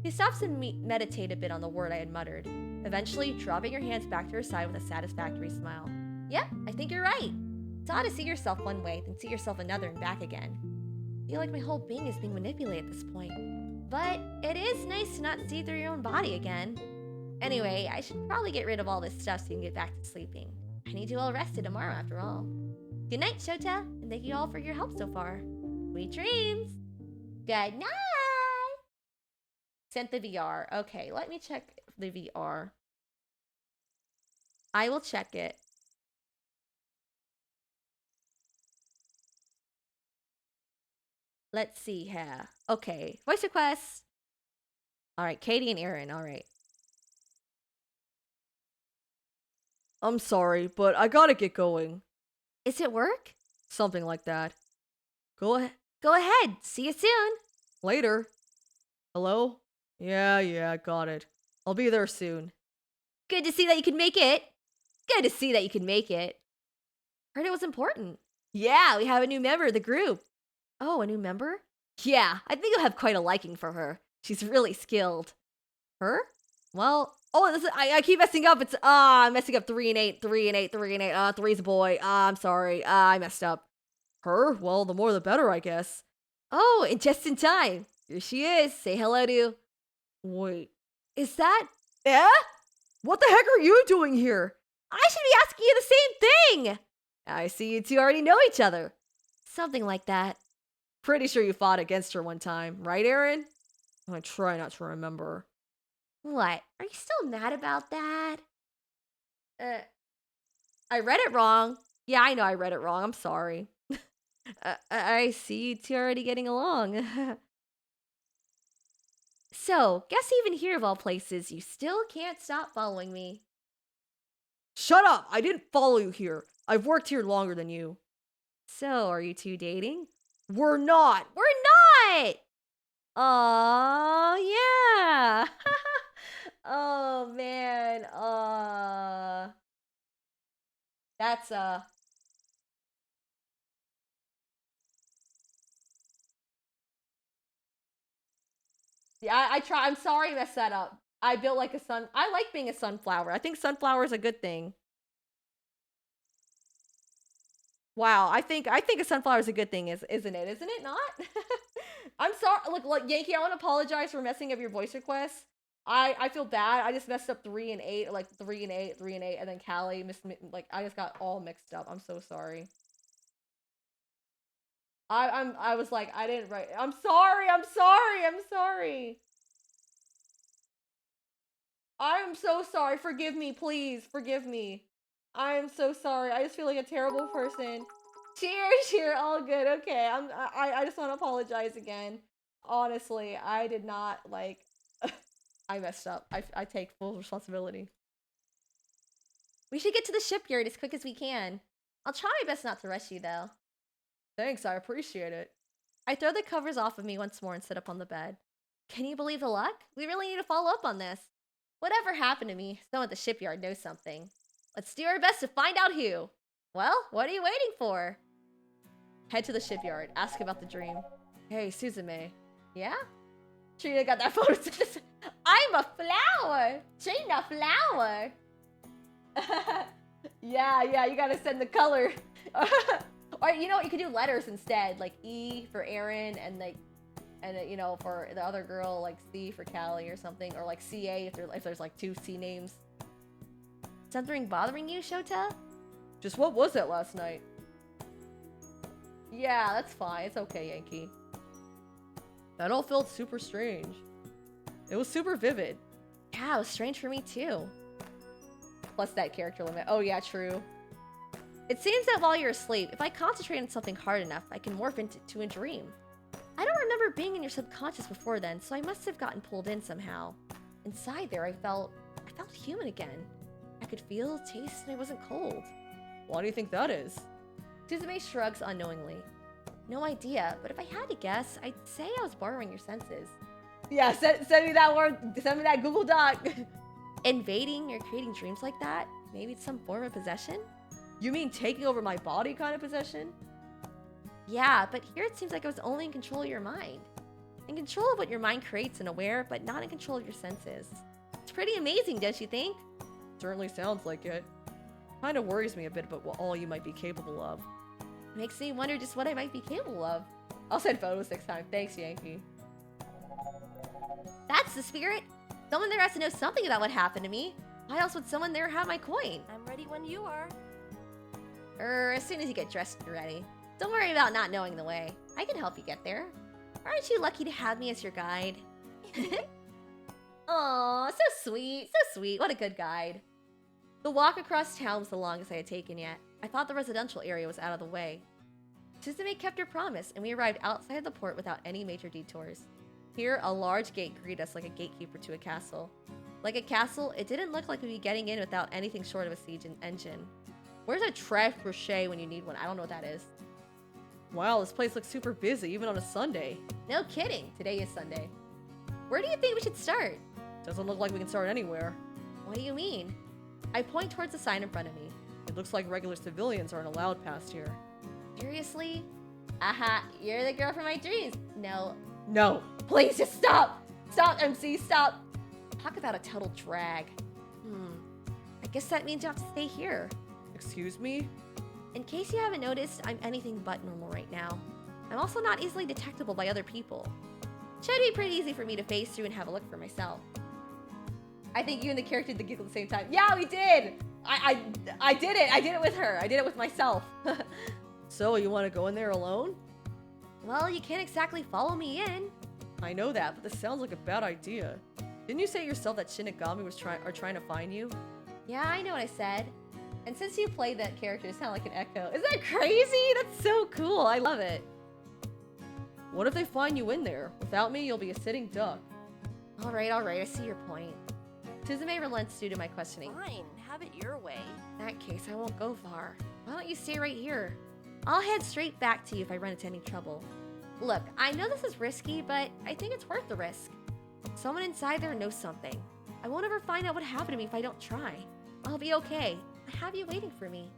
She stops to meditate a bit on the word I had muttered, eventually dropping her hands back to her side with a satisfactory smile. Yep, I think you're right. It's odd to see yourself one way, then see yourself another and back again. I feel like my whole being is being manipulated at this point. But it is nice to not see through your own body again. Anyway, I should probably get rid of all this stuff so you can get back to sleeping. I need you all rested tomorrow after all. Good night, Shota, and thank you all for your help so far. Sweet dreams! Good night! Sent the VR. Okay, let me check the VR. I will check it. Let's see here. Okay, voice request. Alright, Katie and Aaron, alright. I'm sorry, but I gotta get going. Is it work? Something like that. Go ahead. See you soon. Later. Hello? Yeah, got it. I'll be there soon. Good to see that you can make it. Heard it was important. Yeah, we have a new member of the group. Oh, a new member? Yeah, I think you'll have quite a liking for her. She's really skilled. Her? Well, I keep messing up. I'm messing up 3 and 8, 3 and 8, 3 and 8. 3's a boy. I'm sorry. I messed up. Her? Well, the more the better, I guess. Oh, and just in time. Here she is. Say hello to... Wait, is that... Eh? What the heck are you doing here? I should be asking you the same thing! I see you two already know each other. Something like that. Pretty sure you fought against her one time, right, Aaron? I try not to remember. What? Are you still mad about that? I read it wrong. Yeah, I know I read it wrong. I'm sorry. I see you two already getting along. So, guess even here of all places, you still can't stop following me. Shut up! I didn't follow you here. I've worked here longer than you. So, are you two dating? We're not! Aw, yeah! Oh, man. That's, Yeah, I try. I'm sorry I messed that up. I built like a sun. I like being a sunflower. I think sunflower is a good thing. Wow, I think a sunflower is a good thing, isn't it? Isn't it not? I'm sorry. Look, Yankee, I want to apologize for messing up your voice requests. I feel bad. I just messed up 3 and 8, like 3 and 8, 3 and 8, and then Callie I just got all mixed up. I'm so sorry. I was like, I didn't write. I'm sorry. I'm so sorry. Forgive me, please. Forgive me. I'm so sorry. I just feel like a terrible person. Cheer. All good. Okay. I just want to apologize again. Honestly, I did not I messed up. I take full responsibility. We should get to the shipyard as quick as we can. I'll try my best not to rush you though. Thanks, I appreciate it. I throw the covers off of me once more and sit up on the bed. Can you believe the luck? We really need to follow up on this. Whatever happened to me, someone at the shipyard knows something. Let's do our best to find out who. Well, what are you waiting for? Head to the shipyard. Ask about the dream. Hey, Suzume. Yeah? Trina got that photo. I'm a flower. Trina flower. yeah, you gotta send the color. Or you know what? You could do letters instead, like E for Aaron, and you know, for the other girl, like C for Callie or something, or like CA if there's like 2 C names. Something bothering you, Shota? Just what was it last night? Yeah, that's fine. It's okay, Yankee. That all felt super strange. It was super vivid. Yeah, it was strange for me too. Plus that character limit. Oh yeah, true. It seems that while you're asleep, if I concentrate on something hard enough, I can morph into a dream. I don't remember being in your subconscious before then, so I must have gotten pulled in somehow. Inside there, I felt human again. I could feel, taste, and I wasn't cold. Why do you think that is? Suzume shrugs unknowingly. No idea, but if I had to guess, I'd say I was borrowing your senses. Yeah, send me that word. Send me that Google Doc. Invading or creating dreams like that? Maybe it's some form of possession? You mean taking over my body kind of possession? Yeah, but here it seems like I was only in control of your mind. In control of what your mind creates and aware, but not in control of your senses. It's pretty amazing, don't you think? Certainly sounds like it. Kinda worries me a bit about what all you might be capable of. Makes me wonder just what I might be capable of. I'll send photos next time. Thanks, Yankee. That's the spirit. Someone there has to know something about what happened to me. Why else would someone there have my coin? I'm ready when you are. As soon as you get dressed and ready. Don't worry about not knowing the way. I can help you get there. Aren't you lucky to have me as your guide? Aw, so sweet, so sweet. What a good guide. The walk across town was the longest I had taken yet. I thought the residential area was out of the way. Suzume kept her promise, and we arrived outside the port without any major detours. Here, a large gate greeted us like a gatekeeper to a castle. Like a castle, it didn't look like we'd be getting in without anything short of a siege engine. Where's a trebuchet when you need one? I don't know what that is. Wow, this place looks super busy, even on a Sunday. No kidding, today is Sunday. Where do you think we should start? Doesn't look like we can start anywhere. What do you mean? I point towards the sign in front of me. It looks like regular civilians aren't allowed past here. Seriously? Aha, you're the girl from my dreams. No. No, please just stop. Stop, MC, stop. Talk about a total drag. I guess that means you have to stay here. Excuse me? In case you haven't noticed, I'm anything but normal right now. I'm also not easily detectable by other people. Should be pretty easy for me to phase through and have a look for myself. I think you and the character did the giggle at the same time. Yeah, we did! I did it! I did it with her! I did it with myself! So, you want to go in there alone? Well, you can't exactly follow me in. I know that, but this sounds like a bad idea. Didn't you say yourself that Shinigami are trying to find you? Yeah, I know what I said. And since you played that character, it sounded like an echo. Isn't that crazy? That's so cool. I love it. What if they find you in there? Without me, you'll be a sitting duck. Alright, I see your point. Suzume relents due to my questioning. Fine, have it your way. In that case, I won't go far. Why don't you stay right here? I'll head straight back to you if I run into any trouble. Look, I know this is risky, but I think it's worth the risk. Someone inside there knows something. I won't ever find out what happened to me if I don't try. I'll be okay. I have you waiting for me.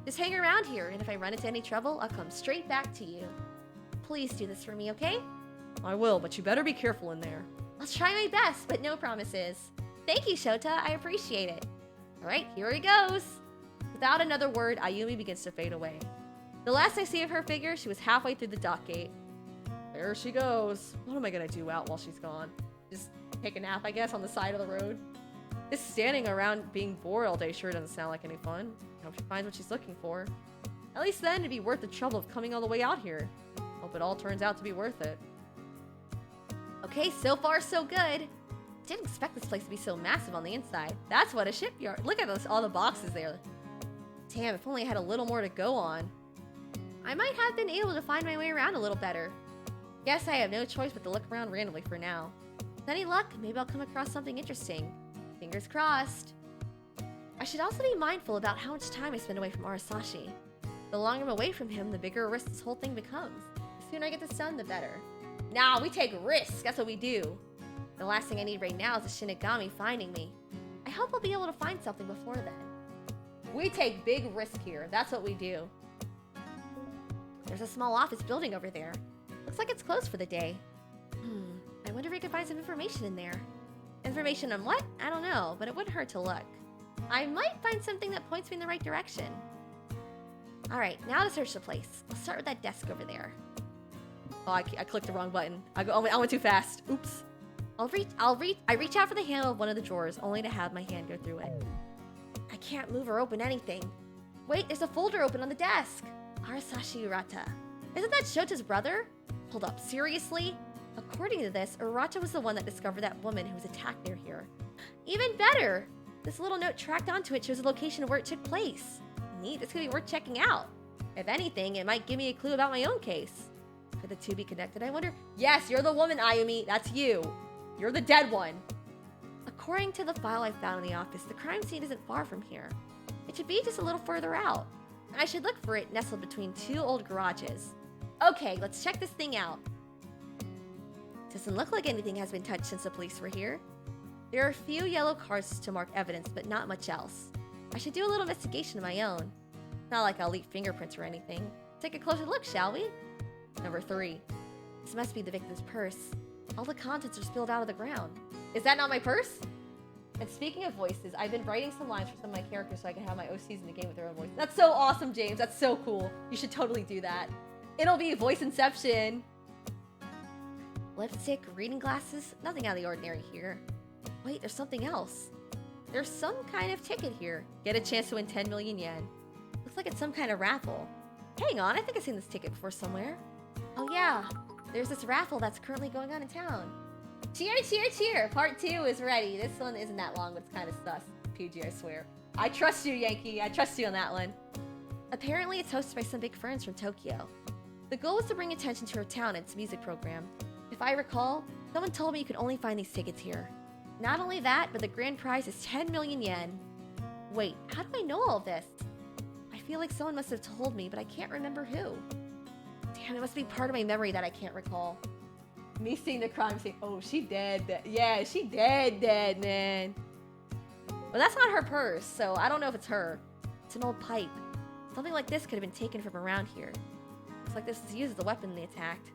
Just hang around here, and if I run into any trouble, I'll come straight back to you. Please do this for me, okay? I will, but you better be careful in there. I'll try my best, but no promises. Thank you, Shota. I appreciate it. Alright, here he goes. Without another word, Ayumi begins to fade away. The last I see of her figure, she was halfway through the dock gate. There she goes. What am I gonna do out while she's gone? Just take a nap, I guess, on the side of the road? This standing around being bored all day sure doesn't sound like any fun. I hope she finds what she's looking for. At least then it'd be worth the trouble of coming all the way out here. Hope it all turns out to be worth it. Okay, so far so good. Didn't expect this place to be so massive on the inside. That's what a shipyard. Look at those, all the boxes there. Damn, if only I had a little more to go on. I might have been able to find my way around a little better. Guess I have no choice but to look around randomly for now. With any luck, maybe I'll come across something interesting. Fingers crossed. I should also be mindful about how much time I spend away from Arasashi. The longer I'm away from him, the bigger a risk this whole thing becomes. The sooner I get this done, the better. Nah, we take risks. That's what we do. The last thing I need right now is a Shinigami finding me. I hope I'll be able to find something before then. We take big risk here. That's what we do. There's a small office building over there. Looks like it's closed for the day. I wonder if we could find some information in there. Information on what? I don't know, but it wouldn't hurt to look. I might find something that points me in the right direction. Alright, now to search the place. I'll start with that desk over there. Oh, I clicked the wrong button. I went too fast. Oops. I reach out for the handle of one of the drawers, only to have my hand go through it. I can't move or open anything. Wait, there's a folder open on the desk. Arasashi Urata. Isn't that Shota's brother? Hold up, seriously? According to this, Urata was the one that discovered that woman who was attacked near here. Even better! This little note tracked onto it shows the location of where it took place. Neat, this could be worth checking out. If anything, it might give me a clue about my own case. Could the two be connected, I wonder? Yes, you're the woman, Ayumi. That's you. You're the dead one. According to the file I found in the office, the crime scene isn't far from here. It should be just a little further out. I should look for it nestled between two old garages. Okay, let's check this thing out. Doesn't look like anything has been touched since the police were here. There are a few yellow cards to mark evidence, but not much else. I should do a little investigation of my own. Not like I'll leave fingerprints or anything. Take a closer look, shall we? Number 3. This must be the victim's purse. All the contents are spilled out of the ground. Is that not my purse? And speaking of voices, I've been writing some lines for some of my characters so I can have my OCs in the game with their own voice. That's so awesome, James. That's so cool. You should totally do that. It'll be voice inception. Lipstick, reading glasses, nothing out of the ordinary here. Wait, there's something else. There's some kind of ticket here. Get a chance to win 10 million yen. Looks like it's some kind of raffle. Hang on, I think I've seen this ticket before somewhere. Oh yeah, there's this raffle that's currently going on in town. Cheer, cheer, cheer! Part 2 is ready. This one isn't that long, but it's kind of sus. PG, I swear. I trust you, Yankee. I trust you on that one. Apparently, it's hosted by some big ferns from Tokyo. The goal was to bring attention to our town and its music program. If I recall, someone told me you could only find these tickets here. Not only that, but the grand prize is 10 million yen. Wait, how do I know all of this? I feel like someone must have told me, but I can't remember who. Damn, it must be part of my memory that I can't recall. Me seeing the crime scene. Oh, she dead. Yeah, she dead, man. But that's not her purse, so I don't know if it's her. It's an old pipe. Something like this could have been taken from around here. Looks like this was used as a weapon they attacked.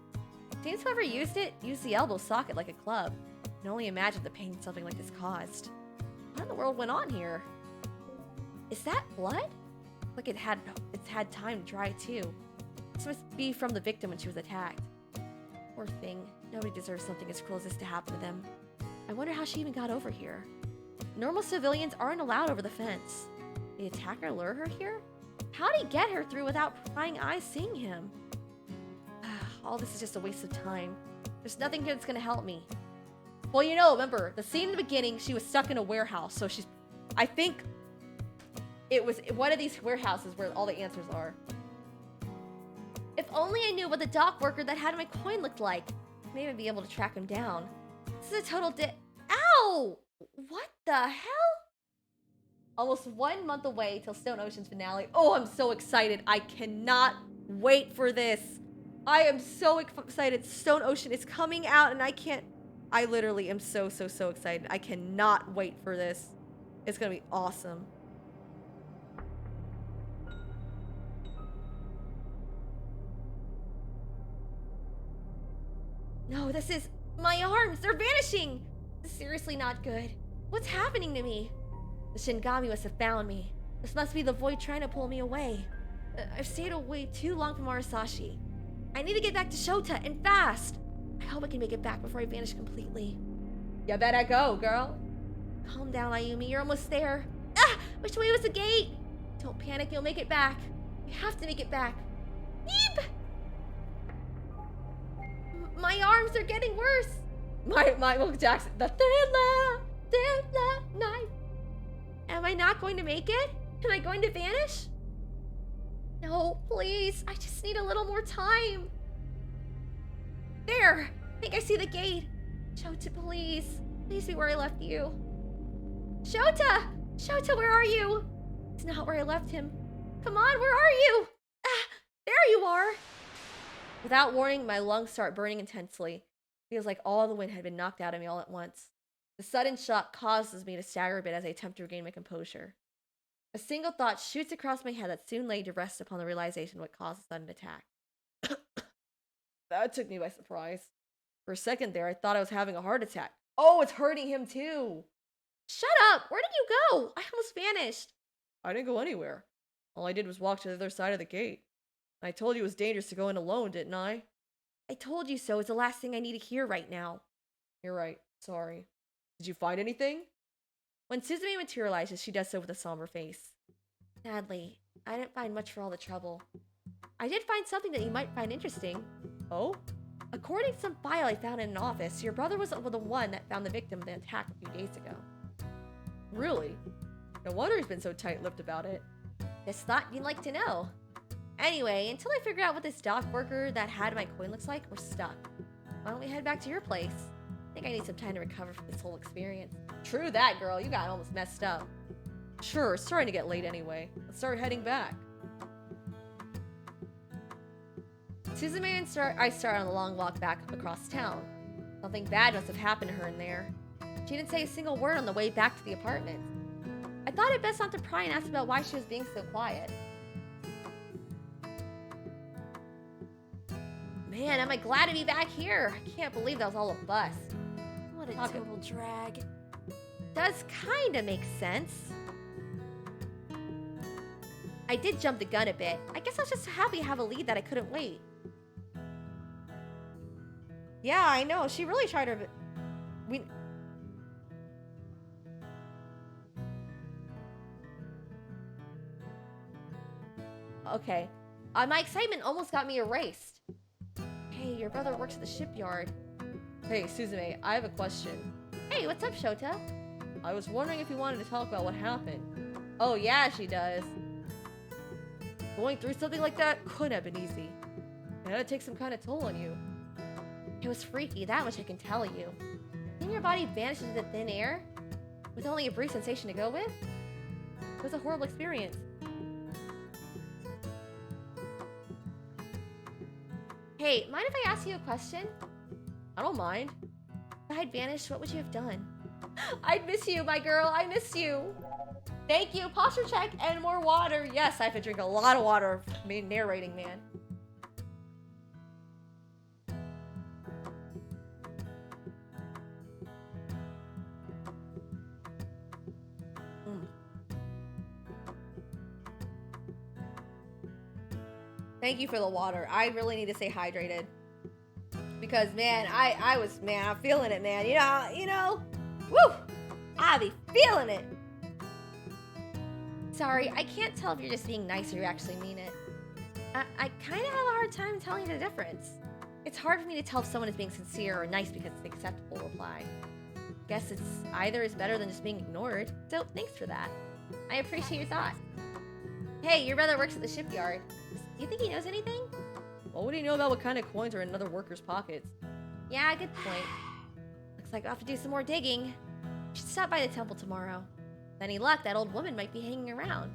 Seems whoever used it used the elbow socket like a club. I can only imagine the pain something like this caused. What in the world went on here? Is that blood? Like it's had time to dry too. This must be from the victim when she was attacked. Poor thing. Nobody deserves something as cruel as this to happen to them. I wonder how she even got over here. Normal civilians aren't allowed over the fence. Did the attacker lure her here? How'd he get her through without prying eyes seeing him? All this is just a waste of time. There's nothing here that's gonna help me. Well, you know, remember, the scene in the beginning, she was stuck in a warehouse, so I think it was one of these warehouses where all the answers are. If only I knew what the dock worker that had my coin looked like. Maybe I'd be able to track him down. This is a total Ow! What the hell? Almost 1 month away till Stone Ocean's finale. Oh, I'm so excited. I cannot wait for this. I am so excited. Stone Ocean is coming out and I literally am so excited. I cannot wait for this. It's gonna be awesome. No, this is... My arms! They're vanishing! This is seriously not good. What's happening to me? The Shinigami must have found me. This must be the void trying to pull me away. I've stayed away too long from Arasashi. I need to get back to Shota, and fast! I hope I can make it back before I vanish completely. You better go, girl. Calm down, Ayumi. You're almost there. Ah! Which way was the gate? Don't panic. You'll make it back. You have to make it back. Beep! My arms are getting worse. My Michael Jackson. The thriller night. Am I not going to make it? Am I going to vanish? No, please. I just need a little more time. There. I think I see the gate. Shota, please. Please be where I left you. Shota! Shota, where are you? It's not where I left him. Come on, where are you? Ah, there you are. Without warning, my lungs start burning intensely. Feels like all the wind had been knocked out of me all at once. The sudden shock causes me to stagger a bit as I attempt to regain my composure. A single thought shoots across my head that soon laid to rest upon the realization of what caused the sudden attack. That took me by surprise. For a second there, I thought I was having a heart attack. Oh, it's hurting him too. Shut up! Where did you go? I almost vanished. I didn't go anywhere. All I did was walk to the other side of the gate. I told you it was dangerous to go in alone, didn't I? I told you so. It's the last thing I need to hear right now. You're right. Sorry. Did you find anything? When Suzume materializes, she does so with a somber face. Sadly, I didn't find much for all the trouble. I did find something that you might find interesting. Oh? According to some file I found in an office, your brother was the one that found the victim of the attack a few days ago. Really? No wonder he's been so tight-lipped about it. Just thought you'd like to know. Anyway, until I figure out what this dock worker that had my coin looks like, we're stuck. Why don't we head back to your place? I think I need some time to recover from this whole experience. True that, girl. You got almost messed up. Sure, it's starting to get late anyway. Let's start heading back. Suzume and I start on a long walk back across town. Something bad must have happened to her in there. She didn't say a single word on the way back to the apartment. I thought it best not to pry and ask about why she was being so quiet. Man, am I glad to be back here. I can't believe that was all a bust. What a total drag. Does kinda make sense. I did jump the gun a bit. I guess I was just happy to have a lead that I couldn't wait. Yeah, I know. She really tried her... Okay. My excitement almost got me erased. Hey, your brother works at the shipyard. Hey, Suzume, I have a question. Hey, what's up, Shota? I was wondering if you wanted to talk about what happened. Oh, yeah, she does. Going through something like that could have been easy. It had to take some kind of toll on you. It was freaky, that much I can tell you. Seeing your body vanish into thin air, with only a brief sensation to go with, it was a horrible experience. Hey, mind if I ask you a question? I don't mind. If I had vanished, what would you have done? I'd miss you, my girl. I miss you. Thank you. Posture check and more water. Yes, I have to drink a lot of water. Me narrating, man. Thank you for the water. I really need to stay hydrated. Because, man, I'm feeling it, man. You know, woo! I be feeling it. Sorry, I can't tell if you're just being nice or you actually mean it. I kind of have a hard time telling the difference. It's hard for me to tell if someone is being sincere or nice because it's the acceptable reply. Guess it's either is better than just being ignored, so thanks for that. I appreciate your thought. Hey, your brother works at the shipyard. Do you think he knows anything? Well, what do you know about what kind of coins are in other workers' pockets? Yeah, good point. Looks like I'll have to do some more digging. You should stop by the temple tomorrow. With any luck, that old woman might be hanging around.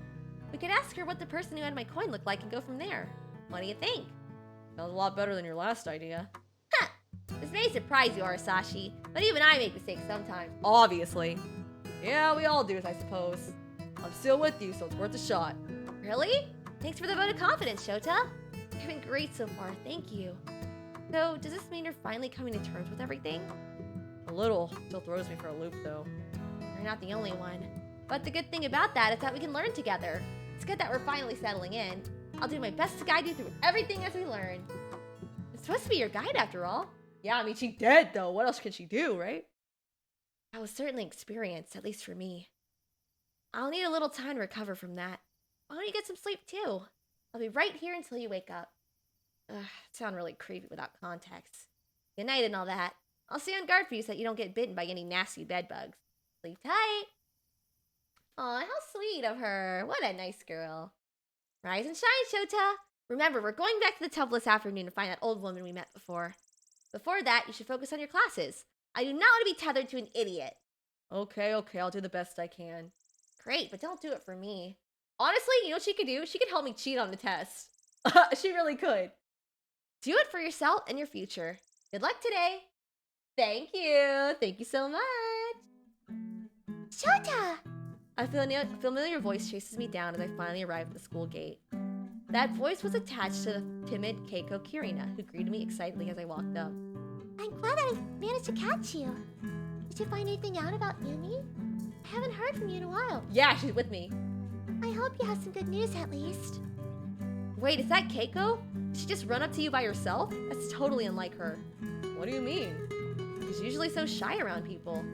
We could ask her what the person who had my coin looked like and go from there. What do you think? Sounds a lot better than your last idea. Ha! This may surprise you, Arasashi, but even I make mistakes sometimes. Obviously. Yeah, we all do, I suppose. I'm still with you, so it's worth a shot. Really? Thanks for the vote of confidence, Shota. You've been great so far, thank you. So, does this mean you're finally coming to terms with everything? A little. Still throws me for a loop, though. You're not the only one. But the good thing about that is that we can learn together. It's good that we're finally settling in. I'll do my best to guide you through everything as we learn. It's supposed to be your guide, after all. Yeah, I mean, she's dead, though. What else can she do, right? That was certainly experienced, at least for me. I'll need a little time to recover from that. Why don't you get some sleep, too? I'll be right here until you wake up. Sound really creepy without context. Good night and all that. I'll stay on guard for you so that you don't get bitten by any nasty bed bugs. Sleep tight. Aw, how sweet of her. What a nice girl. Rise and shine, Shota. Remember, we're going back to the temple this afternoon to find that old woman we met before. Before that, you should focus on your classes. I do not want to be tethered to an idiot. Okay, I'll do the best I can. Great, but don't do it for me. Honestly, you know what she could do? She could help me cheat on the test. She really could. Do it for yourself and your future. Good luck today. Thank you. Thank you so much. Shota! A familiar voice chases me down as I finally arrive at the school gate. That voice was attached to the timid Keiko Kirina, who greeted me excitedly as I walked up. I'm glad I managed to catch you. Did you find anything out about Yumi? I haven't heard from you in a while. Yeah, she's with me. I hope you have some good news at least. Wait, is that Keiko? Did she just run up to you by herself? That's totally unlike her. What do you mean? She's usually so shy around people.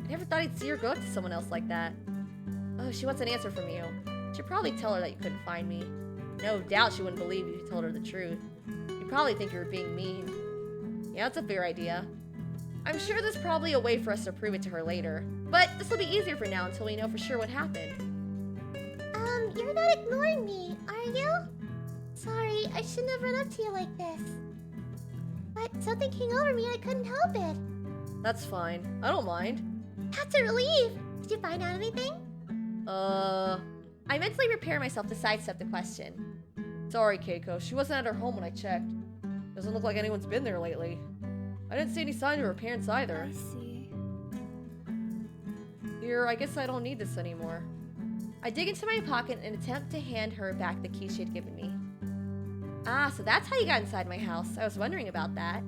I never thought I'd see her go up to someone else like that. Oh, she wants an answer from you. You should probably tell her that you couldn't find me. No doubt she wouldn't believe you if you told her the truth. You'd probably think you were being mean. Yeah, that's a fair idea. I'm sure there's probably a way for us to prove it to her later. But this will be easier for now until we know for sure what happened. You're not ignoring me, are you? Sorry, I shouldn't have run up to you like this. But something came over me and I couldn't help it. That's fine. I don't mind. That's a relief. Did you find out anything? I mentally prepare myself to sidestep the question. Sorry, Keiko. She wasn't at her home when I checked. Doesn't look like anyone's been there lately. I didn't see any signs of her parents either. I see. Dear, I guess I don't need this anymore. I dig into my pocket and attempt to hand her back the key she had given me. Ah, so that's how you got inside my house. I was wondering about that.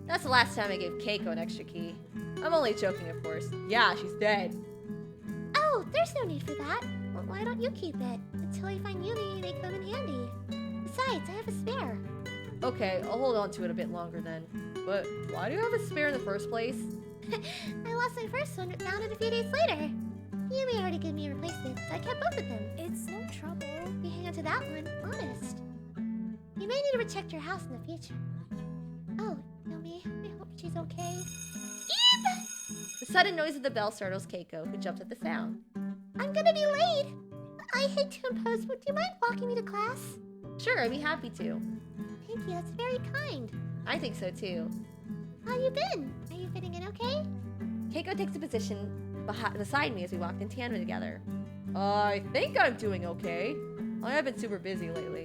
That's the last time I gave Keiko an extra key. I'm only joking, of course. Yeah, she's dead. Oh, there's no need for that. Well, why don't you keep it? Until you find Yumi, they come in handy. Besides, I have a spare. Okay, I'll hold on to it a bit longer then. But why do you have a spare in the first place? I lost my first one but found it a few days later. Yumi already gave me a replacement, so I kept both of them. It's no trouble. You hang on to that one, honest. You may need to protect your house in the future. Oh, Yumi, I hope she's okay. Eep! The sudden noise of the bell startles Keiko, who jumped at the sound. I'm gonna be late. I hate to impose, but do you mind walking me to class? Sure, I'd be happy to. Thank you, that's very kind. I think so too. How you been? Are you fitting in okay? Keiko takes a position beside me as we walked in tandem together. I think I'm doing okay. I have been super busy lately.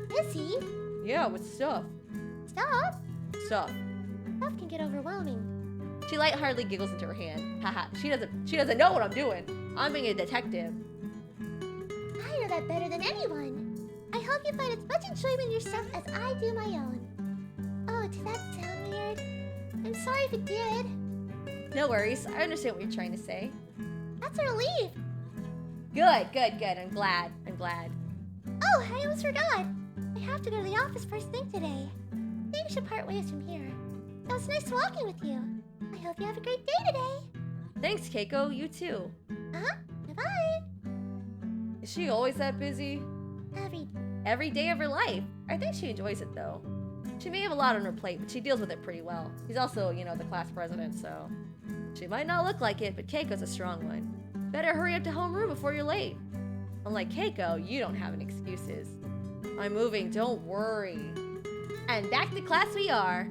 Busy? Yeah, with stuff. Stop. Stuff. Stuff can get overwhelming. She lightheartedly giggles into her hand. Haha, she doesn't know what I'm doing. I'm being a detective. I know that better than anyone. I hope you find as much enjoyment in your stuff as I do my own. Oh, did that sound weird? I'm sorry if it did. No worries. I understand what you're trying to say. That's a relief. Good. I'm glad. Oh, I almost forgot. I have to go to the office first thing today. I think we should part ways from here. It was nice walking with you. I hope you have a great day today. Thanks, Keiko. You too. Bye-bye. Is she always that busy? Every Every day of her life. I think she enjoys it though. She may have a lot on her plate, but she deals with it pretty well. She's also, the class president, so... She might not look like it, but Keiko's a strong one. Better hurry up to homeroom before you're late. Unlike Keiko, you don't have any excuses. I'm moving, don't worry. And back to class we are.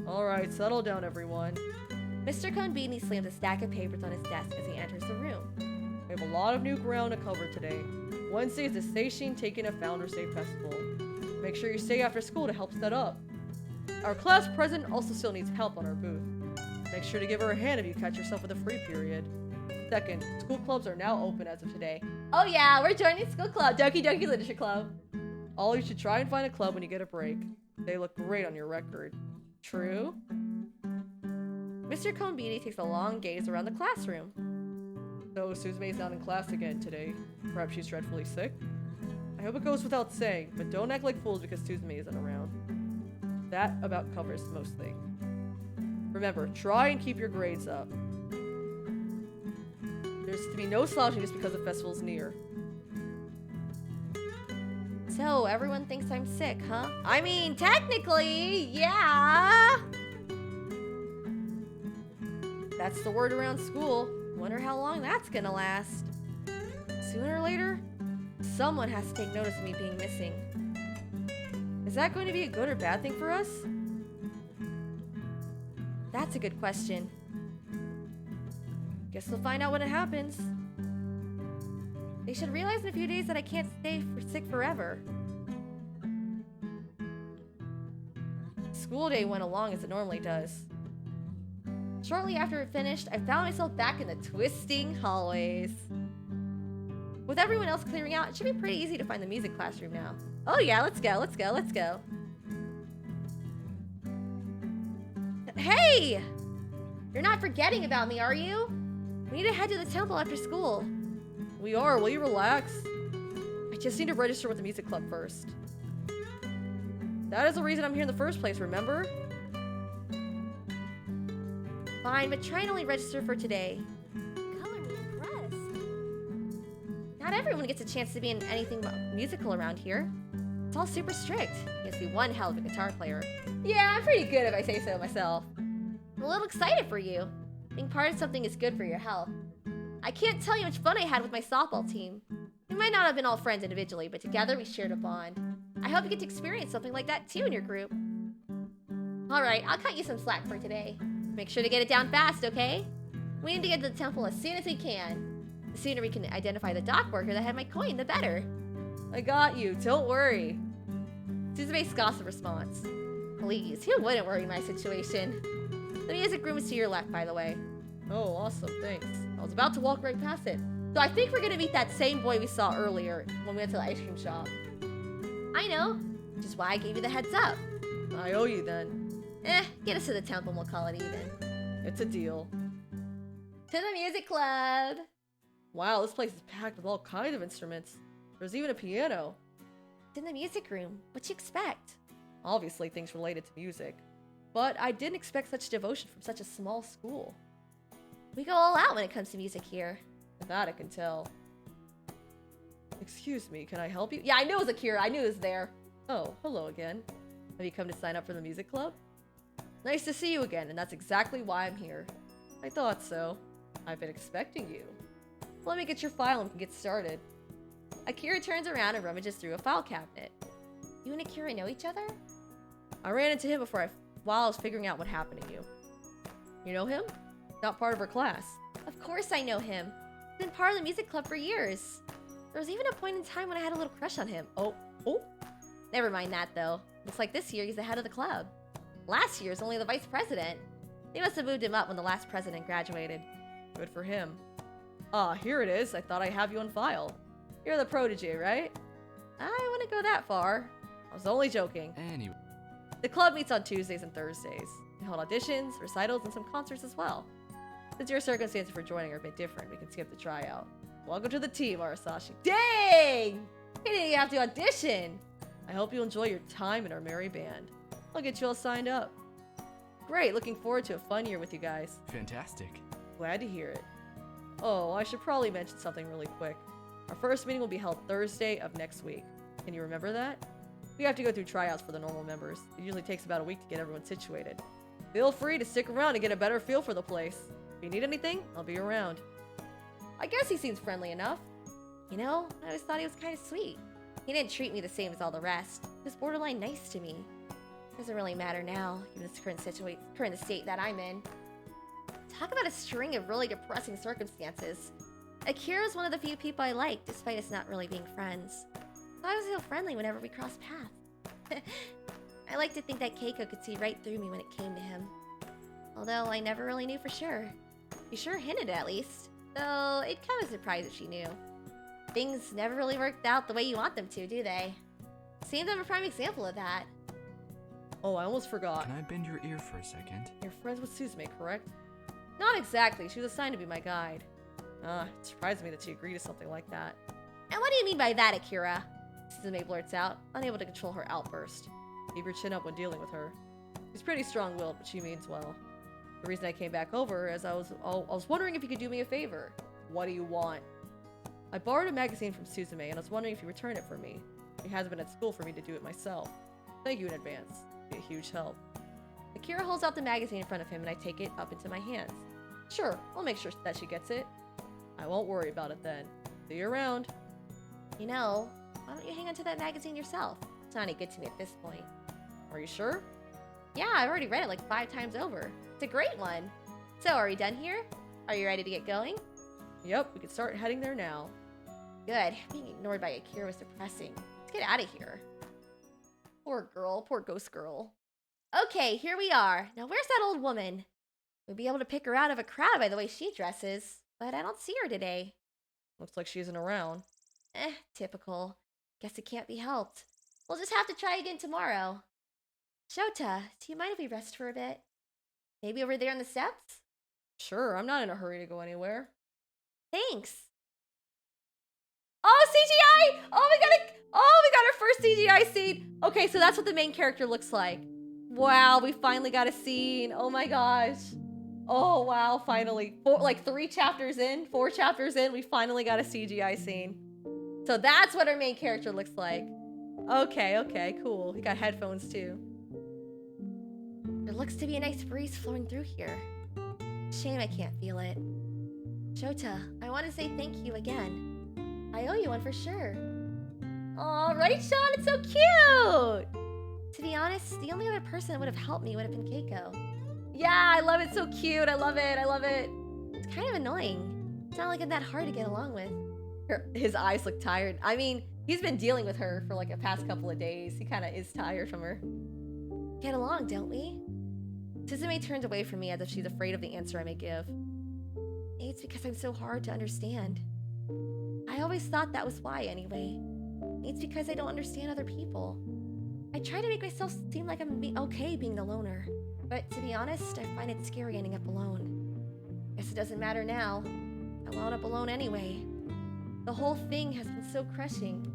Alright, settle down everyone. Mr. Konbini slams a stack of papers on his desk as he enters the room. We have a lot of new ground to cover today. Wednesday is the Seishin taking a Founders Day festival. Make sure you stay after school to help set up. Our class president also still needs help on our booth. Make sure to give her a hand if you catch yourself with a free period. Second, school clubs are now open as of today. Oh yeah, we're joining school club, Doki Doki Literature Club. All you should try and find a club when you get a break. They look great on your record. True? Mr. Konbini takes a long gaze around the classroom. So Suzume's not in class again today. Perhaps she's dreadfully sick? I hope it goes without saying, but don't act like fools because Suzume isn't around. That about covers most things. Remember, try and keep your grades up. There's to be no slouching just because the festival's near. So, everyone thinks I'm sick, huh? I mean, technically, yeah! That's the word around school. Wonder how long that's gonna last. Sooner or later, someone has to take notice of me being missing. Is that going to be a good or bad thing for us? That's a good question. Guess we'll find out when it happens. They should realize in a few days that I can't stay sick forever. School day went along as it normally does. Shortly after it finished, I found myself back in the twisting hallways. With everyone else clearing out, it should be pretty easy to find the music classroom now. Oh yeah, let's go. Hey! You're not forgetting about me, are you? We need to head to the temple after school. We are, will you relax? I just need to register with the music club first. That is the reason I'm here in the first place, remember? Fine, but try and only register for today. Color me impressed. Not everyone gets a chance to be in anything musical around here. It's all super strict. You have to be one hell of a guitar player. Yeah, I'm pretty good if I say so myself. I'm a little excited for you. Being part of something is good for your health. I can't tell you how much fun I had with my softball team. We might not have been all friends individually, but together we shared a bond. I hope you get to experience something like that too in your group. Alright, I'll cut you some slack for today. Make sure to get it down fast, okay? We need to get to the temple as soon as we can. The sooner we can identify the dock worker that had my coin, the better. I got you, don't worry. Suzume's scoffs a response. Please, who wouldn't worry my situation? The music room is to your left, by the way. Oh, awesome, thanks. I was about to walk right past it. So I think we're gonna meet that same boy we saw earlier when we went to the ice cream shop. I know, which is why I gave you the heads up. I owe you then. Get us to the temple and we'll call it even. It's a deal. To the music club! Wow, this place is packed with all kinds of instruments. There's even a piano. It's in the music room. What you expect? Obviously things related to music. But I didn't expect such devotion from such a small school. We go all out when it comes to music here. That I can tell. Excuse me, can I help you? Yeah, I knew it was Akira. I knew it was there. Oh, hello again. Have you come to sign up for the music club? Nice to see you again, and that's exactly why I'm here. I thought so. I've been expecting you. Let me get your file and we can get started. Akira turns around and rummages through a file cabinet. You and Akira know each other? I ran into him while I was figuring out what happened to you. You know him? Not part of her class. Of course I know him. He's been part of the music club for years. There was even a point in time when I had a little crush on him. Oh. Never mind that though. Looks like this year he's the head of the club. Last year's only the vice president. They must have moved him up when the last president graduated. Good for him. Ah, here it is. I thought I have you on file. You're the protege, right? I wouldn't go that far. I was only joking. Anyway, The club meets on Tuesdays and Thursdays. We hold auditions, recitals, and some concerts as well. Since your circumstances for joining are a bit different, we can skip the tryout. Welcome to the team, Arasashi. Dang! He didn't even have to audition! I hope you enjoy your time in our merry band. I'll get you all signed up. Great, looking forward to a fun year with you guys. fantastic. Glad to hear it. Oh, I should probably mention something really quick. Our first meeting will be held Thursday of next week. Can you remember that? We have to go through tryouts for the normal members. It usually takes about a week to get everyone situated. Feel free to stick around to get a better feel for the place. If you need anything, I'll be around. I guess he seems friendly enough. You know, I always thought he was kind of sweet. He didn't treat me the same as all the rest. He was borderline nice to me. Doesn't really matter now, given this current state that I'm in. Talk about a string of really depressing circumstances. Akira's one of the few people I like, despite us not really being friends. So I was so friendly whenever we crossed paths. I like to think that Keiko could see right through me when it came to him. Although I never really knew for sure. He sure hinted at least. Though it'd come as a surprise if she knew. Things never really worked out the way you want them to, do they? Seems I'm a prime example of that. Oh, I almost forgot. Can I bend your ear for a second? You're friends with Suzume, correct? Not exactly. She was assigned to be my guide. It surprised me that she agreed to something like that. And what do you mean by that, Akira? Suzume blurts out, unable to control her outburst. Keep your chin up when dealing with her. She's pretty strong-willed, but she means well. The reason I came back over is I was wondering if you could do me a favor. What do you want? I borrowed a magazine from Suzume, and I was wondering if you return it for me. She hasn't been at school for me to do it myself. Thank you in advance. It'd be a huge help. Akira holds out the magazine in front of him, and I take it up into my hands. Sure, I'll make sure that she gets it. I won't worry about it then. See you around. You know, why don't you hang on to that magazine yourself? It's not any good to me at this point. Are you sure? Yeah, I've already read it like 5 times over. It's a great one. So, are we done here? Are you ready to get going? Yep, we can start heading there now. Good. Being ignored by Akira was depressing. Let's get out of here. Poor girl, poor ghost girl. Okay, here we are. Now where's that old woman? We'd be able to pick her out of a crowd by the way she dresses, but I don't see her today. Looks like she isn't around. Typical. Guess it can't be helped. We'll just have to try again tomorrow. Shota, do you mind if we rest for a bit? Maybe over there on the steps? Sure, I'm not in a hurry to go anywhere. Thanks. Oh, CGI! Oh, we got our first CGI scene. Okay, so that's what the main character looks like. Wow, we finally got a scene. Oh my gosh. Oh wow, finally. 4 chapters in, we finally got a CGI scene. So that's what our main character looks like. Okay, cool. He got headphones too. There looks to be a nice breeze flowing through here. Shame I can't feel it. Shota, I want to say thank you again. I owe you one for sure. Aw, right, Sean? It's so cute! To be honest, the only other person that would have helped me would have been Keiko. Yeah, I love it. So cute. I love it. It's kind of annoying. It's not like I'm that hard to get along with. His eyes look tired. I mean, he's been dealing with her for like the past couple of days. He kind of is tired from her. Get along, don't we? Suzume turns away from me as if she's afraid of the answer I may give. Maybe it's because I'm so hard to understand. I always thought that was why anyway. Maybe it's because I don't understand other people. I try to make myself seem like I'm okay being the loner. But to be honest, I find it scary ending up alone. Guess it doesn't matter now. I wound up alone anyway. The whole thing has been so crushing.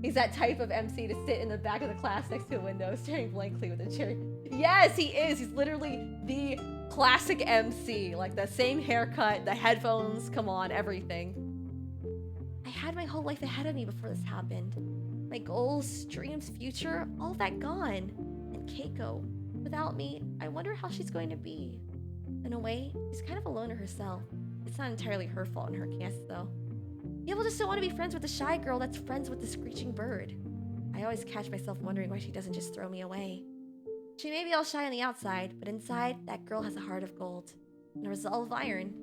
He's that type of MC to sit in the back of the class next to a window, staring blankly with a chair. Yes, he is. He's literally the classic MC. Like the same haircut, the headphones, come on, everything. I had my whole life ahead of me before this happened. My goals, dreams, future, all that gone. And Keiko, without me, I wonder how she's going to be. In a way, she's kind of a loner herself. It's not entirely her fault in her case, though. People just don't want to be friends with the shy girl that's friends with the screeching bird. I always catch myself wondering why she doesn't just throw me away. She may be all shy on the outside, but inside, that girl has a heart of gold and a resolve of iron.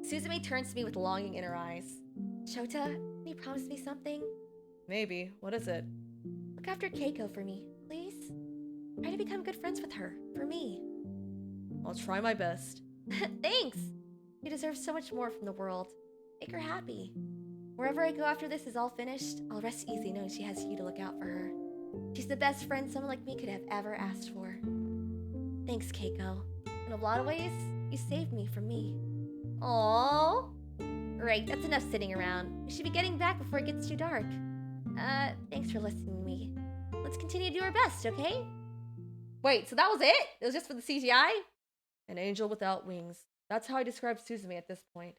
Suzume turns to me with longing in her eyes. Shota, can you promise me something? Maybe. What is it? Look after Keiko for me, please. Try to become good friends with her, for me. I'll try my best. Thanks! She deserves so much more from the world. Make her happy. Wherever I go after this is all finished, I'll rest easy knowing she has you to look out for her. She's the best friend someone like me could have ever asked for. Thanks, Keiko. In a lot of ways, you saved me from me. Aww. Right, that's enough sitting around. We should be getting back before it gets too dark. Thanks for listening to me. Let's continue to do our best, okay? Wait, so that was it? It was just for the CGI? An angel without wings. That's how I describe Suzume at this point.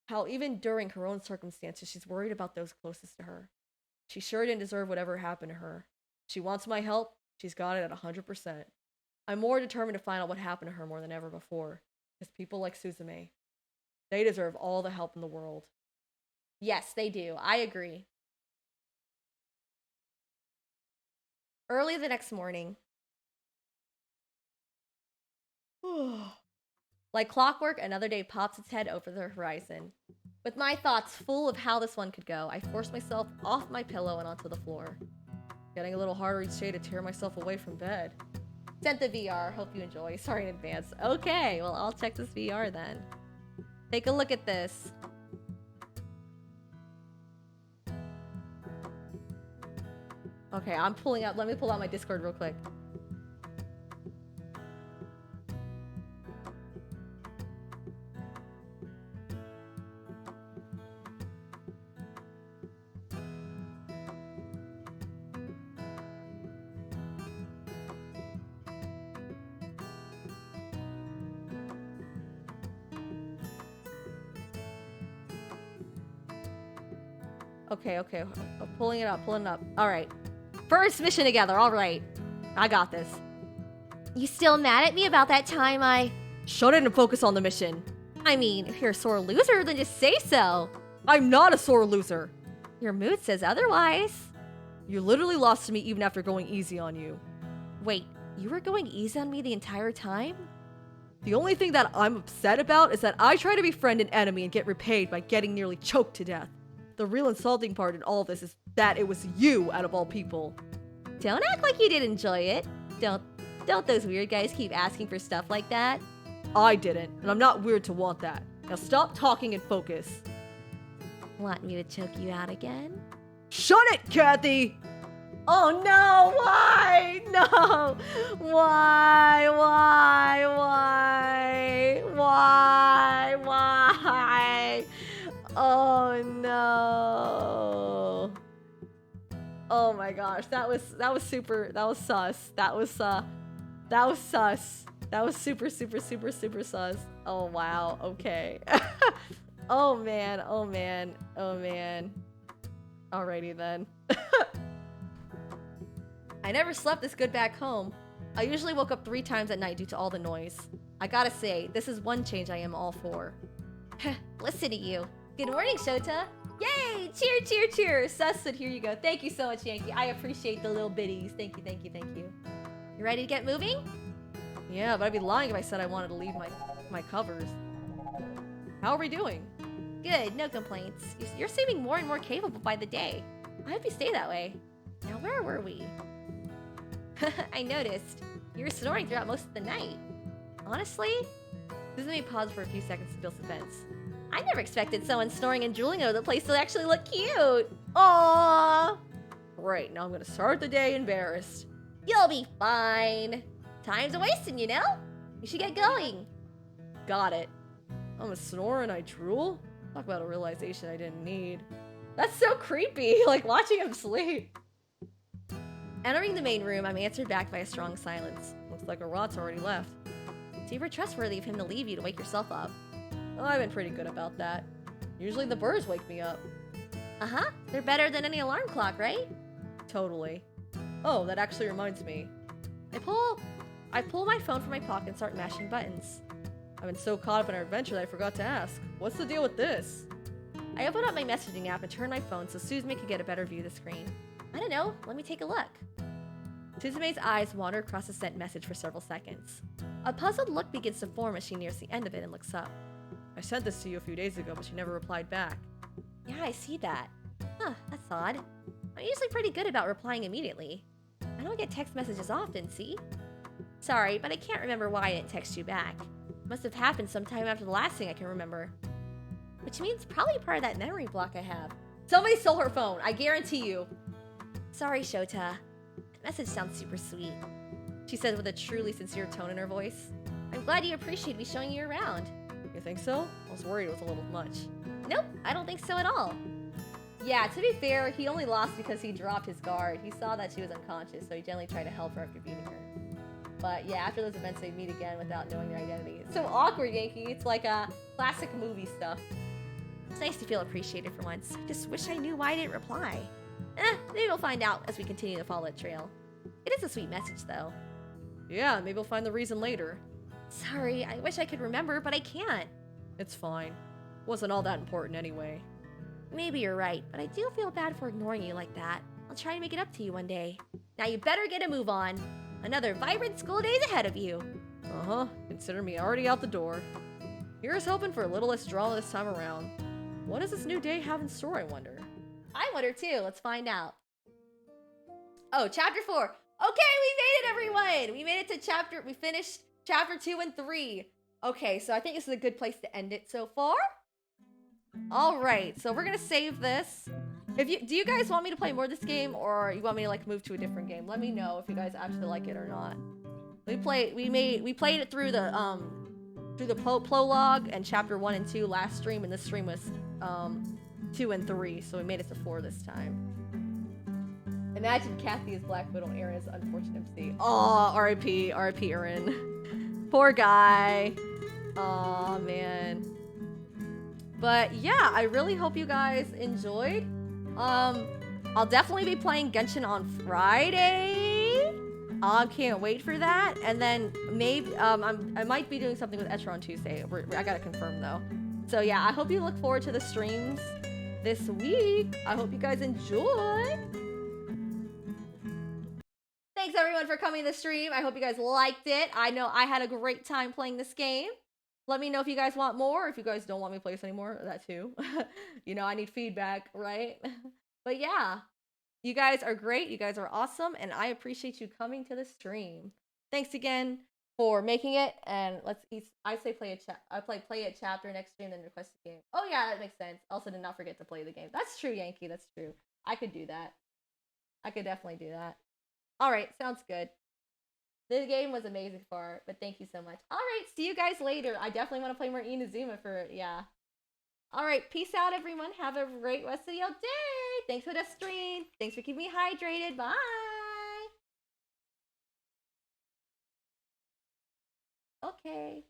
How even during her own circumstances, she's worried about those closest to her. She sure didn't deserve whatever happened to her. She wants my help. She's got it at 100%. I'm more determined to find out what happened to her more than ever before. Because people like Suzume, they deserve all the help in the world. Yes, they do. I agree. Early the next morning. Like clockwork, another day pops its head over the horizon. With my thoughts full of how this one could go, I forced myself off my pillow and onto the floor. Getting a little harder each day to tear myself away from bed. Sent the VR. Hope you enjoy. Sorry in advance. Okay, well, I'll check this VR then. Take a look at this. Okay, I'm pulling out. Let me pull out my Discord real quick. Okay. I'm pulling it up. All right. First mission together. All right. I got this. You still mad at me about that time I... Shut it and focus on the mission. I mean, if you're a sore loser, then just say so. I'm not a sore loser. Your mood says otherwise. You literally lost to me even after going easy on you. Wait, you were going easy on me the entire time? The only thing that I'm upset about is that I try to befriend an enemy and get repaid by getting nearly choked to death. The real insulting part in all of this is that it was you out of all people. Don't act like you did enjoy it. Don't those weird guys keep asking for stuff like that? I didn't, and I'm not weird to want that. Now stop talking and focus. Want me to choke you out again? Shut it, Kathy! Oh no, why? No! Why? Oh no. Oh my gosh, that was super, that was sus. That was sus. That was super sus. Oh wow, okay. Oh man. Alrighty then. I never slept this good back home. I usually woke up 3 times at night due to all the noise. I gotta say, this is one change I am all for. Listen to you. Good morning, Shota. Yay! Cheer. Sussid, here you go. Thank you so much, Yankee. I appreciate the little biddies. Thank you. You ready to get moving? Yeah, but I'd be lying if I said I wanted to leave my covers. How are we doing? Good, no complaints. You're seeming more and more capable by the day. I hope you stay that way. Now, where were we? I noticed. You were snoring throughout most of the night. Honestly? Suzume paused for a few seconds to build suspense. I never expected someone snoring and drooling over the place to actually look cute. Aww. Great, now I'm gonna start the day embarrassed. You'll be fine. Time's a-wasting, you know? You should get going. Got it. I'm a snore and I drool? Talk about a realization I didn't need. That's so creepy, like watching him sleep. Entering the main room, I'm answered back by a strong silence. Looks like Arat's already left. Super trustworthy of him to leave you to wake yourself up. Oh, I've been pretty good about that. Usually the birds wake me up. Uh-huh, they're better than any alarm clock, right? Totally. Oh, that actually reminds me. I pull my phone from my pocket and start mashing buttons. I've been so caught up in our adventure that I forgot to ask. What's the deal with this? I open up my messaging app and turn my phone so Suzume could get a better view of the screen. I don't know, let me take a look. Suzume's eyes wander across the sent message for several seconds. A puzzled look begins to form as she nears the end of it and looks up. I sent this to you a few days ago, but you never replied back. Yeah, I see that. Huh, that's odd. I'm usually pretty good about replying immediately. I don't get text messages often, see? Sorry, but I can't remember why I didn't text you back. Must have happened sometime after the last thing I can remember. Which means probably part of that memory block I have. Somebody stole her phone, I guarantee you. Sorry, Shota. That message sounds super sweet. She said with a truly sincere tone in her voice. I'm glad you appreciate me showing you around. You think so? I was worried it was a little much. Nope, I don't think so at all. Yeah, to be fair, he only lost because he dropped his guard. He saw that she was unconscious, so he gently tried to help her after beating her. But yeah, after those events, they meet again without knowing their identity. It's so awkward, Yankee. It's like classic movie stuff. It's nice to feel appreciated for once. I just wish I knew why I didn't reply. Maybe we'll find out as we continue to follow that trail. It is a sweet message, though. Yeah, maybe we'll find the reason later. Sorry, I wish I could remember, but I can't. It's fine. Wasn't all that important anyway. Maybe you're right, but I do feel bad for ignoring you like that. I'll try to make it up to you one day. Now you better get a move on. Another vibrant school day's ahead of you. Uh-huh. Consider me already out the door. Here's hoping for a little less drama this time around. What does this new day have in store, I wonder? I wonder too. Let's find out. Oh, chapter 4. Okay, we made it, everyone. We made it to we finished chapter 2 and 3. Okay, so I think this is a good place to end it so far. All right, so we're gonna save this. Do you guys want me to play more of this game, or you want me to like move to a different game? Let me know if you guys actually like it or not. We played it through the prologue and chapter 1 and 2 last stream, and this stream was 2 and 3, so we made it to 4 this time. Imagine Kathy is Black Widow and Aaron is unfortunate MC. Oh, R.I.P. Aaron. Poor guy. Aw, man. But yeah, I really hope you guys enjoyed. I'll definitely be playing Genshin on Friday. Can't wait for that. And then maybe I might be doing something with Etra on Tuesday. I gotta confirm though. So yeah, I hope you look forward to the streams this week. I hope you guys enjoy. Thanks everyone for coming to the stream. I hope you guys liked it. I know I had a great time playing this game. Let me know if you guys want more, or if you guys don't want me to play this anymore, that too. You know, I need feedback, right? But yeah, you guys are great. You guys are awesome, and I appreciate you coming to the stream. Thanks again for making it, and I say play a chapter next stream, then request a game. Oh yeah, that makes sense. Also, did not forget to play the game. That's true, Yankee. That's true. I could do that. I could definitely do that. All right, sounds good. The game was amazing for it, but thank you so much. All right, see you guys later. I definitely want to play more Inazuma yeah. All right, peace out, everyone. Have a great rest of your day. Thanks for the stream. Thanks for keeping me hydrated. Bye. Okay.